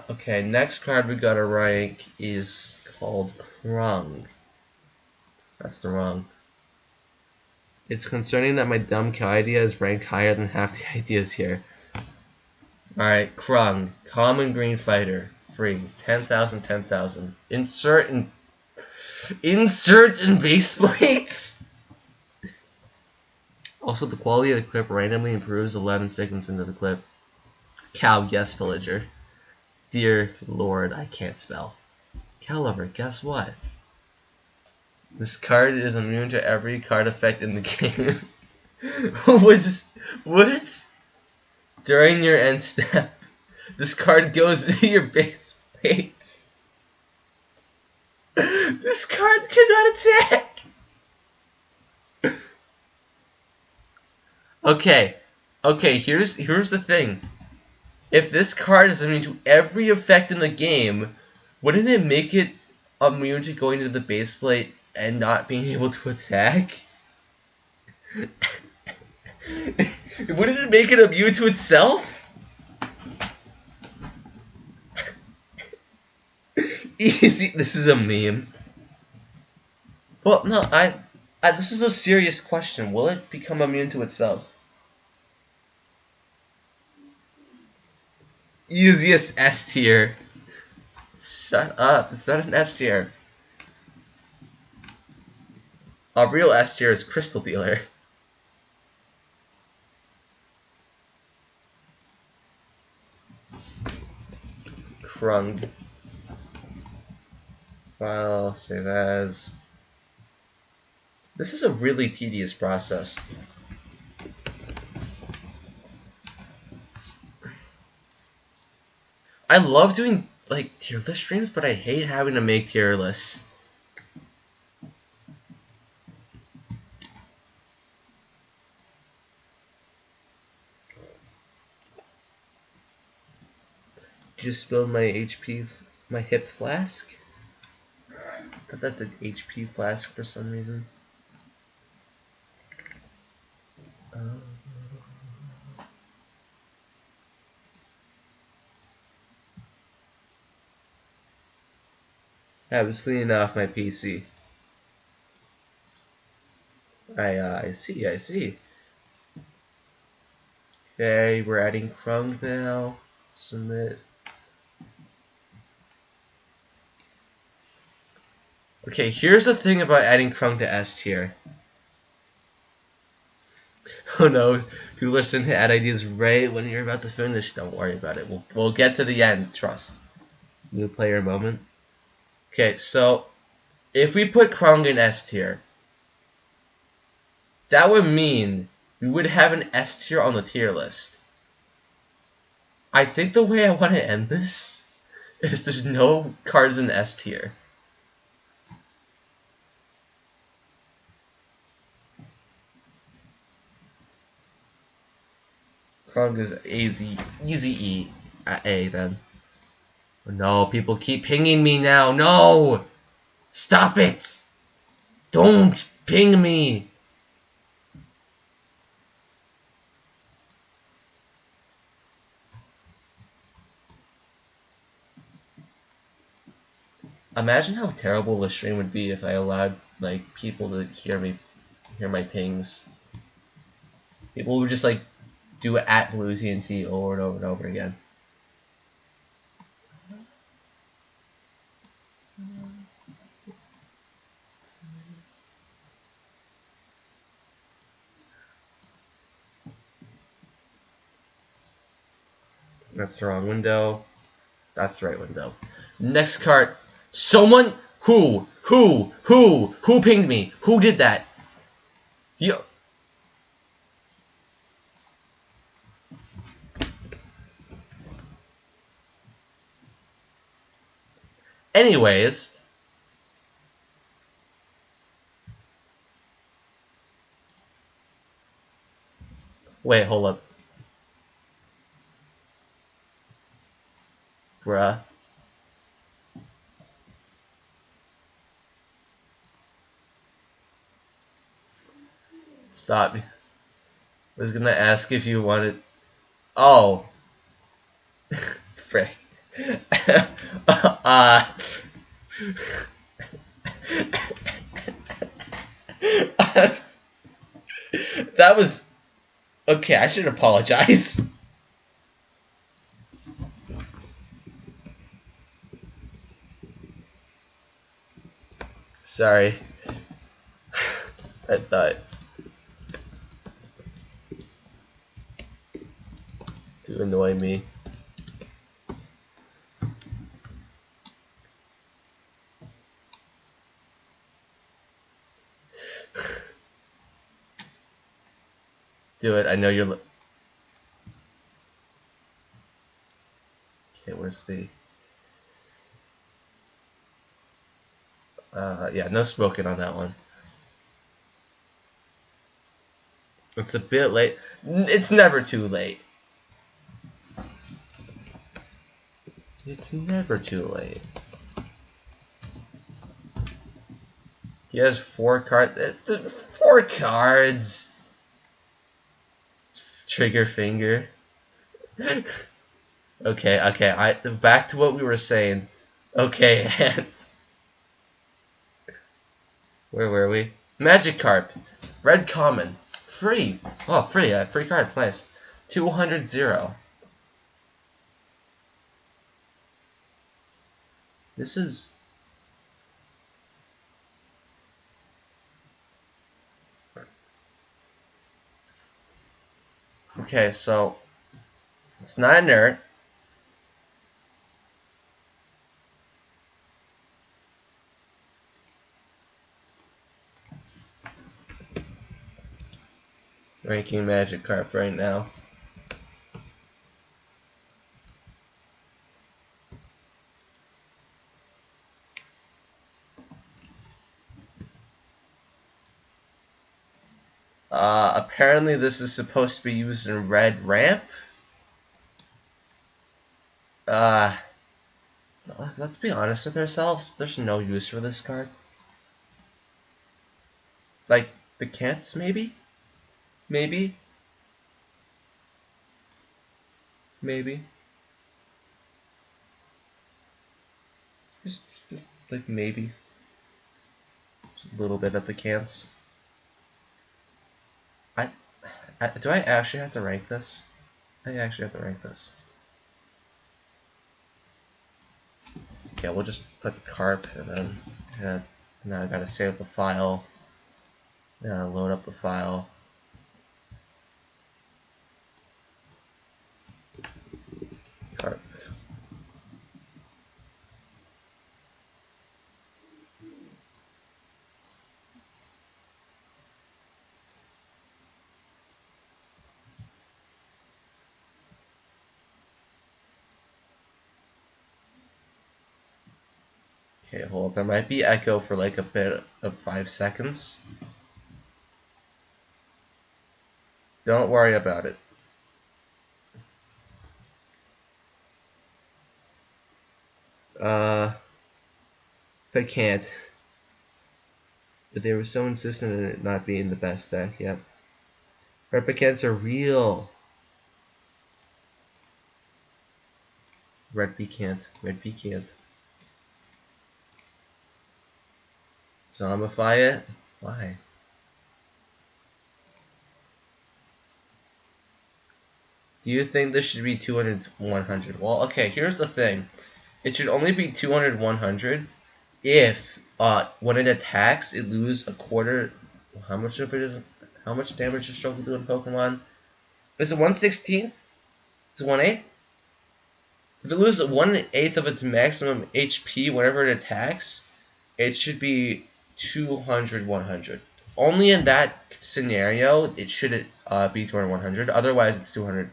B: Okay, next card we gotta rank is called Krung. That's the wrong. It's concerning that my dumb cow idea is ranked higher than half the ideas here. Alright, Krung. Common green fighter. Free. 10,000, 10,000. Insert in base plates? Also, the quality of the clip randomly improves 11 seconds into the clip. Cow, yes, villager. Dear Lord, I can't spell. Cow lover, guess what? This card is immune to every card effect in the game. What? During your end step, this card goes into your base plate. This card cannot attack. Okay, here's the thing. If this card is immune to every effect in the game, wouldn't it make it immune to going to the base plate and not being able to attack? Wouldn't it make it immune to itself? Easy. This is a meme. Well, no, this is a serious question. Will it become immune to itself? Easiest S tier. Shut up. It's not an S tier. A real S tier is Crystal Dealer. Krung. File, save as. This is a really tedious process.
A: I love doing like tier list streams, but I hate having to make tier lists. Just spilled my HP, my hip flask. I thought that's an HP flask for some reason. I was cleaning off my PC. I see, I see. Okay, we're adding Krung now. Submit. Okay, here's the thing about adding Krung to S tier. Oh no, people are starting to add ideas right when you're about to finish. Don't worry about it. We'll get to the end. Trust. New player moment. Okay, so if we put Krung in S tier, that would mean we would have an S tier on the tier list. I think the way I want to end this is there's no cards in S tier. Krung is easy E at A then. No, people keep pinging me now. No! Stop it! Don't ping me! Imagine how terrible the stream would be if I allowed like people to hear my pings. People would just like do it at Blue TNT over and over and over again. That's the wrong window. That's the right window. Next card. Someone who pinged me? Who did that? Yo. Anyways, wait, hold up, bruh. Stop. I was gonna ask if you wanted. Oh, frick. uh, that was okay. I should apologize. Sorry. I thought to annoy me. Do it. I know you're. Okay, where's the? Yeah, no smoking on that one. It's a bit late. It's never too late. It's never too late. He has 4 cards. 4 cards. Trigger finger. Okay. Back to what we were saying. Okay, and where were we? Magikarp, red common, free. Oh, free. Free cards. Nice. 200-0. This is. Okay, so it's not inert. Ranking Magikarp right now. Apparently this is supposed to be used in red ramp. Uh, let's be honest with ourselves. There's no use for this card. Like, the cats, maybe? Maybe? Maybe. Just like, maybe. Just a little bit of the cans. I, do I actually have to rank this? I actually have to rank this. Okay, we'll just put carp and then now I gotta save the file. Now load up the file. Carp. Okay, hold. There might be echo for like a bit of 5 seconds. Don't worry about it. They can't. But they were so insistent in it not being the best deck, yep. Replicants are real. Red P can't. Red P can't. Zombify it? Why? Do you think this should be 200, 100? Well, okay, here's the thing. It should only be 200, 100 if when it attacks, it loses a quarter. How much of it is? How much damage does Stroke do in Pokemon? Is it 1/16? Is it 1/8? If it loses 1/8 of its maximum HP whenever it attacks, it should be 200, 100. Only in that scenario, it should be 200, 100. Otherwise, it's 200.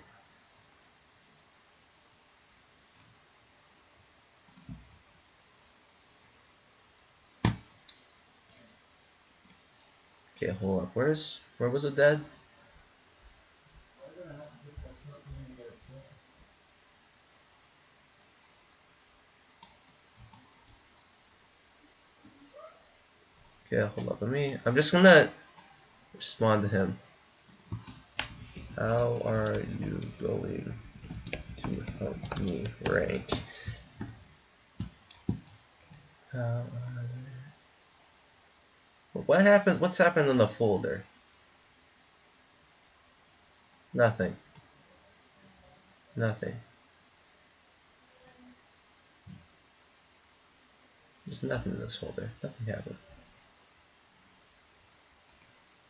A: Okay, hold up. Where was it dead? Okay, hold up. I'm just gonna respond to him. How are you going to help me rank? What happened? What's happened in the folder? Nothing. Nothing. There's nothing in this folder. Nothing happened.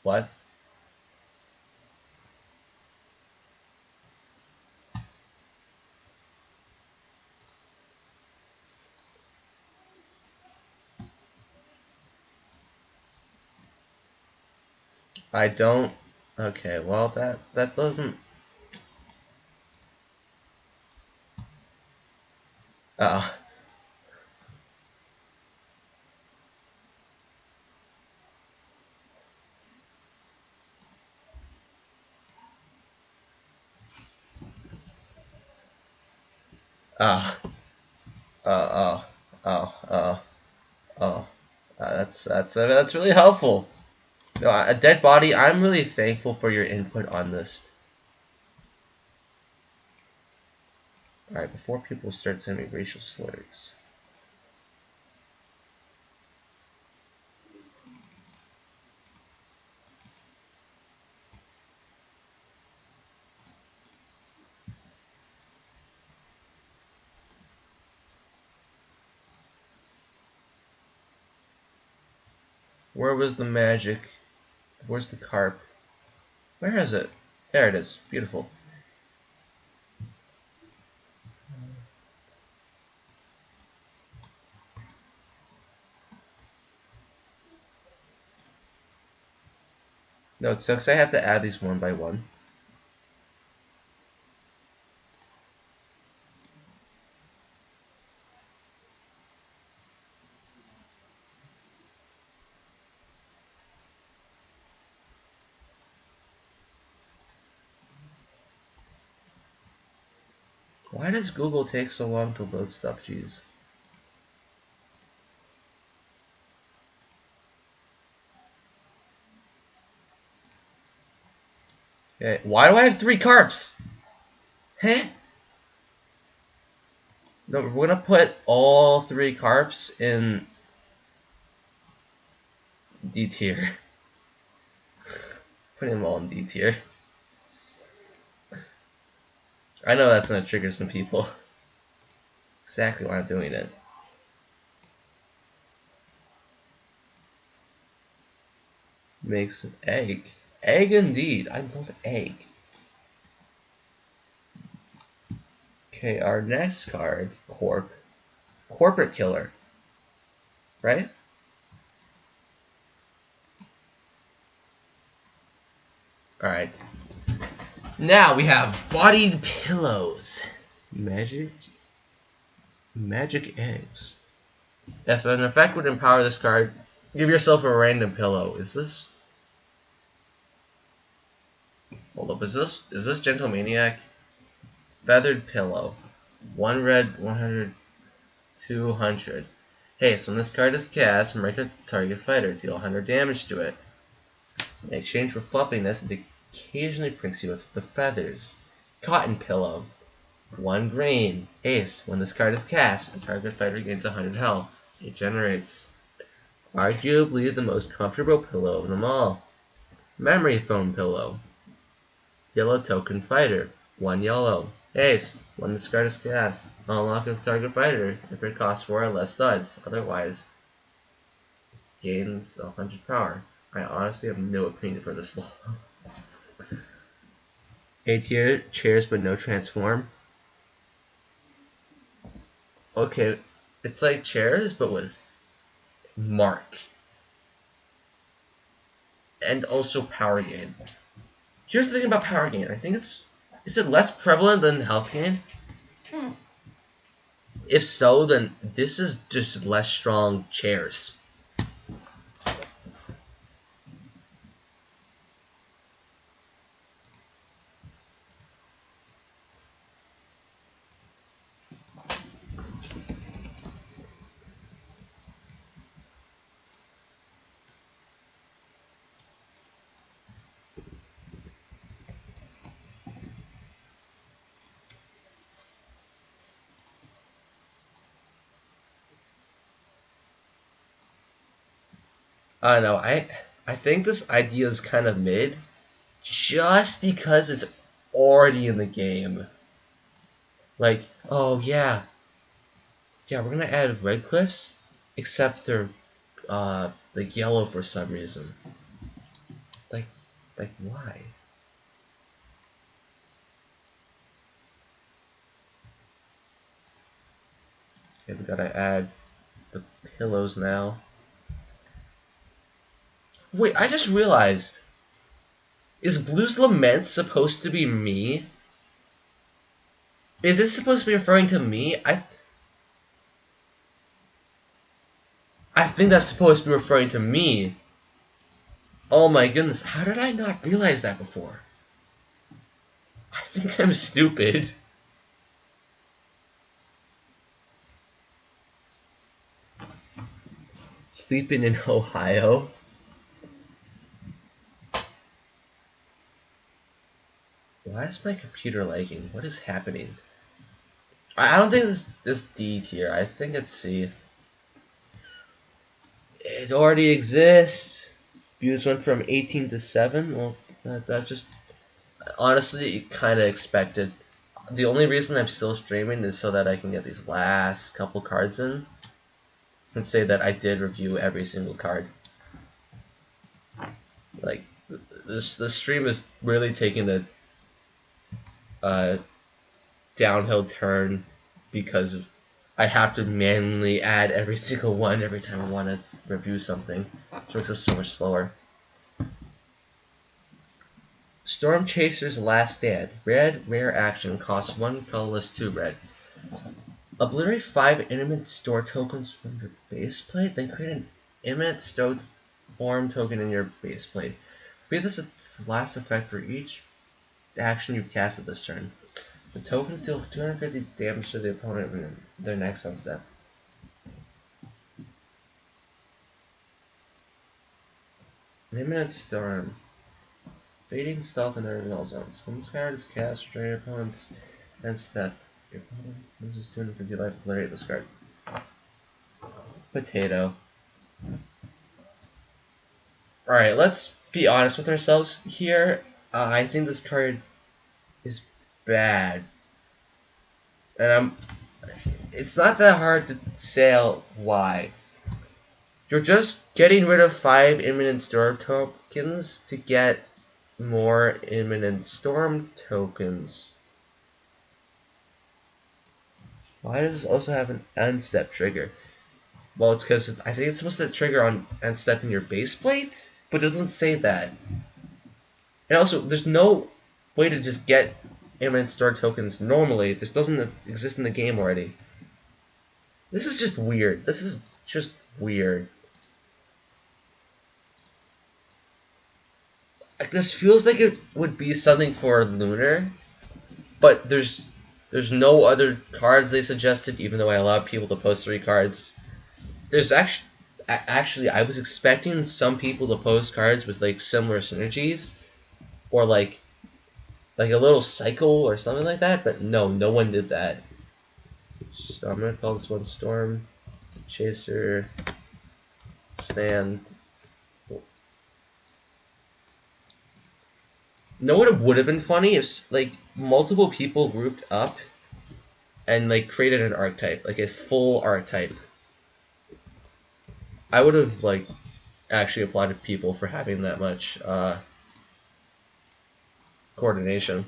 A: What? I don't. Okay, well that doesn't. Oh. Oh. Oh. Oh. Oh. Oh. That's really helpful. No, a dead body. I'm really thankful for your input on this. All right, before people start sending me racial slurs. Where was the magic? Where's the carp? Where is it? There it is. Beautiful. No, it sucks. I have to add these one by one. Why does Google take so long to load stuff? Jeez. Okay, why do I have 3 carps? Huh? No, we're gonna put all 3 carps in D tier. Putting them all in D tier. I know that's gonna trigger some people. Exactly why I'm doing it. Makes an egg. Egg indeed. I love egg. Okay, our next card, Corporate Killer. Right? Alright. Now we have Bodied Pillows. Magic eggs. If an effect would empower this card, give yourself a random pillow. Is this? Hold up. Is this Gentlemaniac? Feathered pillow. 1 red, 100, 200. Hey, so when this card is cast, mark a target fighter. Deal 100 damage to it. In exchange for fluffiness, it occasionally prinks you with the feathers. Cotton pillow. 1 grain. Ace. When this card is cast, the target fighter gains 100 health. It generates arguably the most comfortable pillow of them all. Memory foam pillow. Yellow token fighter. 1 yellow. Haste. When this card is cast, unlock a target fighter if it costs 4 or less studs. Otherwise, gains 100 power. I honestly have no opinion for this law. A tier, chairs but no transform. Okay, it's like chairs but with mark. And also power gain. Here's the thing about power gain. I think is it less prevalent than health gain? If so, then this is just less strong chairs. I don't know. I think this idea is kind of mid, just because it's already in the game. Like, oh yeah, we're gonna add red cliffs, except they're like yellow for some reason. Like, why? Okay, we gotta add the pillows now. Wait, I just realized. Is Blue's Lament supposed to be me? Is this supposed to be referring to me? I think that's supposed to be referring to me. Oh my goodness, how did I not realize that before? I think I'm stupid. Sleeping in Ohio? Why is my computer lagging? What is happening? I don't think this D tier. I think it's C. It already exists. Views went from 18 to 7. Well, that just honestly kind of expected. The only reason I'm still streaming is so that I can get these last couple cards in and say that I did review every single card. Like this stream is really taking a downhill turn because of I have to manually add every single one every time I want to review something, which makes us so much slower. Storm Chaser's Last Stand. Red, rare action, costs 1 colorless, 2 red. Obliterate 5 Imminent Store tokens from your base plate, then create an Imminent Storm token in your base plate. Repeat this last effect for each action you've casted this turn. The tokens deal 250 damage to the opponent in their next on step. Imminent Storm. Fading Stealth and everything all zones. When this card is cast during your opponent's end step, your opponent loses 250 life. Obliterate this card. Potato. Alright, let's be honest with ourselves here. I think this card is bad. And it's not that hard to say why. You're just getting rid of 5 Imminent Storm tokens to get more Imminent Storm tokens. Why does this also have an end step trigger? Well, it's because I think it's supposed to trigger on end step in your base plate, but it doesn't say that. And also, there's no way to just get Imminent Storm tokens normally. This doesn't exist in the game already. This is just weird. This is just weird. Like, this feels like it would be something for Lunar, but there's no other cards they suggested, even though I allowed people to post 3 cards. There's actually I was expecting some people to post cards with like similar synergies, or like a little cycle or something like that, but no one did that. So I'm gonna call this one Storm Chaser Stand. Know what it would have been funny if like multiple people grouped up and like created an archetype, like a full archetype. I would have like actually applauded people for having that much coordination.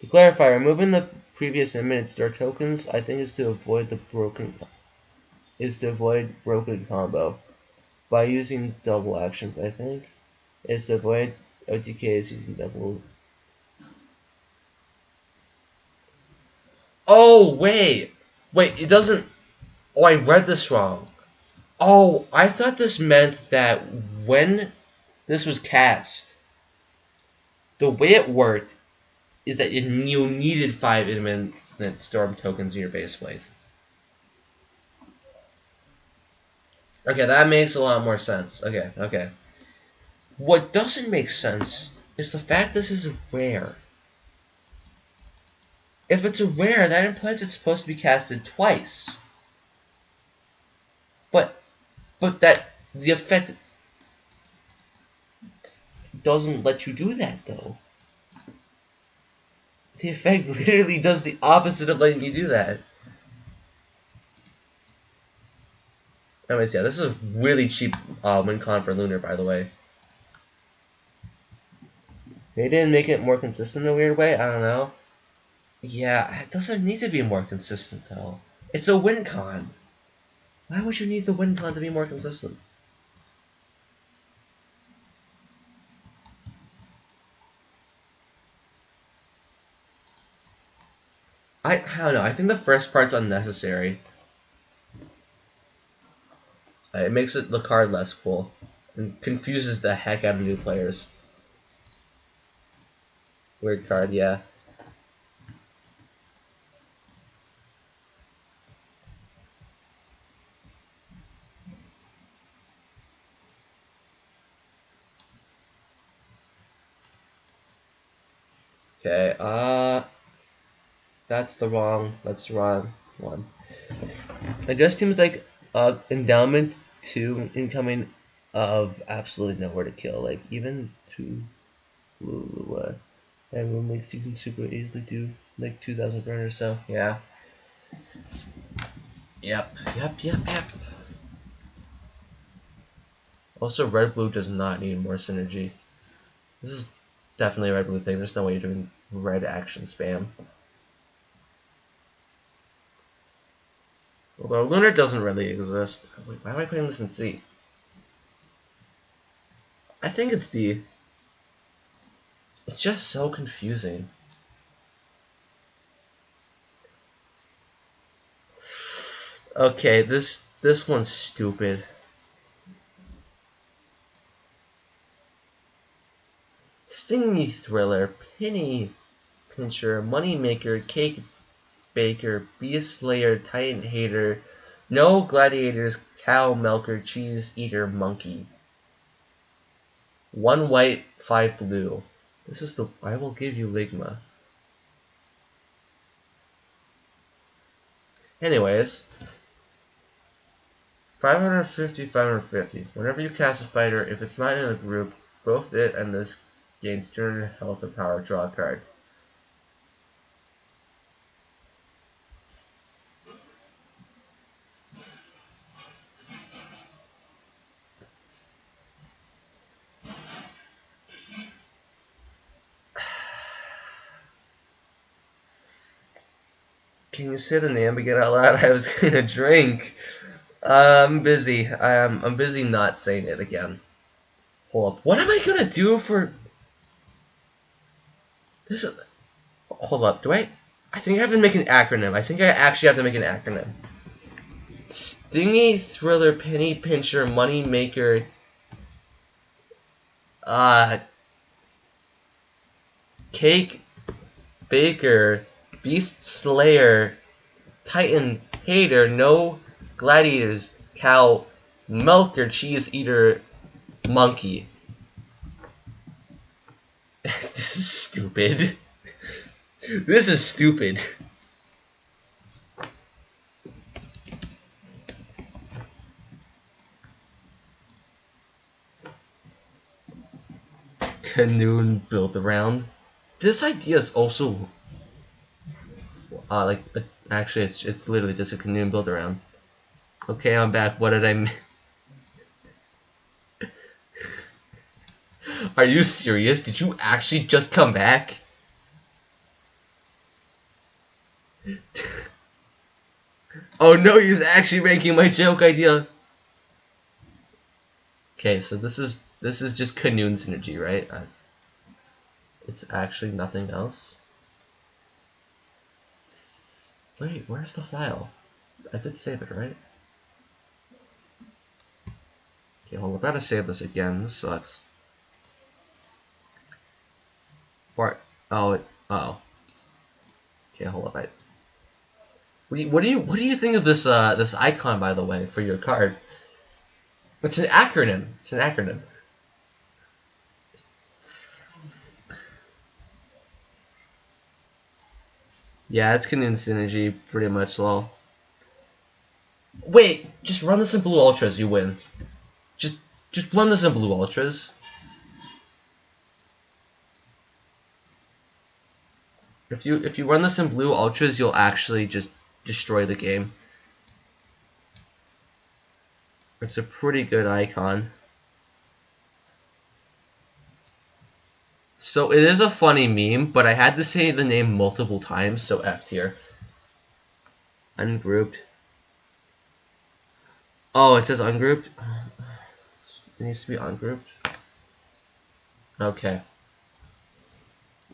A: To clarify, removing the previous Imminent Star tokens, I think, is to avoid broken combo by using double actions. I think is to avoid OTKs using double. Oh wait, it doesn't. Oh, I read this wrong. Oh, I thought this meant that when this was cast, the way it worked is that you needed 5 Imminent Storm tokens in your base plate. Okay, that makes a lot more sense. Okay. What doesn't make sense is the fact this is a rare. If it's a rare, that implies it's supposed to be casted twice. But that the effect doesn't let you do that though. The effect literally does the opposite of letting you do that. Anyways, yeah, this is a really cheap win con for Lunar, by the way. They didn't make it more consistent in a weird way, I don't know. Yeah, it doesn't need to be more consistent though. It's a win con. Why would you need the win con to be more consistent? I don't know. I think the first part's unnecessary. It makes the card less cool and confuses the heck out of new players. Weird card, yeah. Okay, that's the wrong one. I guess seems like endowment 2 incoming of absolutely nowhere to kill. Like even 2 everyone makes you can super easily do like 2,000 burn or so. Yeah. Yep. Also, red blue does not need more synergy. This is definitely a red blue thing. There's no way you're doing red action spam. Although Lunar doesn't really exist. Wait, why am I putting this in C? I think it's D. It's just so confusing. Okay, this one's stupid. Stingy Thriller, Penny Pincher, Moneymaker, Cake Baker, Beast Slayer, Titan Hater, No Gladiators, Cow Milker, Cheese Eater, Monkey. 1 white, 5 blue. This is the I will give you Ligma. Anyways, 550, 550. Whenever you cast a fighter, if it's not in a group, both it and this gains 200 health and power. Draw a card. Can you say the name again out loud? I was gonna drink. I'm busy. I'm busy not saying it again. Hold up. What am I gonna do for this? Hold up. Do I? I think I have to make an acronym. I think I actually have to make an acronym. Stingy Thriller, Penny Pincher, Money Maker. Cake Baker, Beast Slayer, Titan Hater, No Gladiators, Cow Milker, Cheese Eater, Monkey. This is stupid. This is stupid. Canoe built around. This idea is also actually it's literally just a canoe built around. Okay, I'm back. What did I Are you serious? Did you actually just come back? Oh no, he's actually making my joke idea. Okay, so this is just Canoon synergy, right? It's actually nothing else. Wait, where's the file? I did save it, right? Okay, hold on. I gotta save this again. This sucks. Oh. Okay, hold up. What do you think of this this icon, by the way, for your card? It's an acronym. It's an acronym. Yeah, it's Canoon synergy, pretty much, lol. Wait, just run this in blue ultras, you win. Just run this in blue ultras. If you run this in blue ultras, you'll actually just destroy the game. It's a pretty good icon. So it is a funny meme, but I had to say the name multiple times, so F tier. Ungrouped. Oh, it says ungrouped? It needs to be ungrouped. Okay.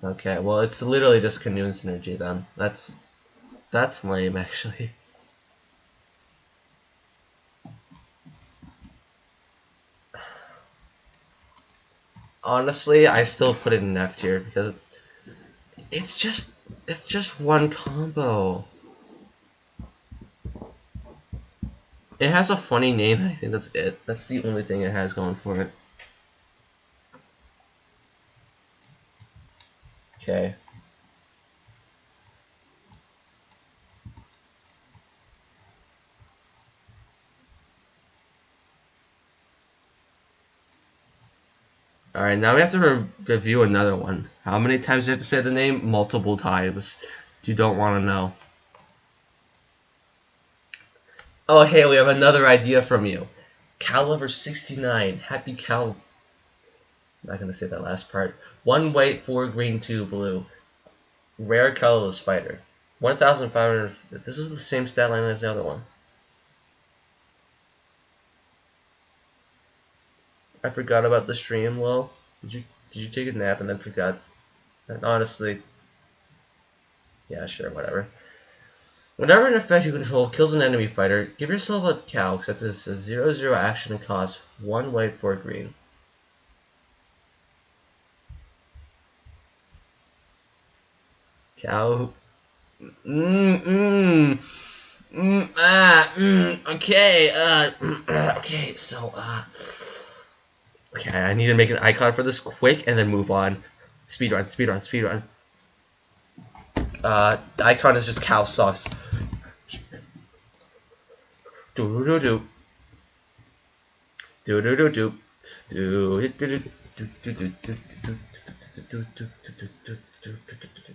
A: Okay, well it's literally just Canoe synergy then. That's lame actually. Honestly, I still put it in F tier because it's just one combo. It has a funny name, I think that's it. That's the only thing it has going for it. Okay. Alright, now we have to review another one. How many times do you have to say the name? Multiple times. You don't want to know. Oh, hey, we have another idea from you. Caliver69. Happy Cal... Not gonna say that last part. 1 white, 4 green, 2 blue. Rare colorless fighter. 1,500... This is the same stat line as the other one. I forgot about the stream, lol. Did you take a nap and then forgot? And honestly... Yeah, sure, whatever. Whenever an effect you control kills an enemy fighter, give yourself a cow, except it's a 0/0 action and costs 1 white, 4 green. Cow. Okay. Okay. So, okay. I need to make an icon for this quick and then move on. Speed run. Speed run. Speed run. The icon is just cow sauce. Do do do do do do do do do do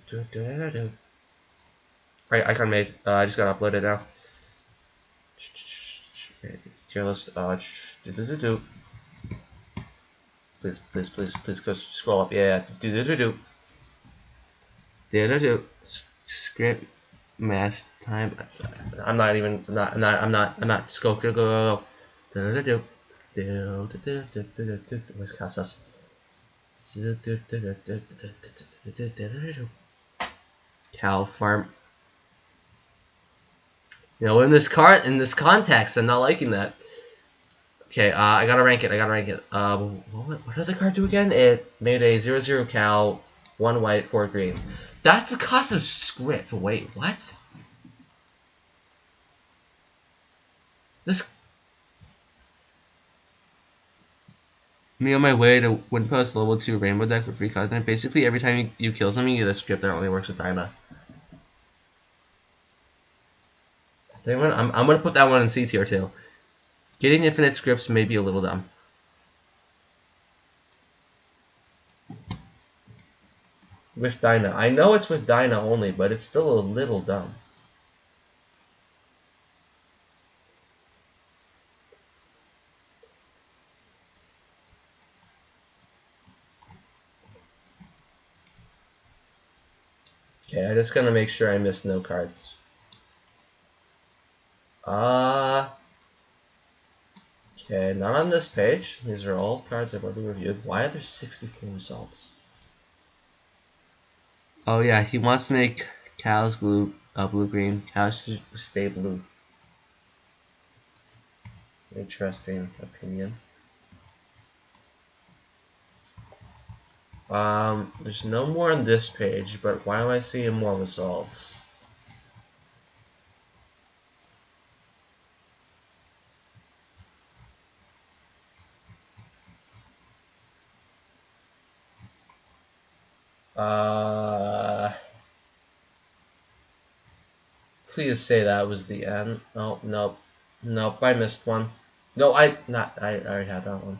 A: do do do. Right, icon made. I just gotta upload it now. Okay, tier list. Please, please, please, please go scroll up. Yeah, do. Script mass time. I'm not even. I'm not. Just go. Where's Casas? Cow farm. You know, in this context, I'm not liking that. Okay, I gotta rank it. What did the card do again? It made a 0/0 cow, 1 white, 4 green. That's the cost of script. Wait, what? This. Me on my way to win post level 2 rainbow deck for free content. Basically, every time you kill something, you get a script that only works with Dyna. I'm gonna put that one in C tier too. Getting infinite scripts may be a little dumb. With Dyna. I know it's with Dyna only, but it's still a little dumb. Okay, I'm just gonna make sure I miss no cards. Okay, not on this page. These are all cards I've already reviewed. Why are there 64 results? Oh yeah, he wants to make cows blue-green. Cows should stay blue. Interesting opinion. There's no more on this page, but why am I seeing more results? Please say that was the end. Oh, nope. Nope, I missed one. No, I already had that one.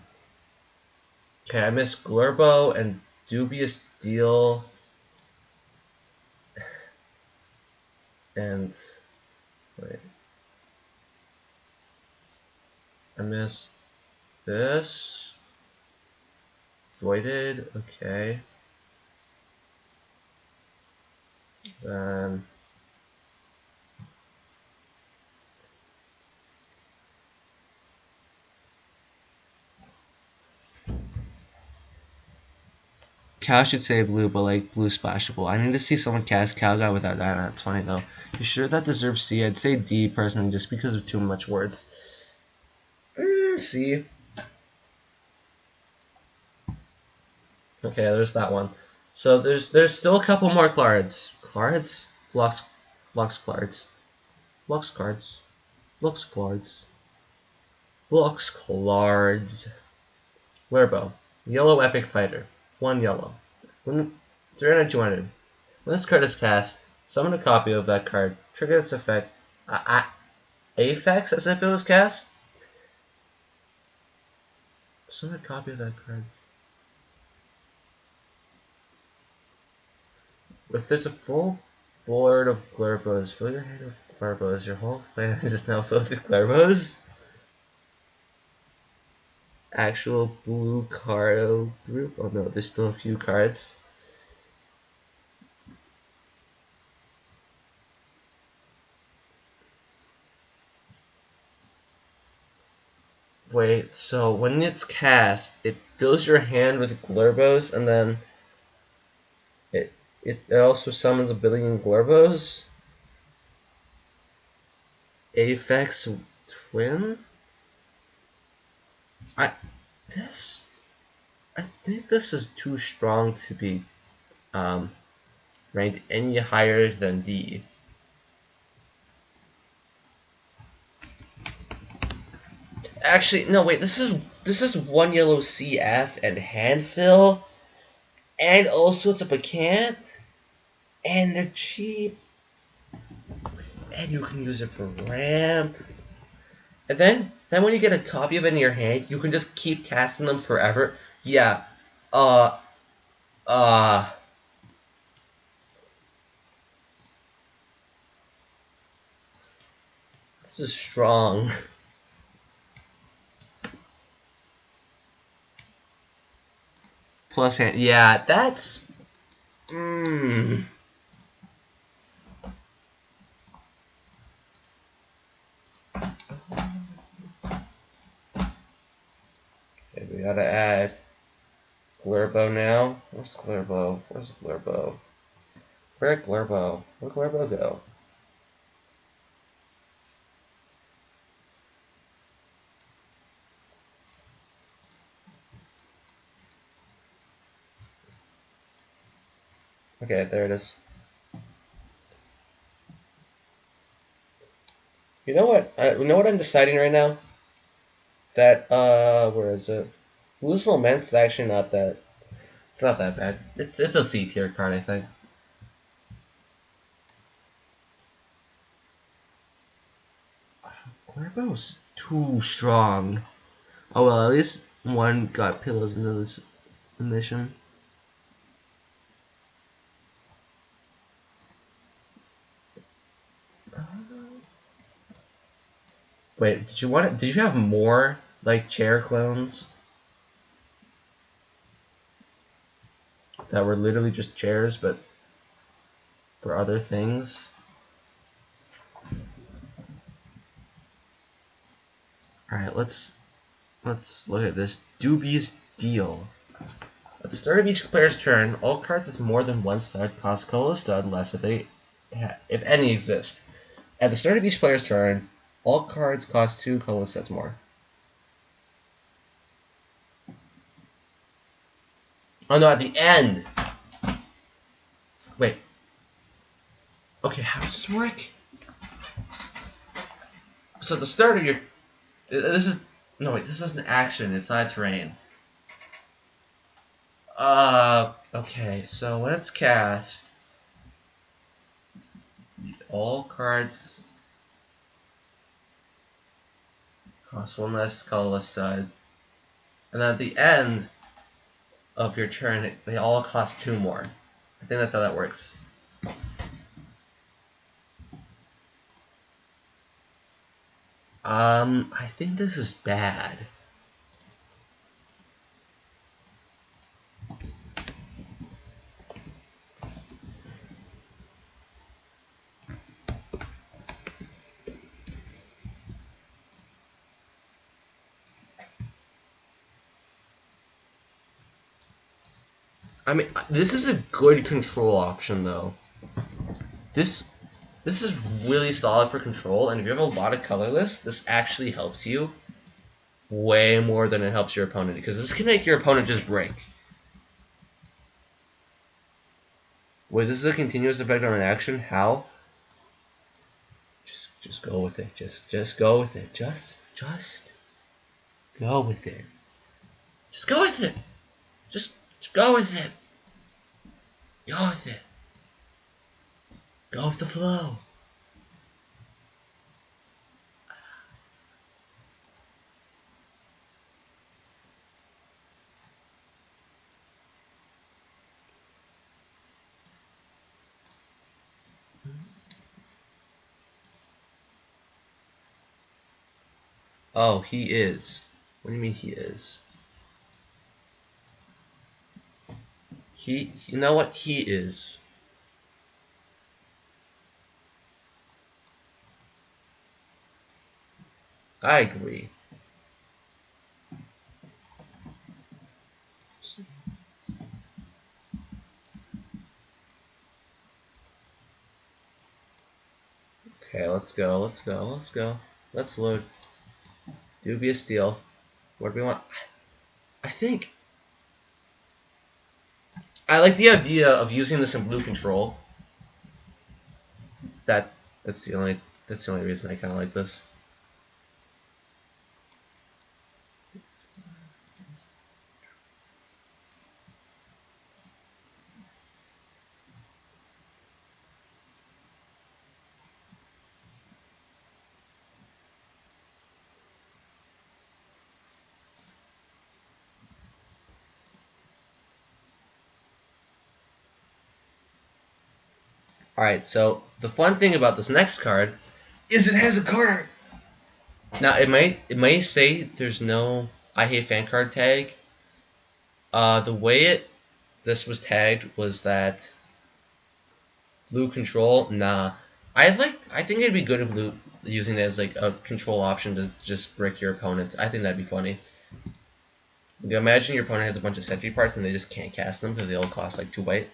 A: Okay, I missed Glurbo and Dubious Deal. And wait. I missed this. Voided, okay. Then Cow should say blue, but like blue splashable. I need to see someone cast Cow Guy without that. That's funny though. You sure that deserves C? I'd say D personally, just because of too much words. C. Okay, there's that one. So there's still a couple more cards. Cards? Blox cards. Blox cards. Blox cards. Blox cards. Lerbo. Yellow Epic Fighter. 1 yellow. When 300 200. When this card is cast, summon a copy of that card. Trigger its effect. Affects as if it was cast? Summon a copy of that card. If there's a full board of Glurbos, fill your hand with Glurbos. Your whole planet is now filled with Glurbos. Actual blue card group. Oh no, there's still a few cards. Wait, so when it's cast, it fills your hand with Glurbos, and then it also summons a billion Glurbos? Aphex Twin? I think this is too strong to be ranked any higher than D. Actually, no, wait. This is one yellow CF and hand fill, and also it's a Bacant, and they're cheap, and you can use it for ramp. And then when you get a copy of it in your hand, you can just keep casting them forever. Yeah. Uh. Uh. This is strong. Plus hand. Yeah, that's. Mmm. Okay, we gotta add Glurbo now. Where's Glurbo? Where's Glurbo? Where'd Glurbo? Where'd Glurbo go? Okay, there it is. You know what I'm deciding right now? That where is it? Blue Lament's actually not that. It's not that bad. It's a C tier card, I think. Glurbo's too strong. Oh well, at least one got pillows into this mission. Wait, did you want it? Did you have more like chair clones that were literally just chairs, but for other things? All right, let's look at this dubious deal. At the start of each player's turn, all cards with more than one stud cost Cola Stud less if any exist. At the start of each player's turn, all cards cost 2 Cola Studs more. Oh no, at the end! Wait. Okay, how does this work? So at the start of your... This is... No, wait, this is an action. It's not terrain. Okay, so when it's cast, all cards cost 1 less colorless stud. And then at the end of your turn, they all cost 2 more. I think that's how that works. I think this is bad. I mean, this is a good control option, though. This is really solid for control, and if you have a lot of colorless, this actually helps you way more than it helps your opponent, because this can make your opponent just break. Wait, this is a continuous effect on an action? How? Just go with it. Just go with it. Just go with it. Just go with it. Just go with it. Go with it. Go with the flow. Oh, he is. What do you mean he is? You know what? He is. I agree. Okay, let's go. Let's load. Dubious deal. What do we want? I think I like the idea of using this in blue control. That's the only reason I kind of like this. Alright, so the fun thing about this next card is it has a card. Now it may say there's no I hate fan card tag. The way this was tagged was that blue control. Nah, I think it'd be good if blue using it as like a control option to just brick your opponent. I think that'd be funny. You imagine your opponent has a bunch of sentry parts and they just can't cast them because they all cost like 2 white.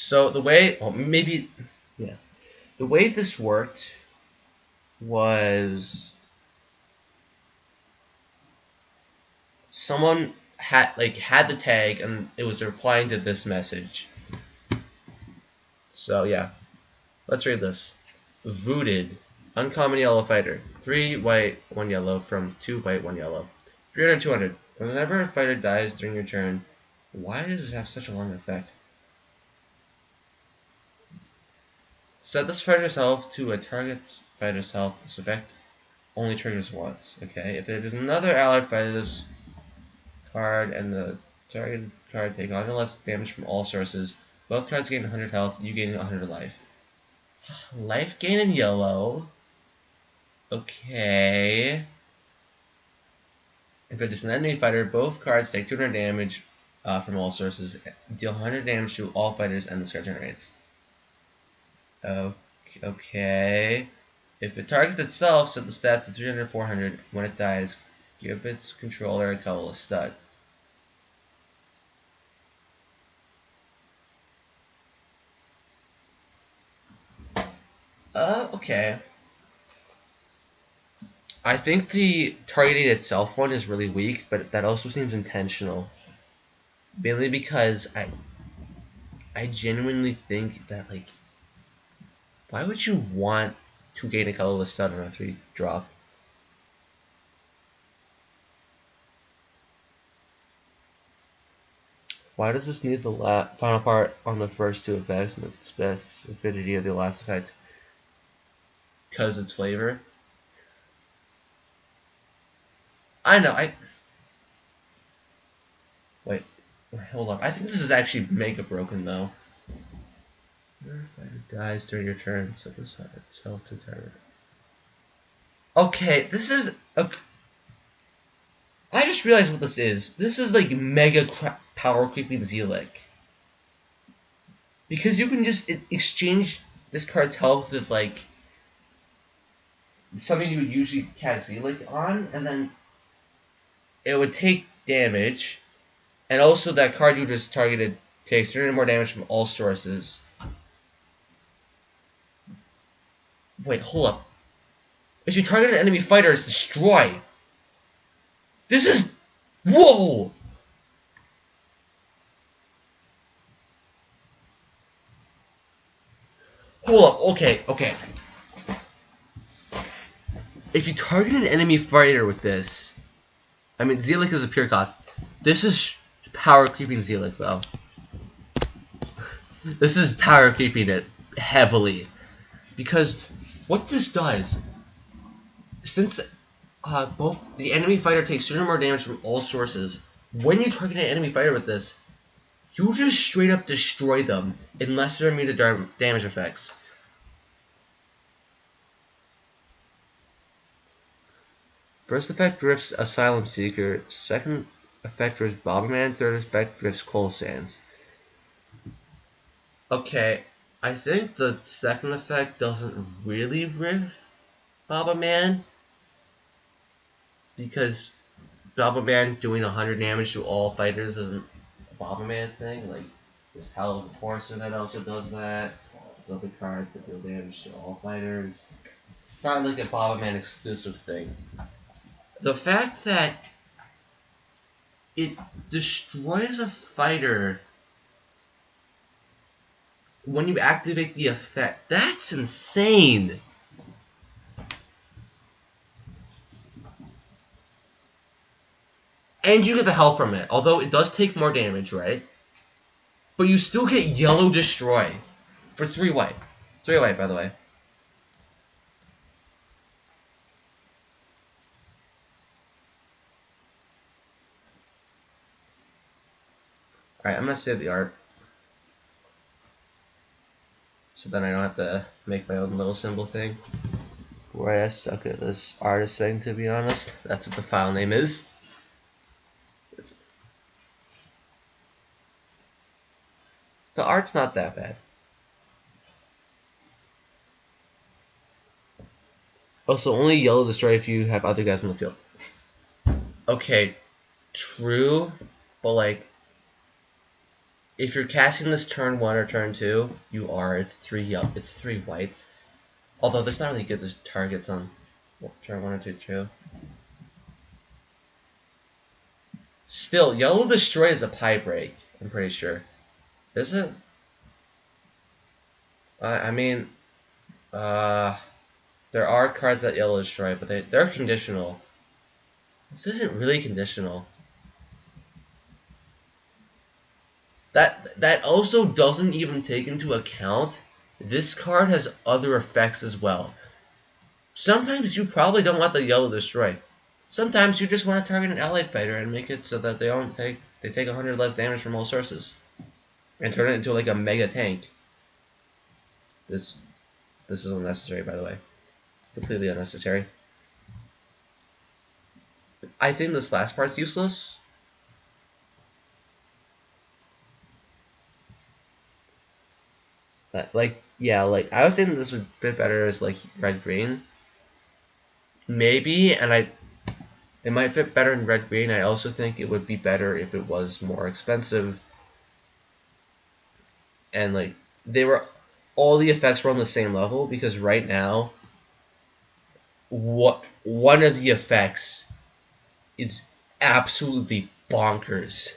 A: So the way, well, maybe, yeah, the way this worked was someone had the tag and it was replying to this message. So yeah, let's read this. Vooded, uncommon yellow fighter, 3 white, 1 yellow from 2 white, 1 yellow, 300, 200. Whenever a fighter dies during your turn, why does it have such a long effect? Set this fighter's health to a target fighter's health. This effect only triggers once. Okay, if it is another allied fighter, this card and the target card take on less damage from all sources. Both cards gain 100 health, you gain 100 life. Life gain in yellow. Okay. If it is an enemy fighter, both cards take 200 damage from all sources. Deal 100 damage to all fighters, and this card generates. Okay. If it targets itself, set the stats to 300, 400. When it dies, give its controller a colorless stud. Okay. I think the targeting itself one is really weak, but that also seems intentional. Mainly because I genuinely think that, like, why would you want to gain a colorless stud on a 3 drop? Why does this need the final part on the first 2 effects and the specificity of the last effect? Because it's flavor? I know, Wait, hold on. I think this is actually mega broken, though. Your fighter dies during your turn, set this self to target. Okay, this is... I just realized what this is. This is like mega power creeping Zealec. Because you can just exchange this card's health with, like, something you would usually cast Zealec on, and then it would take damage, and also that card you just targeted takes 300 more damage from all sources. Wait, hold up. If you target an enemy fighter, it's destroy. This is... Whoa! Hold up, okay. If you target an enemy fighter with this... I mean, Zealec is a pure cost. This is power creeping Zealec, though. This is power creeping it heavily. Because what this does... Since both the enemy fighter takes 200 more damage from all sources, when you target an enemy fighter with this, you just straight up destroy them unless they're immune to damage effects. First effect drifts Asylum Seeker, second effect drifts Bomberman, third effect drifts Coal Sands. Okay, I think the second effect doesn't really riff Bomberman, because Bomberman doing 100 damage to all fighters isn't a Bomberman thing. Like, there's Hell's Enforcer that also does that. There's other cards that deal damage to all fighters. It's not like a Bomberman exclusive thing. The fact that it destroys a fighter when you activate the effect. That's insane. And you get the health from it, although it does take more damage, right? But you still get yellow destroy for 3 white. 3 white, by the way. Alright, I'm gonna save the art. So then I don't have to make my own little symbol thing. Where I suck at this artist thing, to be honest. That's what the file name is. The art's not that bad. Also, only yellow destroy if you have other guys in the field. Okay, true, but like, if you're casting this turn 1 or turn 2, you are. It's 3 yellow. It's 3 whites. Although there's not really good targets on turn 1 or 2 too. Still, yellow destroy is a pie break. I'm pretty sure. Is it? I mean, there are cards that yellow destroy, but they're conditional. This isn't really conditional. That also doesn't even take into account this card has other effects as well. Sometimes you probably don't want the yellow destroy. Sometimes you just want to target an allied fighter and make it so that they take 100 less damage from all sources. And turn it into like a mega tank. This is unnecessary, by the way. Completely unnecessary. I think this last part's useless. Like, yeah, like, I would think this would fit better as, like, red-green. Maybe, and it might fit better in red-green. I also think it would be better if it was more expensive. And, like, all the effects were on the same level, because right now, one of the effects is absolutely bonkers.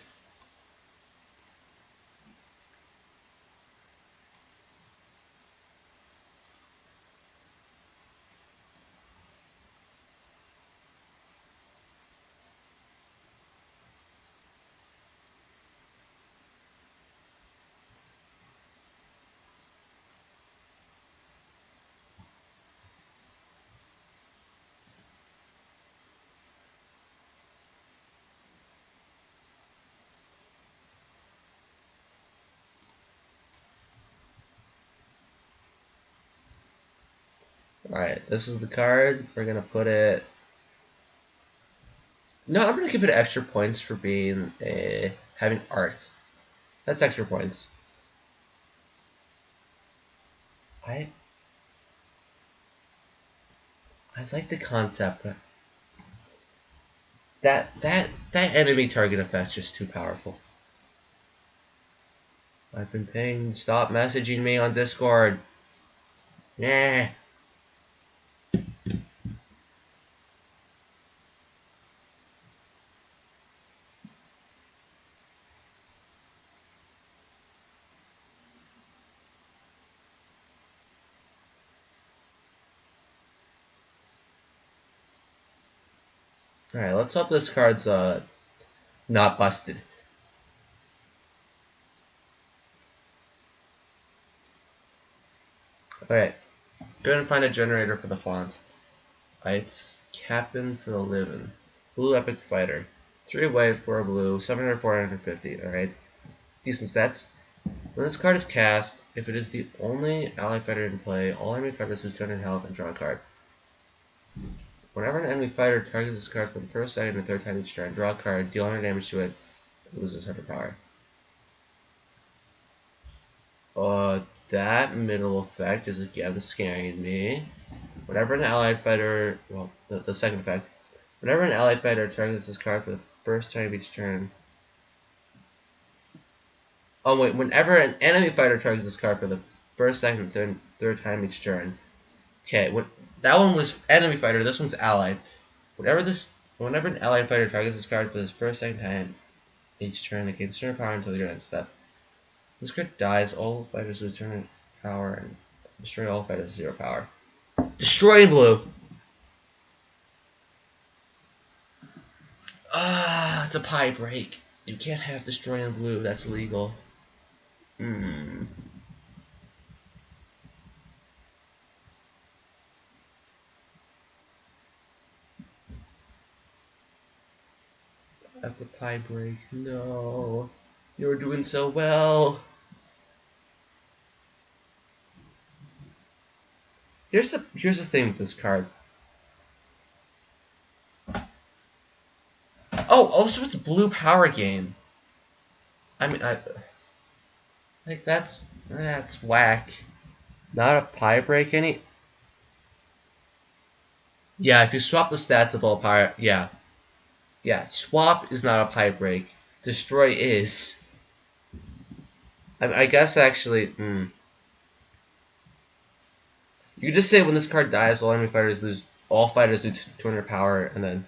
A: Alright, this is the card. We're gonna put it... No, I'm gonna give it extra points for being having art. That's extra points. I like the concept, but that enemy target effect's just too powerful. I've been pinged. Stop messaging me on Discord. Nah. Alright, let's hope this card's not busted. Alright, go and find a generator for the font. Alright, Captain for the Living. Blue Epic Fighter. 3 white, 4 blue, 700, 450. Alright, decent stats. When this card is cast, if it is the only ally fighter in play, all enemy fighters lose 200 health and draw a card. Whenever an enemy fighter targets this card for the first, second, and third time each turn, draw a card, deal 100 damage to it, it loses 100 power. That middle effect is again scaring me. Whenever an allied fighter, well, the second effect, whenever an allied fighter targets this card for the first time each turn. Oh wait, whenever an enemy fighter targets this card for the first, second, and third time each turn. Okay, that one was enemy fighter. This one's allied. Whenever an allied fighter targets this card for this first, second time Each turn, it gains turn power until you're end step. This card dies, all fighters lose turn power and destroy all fighters 0 power. Destroying blue! Ah, it's a pie break. You can't have destroying blue, that's illegal. That's a pie break. No. You were doing so well. Here's the thing with this card. Oh, also it's blue power gain. I mean, like that's whack. Not a pie break any. Yeah, if you swap the stats of all pie, yeah, swap is not a pie break. Destroy is. I guess actually, you could just say when this card dies, all enemy fighters lose. All fighters lose 200 power, and then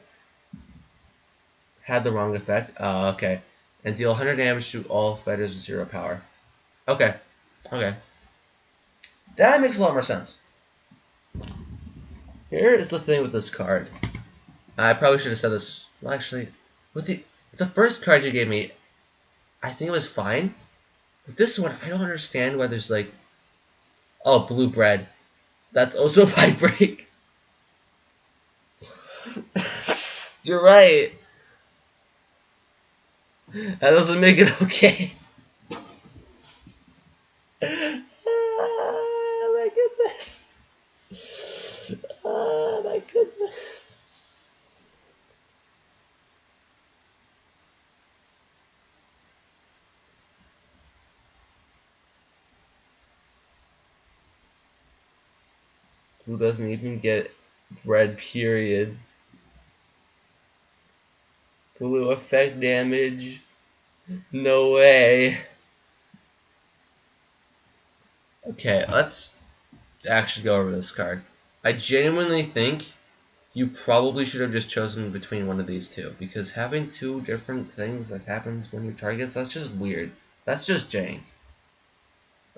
A: had the wrong effect. Okay, and deal 100 damage to all fighters with 0 power. Okay, okay, that makes a lot more sense. Here is the thing with this card. I probably should have said this. Well, actually, with the first card you gave me, I think it was fine. With this one, I don't understand why there's like, oh, blue bread. That's also a pipe break. You're right. That doesn't make it okay. Oh my goodness. Oh my goodness. Blue doesn't even get bread, period. Blue effect damage. No way. Okay, let's actually go over this card. I genuinely think you probably should have just chosen between one of these two, because having two different things that happens when you targets, that's just weird. That's just jank.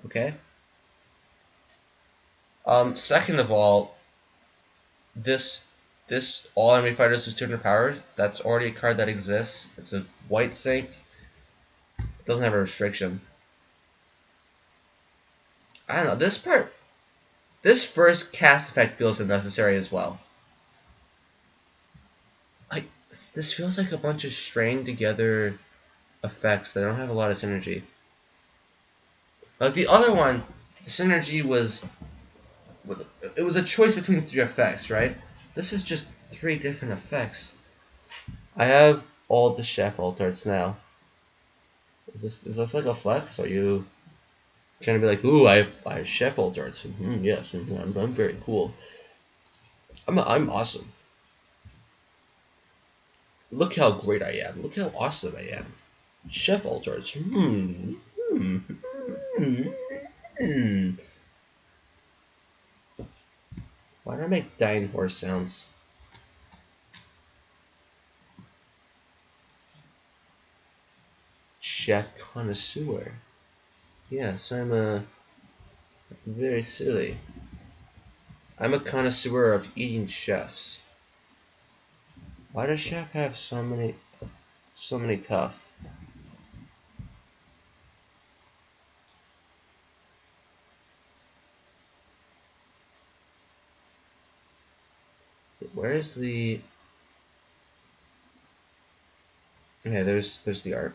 A: Okay? Second of all, this all enemy fighters who's 200 power, that's already a card that exists. It's a white sync. It doesn't have a restriction. I don't know, this first cast effect feels unnecessary as well. Like, this feels like a bunch of strained together effects that don't have a lot of synergy. Like the other one, the synergy was, it was a choice between 3 effects, right? This is just 3 different effects. I have all the chef alterts now. Is this like a flex? Are you trying to be like, ooh, I have chef alterts? Yes, I'm very cool. I'm awesome. Look how great I am. Look how awesome I am. Chef alterts. Why do I make dying horse sounds? Chef connoisseur. Yes, I'm very silly. I'm a connoisseur of eating chefs. Why does chef have so many tough? Where is the? Okay, there's the art.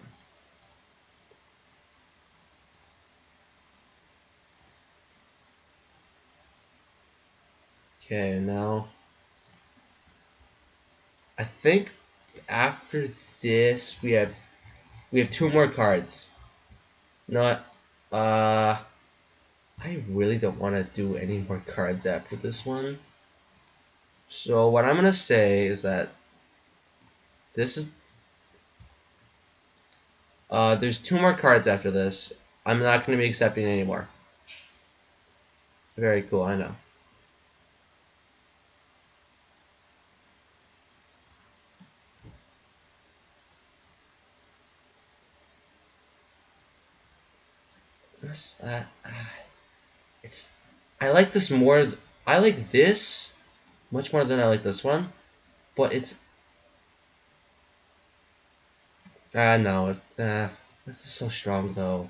A: Okay, now I think after this we have 2 more cards. Not I really don't want to do any more cards after this one. So what I'm gonna say is that this is there's 2 more cards after this. I'm not gonna be accepting anymore. Very cool, I know. It's. I like this more. I like this much more than I like this one, but it's. No. This is so strong though.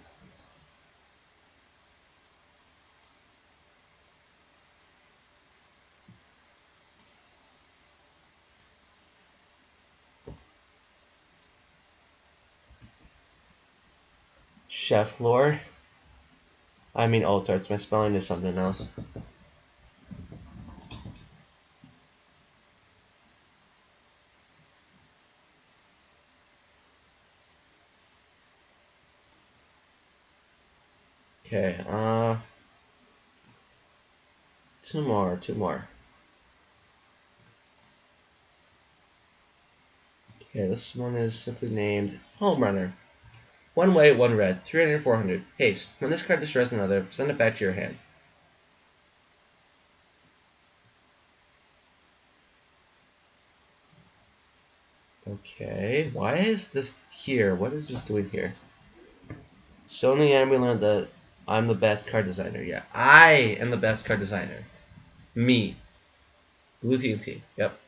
A: Chef lore. I mean alt arts. My spelling is something else. Okay. Two more. Two more. Okay, this one is simply named Home Runner. One white, one red. 300, 400. Haste. When this card destroys another, send it back to your hand. Okay, why is this here? What is this doing here? So in the end, we learned that I'm the best card designer. Yeah, I am the best card designer. Me. Blue TNT. Yep.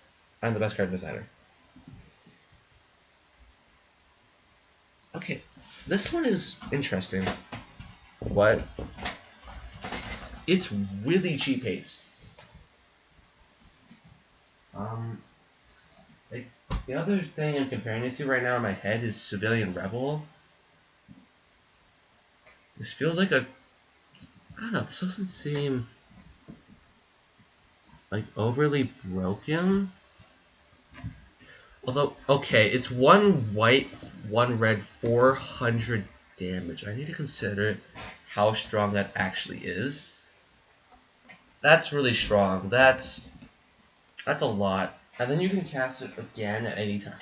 A: I'm the best card designer. Okay, this one is interesting. What? It's really cheap haste. Um, like, the other thing I'm comparing it to right now in my head is Civilian Rebel. This feels like a. I don't know, this doesn't seem like overly broken. Although, okay, it's one white, one red, 400 damage. I need to consider how strong that actually is. That's really strong. That's a lot. And then you can cast it again at any time.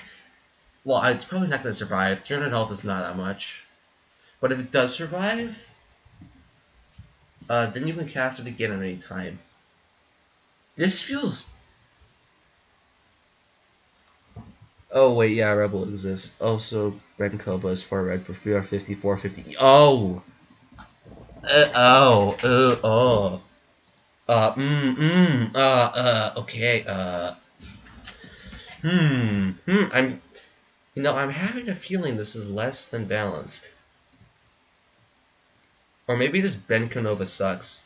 A: Well, it's probably not going to survive. 300 health is not that much. But if it does survive, then you can cast it again at any time. This feels. Oh, wait, yeah, Rebel exists. Also, Red Koba is 4 red for 350, 450. Oh! Oh. Okay, I'm having a feeling this is less than balanced. Or maybe just Ben Canova sucks.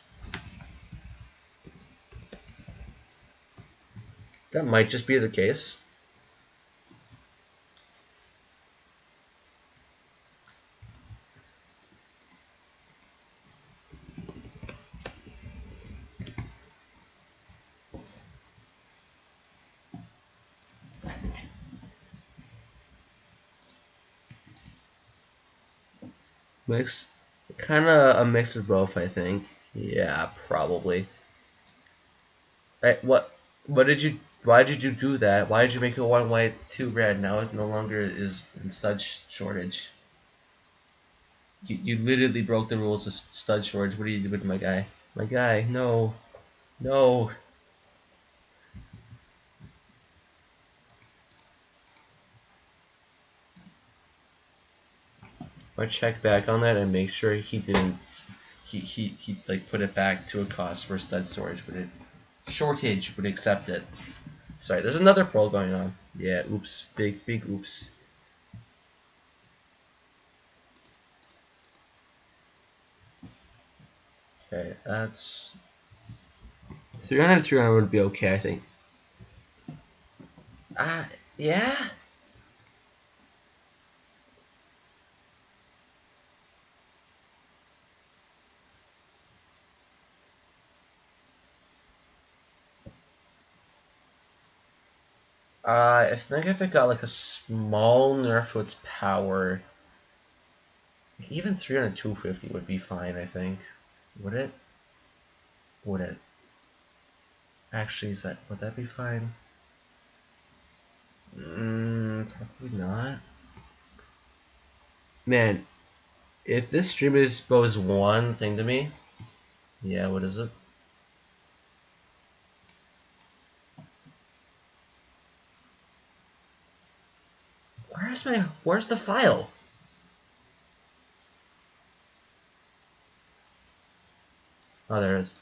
A: That might just be the case. Mix, kind of a mix of both, I think. Yeah, probably. What did you? Why did you do that? Why did you make it one white, two red? Now it no longer is in stud shortage. You literally broke the rules of stud shortage. What are you doing, my guy? My guy, no, no. I check back on that and make sure he didn't. He like put it back to a cost for stud storage, but it shortage would accept it. Sorry, there's another poll going on. Yeah, oops, big oops. Okay, that's 300. 300 would be okay, I think. Yeah. I think if it got like a small nerf to its power, even 300 250 would be fine, I think. Would it? Would it? Actually, would that be fine? Probably not. Man, if this stream is expose one thing to me, yeah, what is it? Where's the file? Oh, there it is.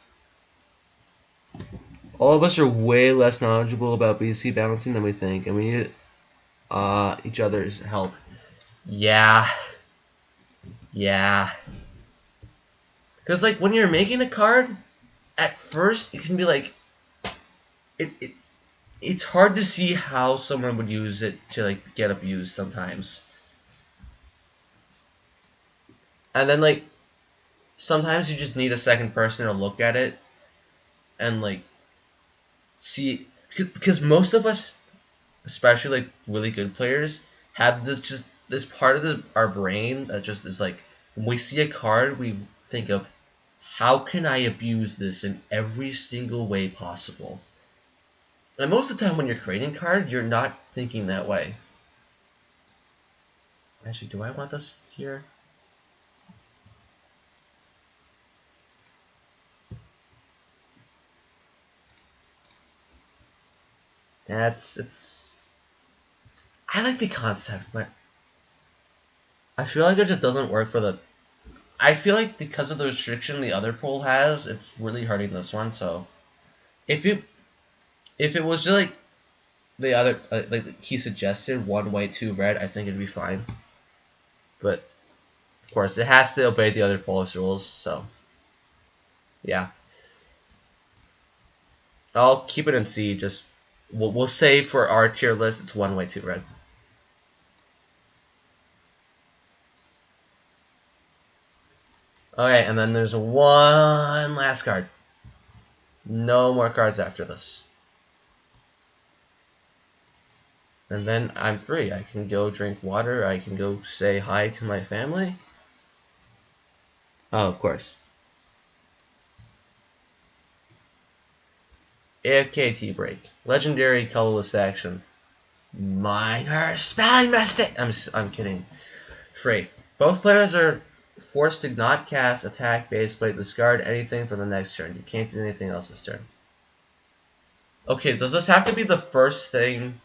A: All of us are way less knowledgeable about BC balancing than we think, and we need each other's help. Yeah. Yeah. Because, like, when you're making a card, at first, it can be like, it it's hard to see how someone would use it to, like, get abused sometimes. And then, like, sometimes you just need a second person to look at it and, like, see. Because most of us, especially, like, really good players, have just this part of our brain that just is like, when we see a card, we think of, how can I abuse this in every single way possible? And most of the time when you're creating card, you're not thinking that way. Actually, do I want this here? It's I like the concept, but I feel like it just doesn't work for the. I feel like because of the restriction the other pool has, it's really hurting this one. So if you if it was just like the other, like he suggested, one white, two red, I think it'd be fine. But of course, it has to obey the other pool's rules. So yeah, I'll keep it in C. Just we'll say for our tier list, it's one white, two red. Okay, and then there's one last card. No more cards after this. And then I'm free. I can go drink water. I can go say hi to my family. Oh, of course. AFK tea break. Legendary colorless action. Minor spelling mistake. I'm kidding. Free. Both players are forced to not cast, attack, base plate, discard anything for the next turn. You can't do anything else this turn. Okay, does this have to be the first thing?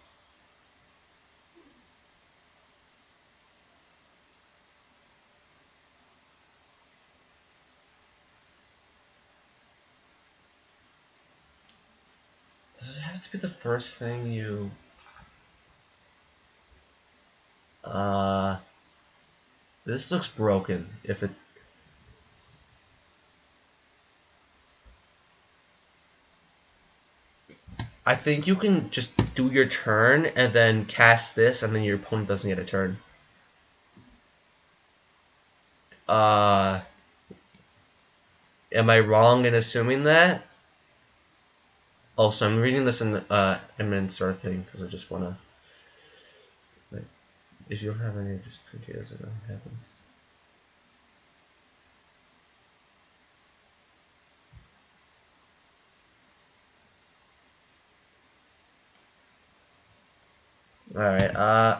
A: Does it have to be the first thing you... This looks broken. If it... I think you can just do your turn and then cast this, and then your opponent doesn't get a turn. Uh... Am I wrong in assuming that? Also, I'm reading this in imminent sort of thing, because I just want to... Like, if you don't have any, just in case it happens. Alright, I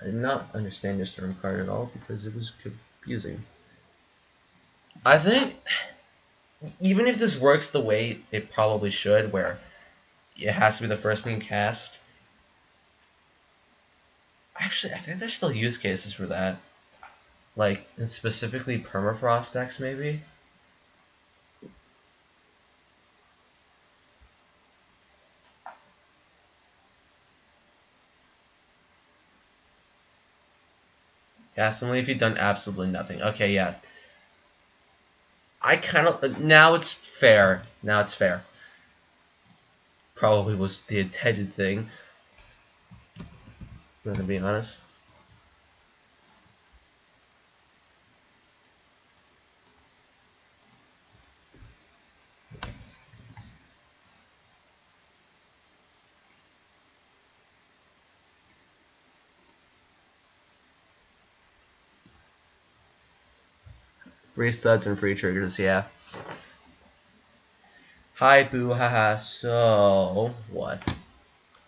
A: did not understand your storm card at all because it was confusing. I think even if this works the way it probably should, where it has to be the first thing cast, actually, I think there's still use cases for that. Like, in specifically permafrost decks, maybe? Cast only if you've done absolutely nothing. Okay, yeah. I kind of... Now it's fair. Now it's fair. Probably was the intended thing. I'm gonna be honest. Free studs and free triggers, yeah. Hi, boo, haha. So, what?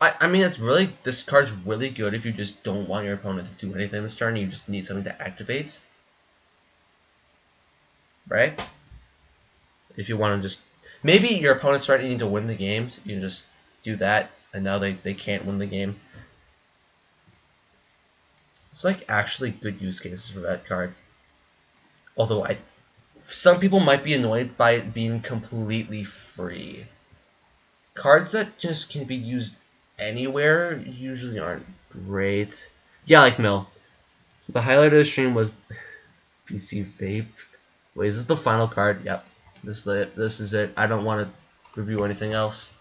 A: I mean, it's really... This card's really good if you just don't want your opponent to do anything this turn. You just need something to activate. Right? If you want to just... Maybe your opponent's starting to win the game. You can just do that. And now they can't win the game. It's like actually good use cases for that card. Although some people might be annoyed by it being completely free. Cards that just can be used anywhere usually aren't great. Yeah, like Mill. The highlight of the stream was PC Vape. Wait, is this the final card? Yep. This is it. I don't want to review anything else.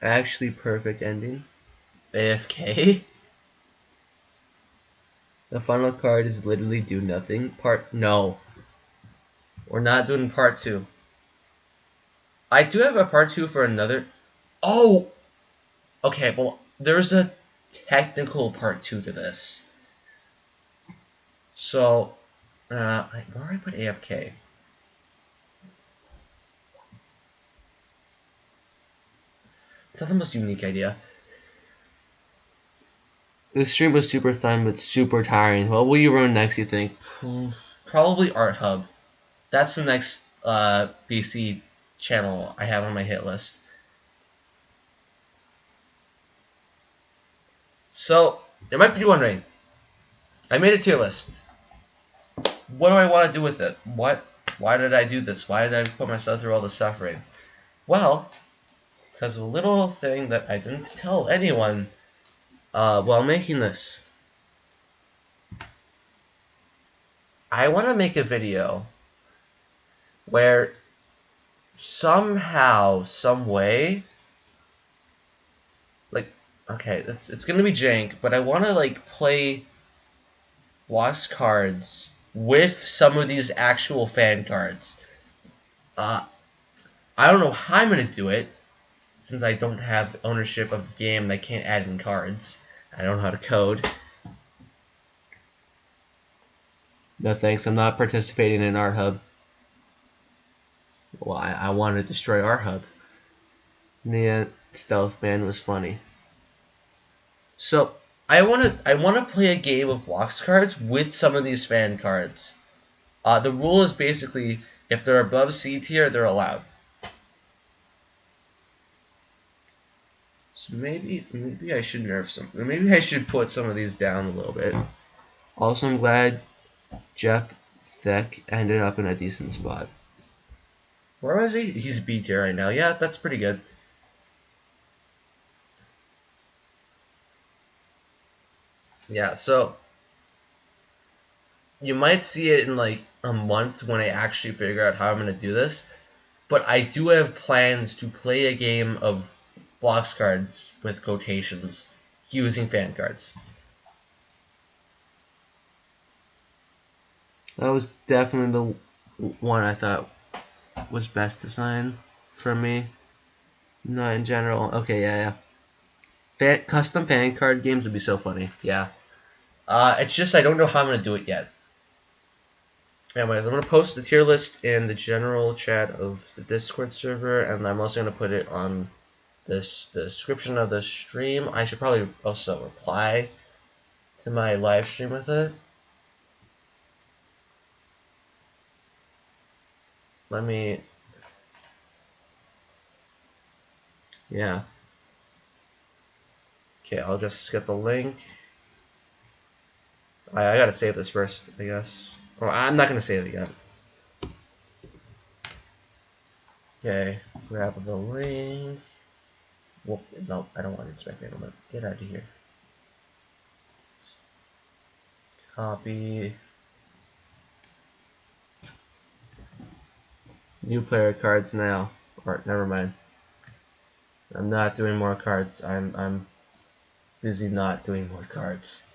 A: Actually, perfect ending. AFK. The final card is literally do nothing. No. We're not doing part 2. I do have a part 2 for another. Oh! Okay, well, there's a technical part 2 to this. So, where do I put AFK? It's not the most unique idea. This stream was super fun, but super tiring. What will you run next, you think? Probably Art Hub. That's the next BC channel I have on my hit list. So, you might be wondering, I made a tier list. What do I want to do with it? Why did I do this? Why did I put myself through all this suffering? Well, because of a little thing that I didn't tell anyone while making this. I want to make a video where somehow, some way, like, okay, it's gonna be jank, but I want to like play Blox cards with some of these actual fan cards. I don't know how I'm gonna do it since I don't have ownership of the game and I can't add in cards. I don't know how to code. No thanks, I'm not participating in Art Hub. Well, I want to destroy Art Hub. The Stealth Man was funny. So I wanna play a game of Blox cards with some of these fan cards. The rule is basically if they're above C tier, they're allowed. So maybe I should nerf some. Maybe I should put some of these down a little bit. Also, I'm glad Jeff Theck ended up in a decent spot. Where was he? He's B tier right now. Yeah, that's pretty good. Yeah, so you might see it in like a month when I actually figure out how I'm going to do this. But I do have plans to play a game of Blox cards with quotations using fan cards. That was definitely the one I thought was best design for me. Not in general. Okay, yeah. Custom fan card games would be so funny. Yeah. It's just I don't know how I'm going to do it yet. Anyways, I'm going to post the tier list in the general chat of the Discord server, and I'm also going to put it on the description of the stream. I should probably also reply to my live stream with it. Let me. Yeah. Okay, I'll just get the link. I gotta save this first, I guess. Oh, I'm not gonna save it yet. Okay, grab the link. Whoop, no, I don't want to inspect it. I'm gonna get out of here. Copy. New player cards now. Or never mind. I'm not doing more cards. I'm busy not doing more cards.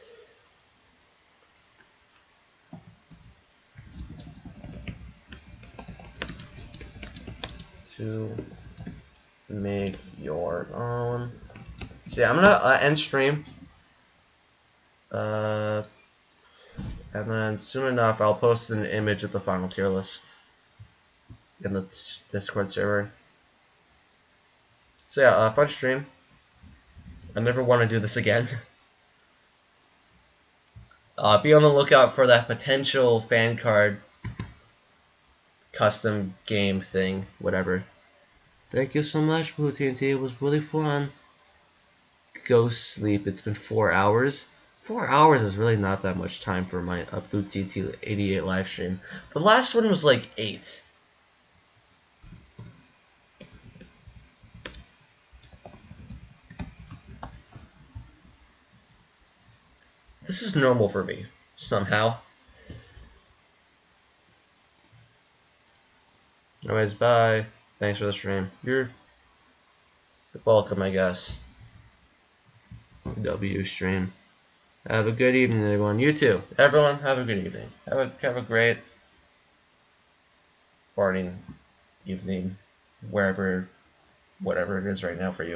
A: To make your own. So yeah, I'm gonna end stream. And then soon enough, I'll post an image of the final tier list in the Discord server. So yeah, fun stream. I never want to do this again. Be on the lookout for that potential fan card custom game thing, whatever. Thank you so much, Blue TNT. It was really fun. Go sleep. It's been 4 hours. 4 hours is really not that much time for my Blue TNT 88 live stream. The last one was like 8. This is normal for me, somehow. Anyways, bye. Thanks for the stream. You're welcome, I guess. W stream. Have a good evening, everyone. You too. Everyone, have a good evening. Have a great morning, evening, wherever, whatever it is right now for you.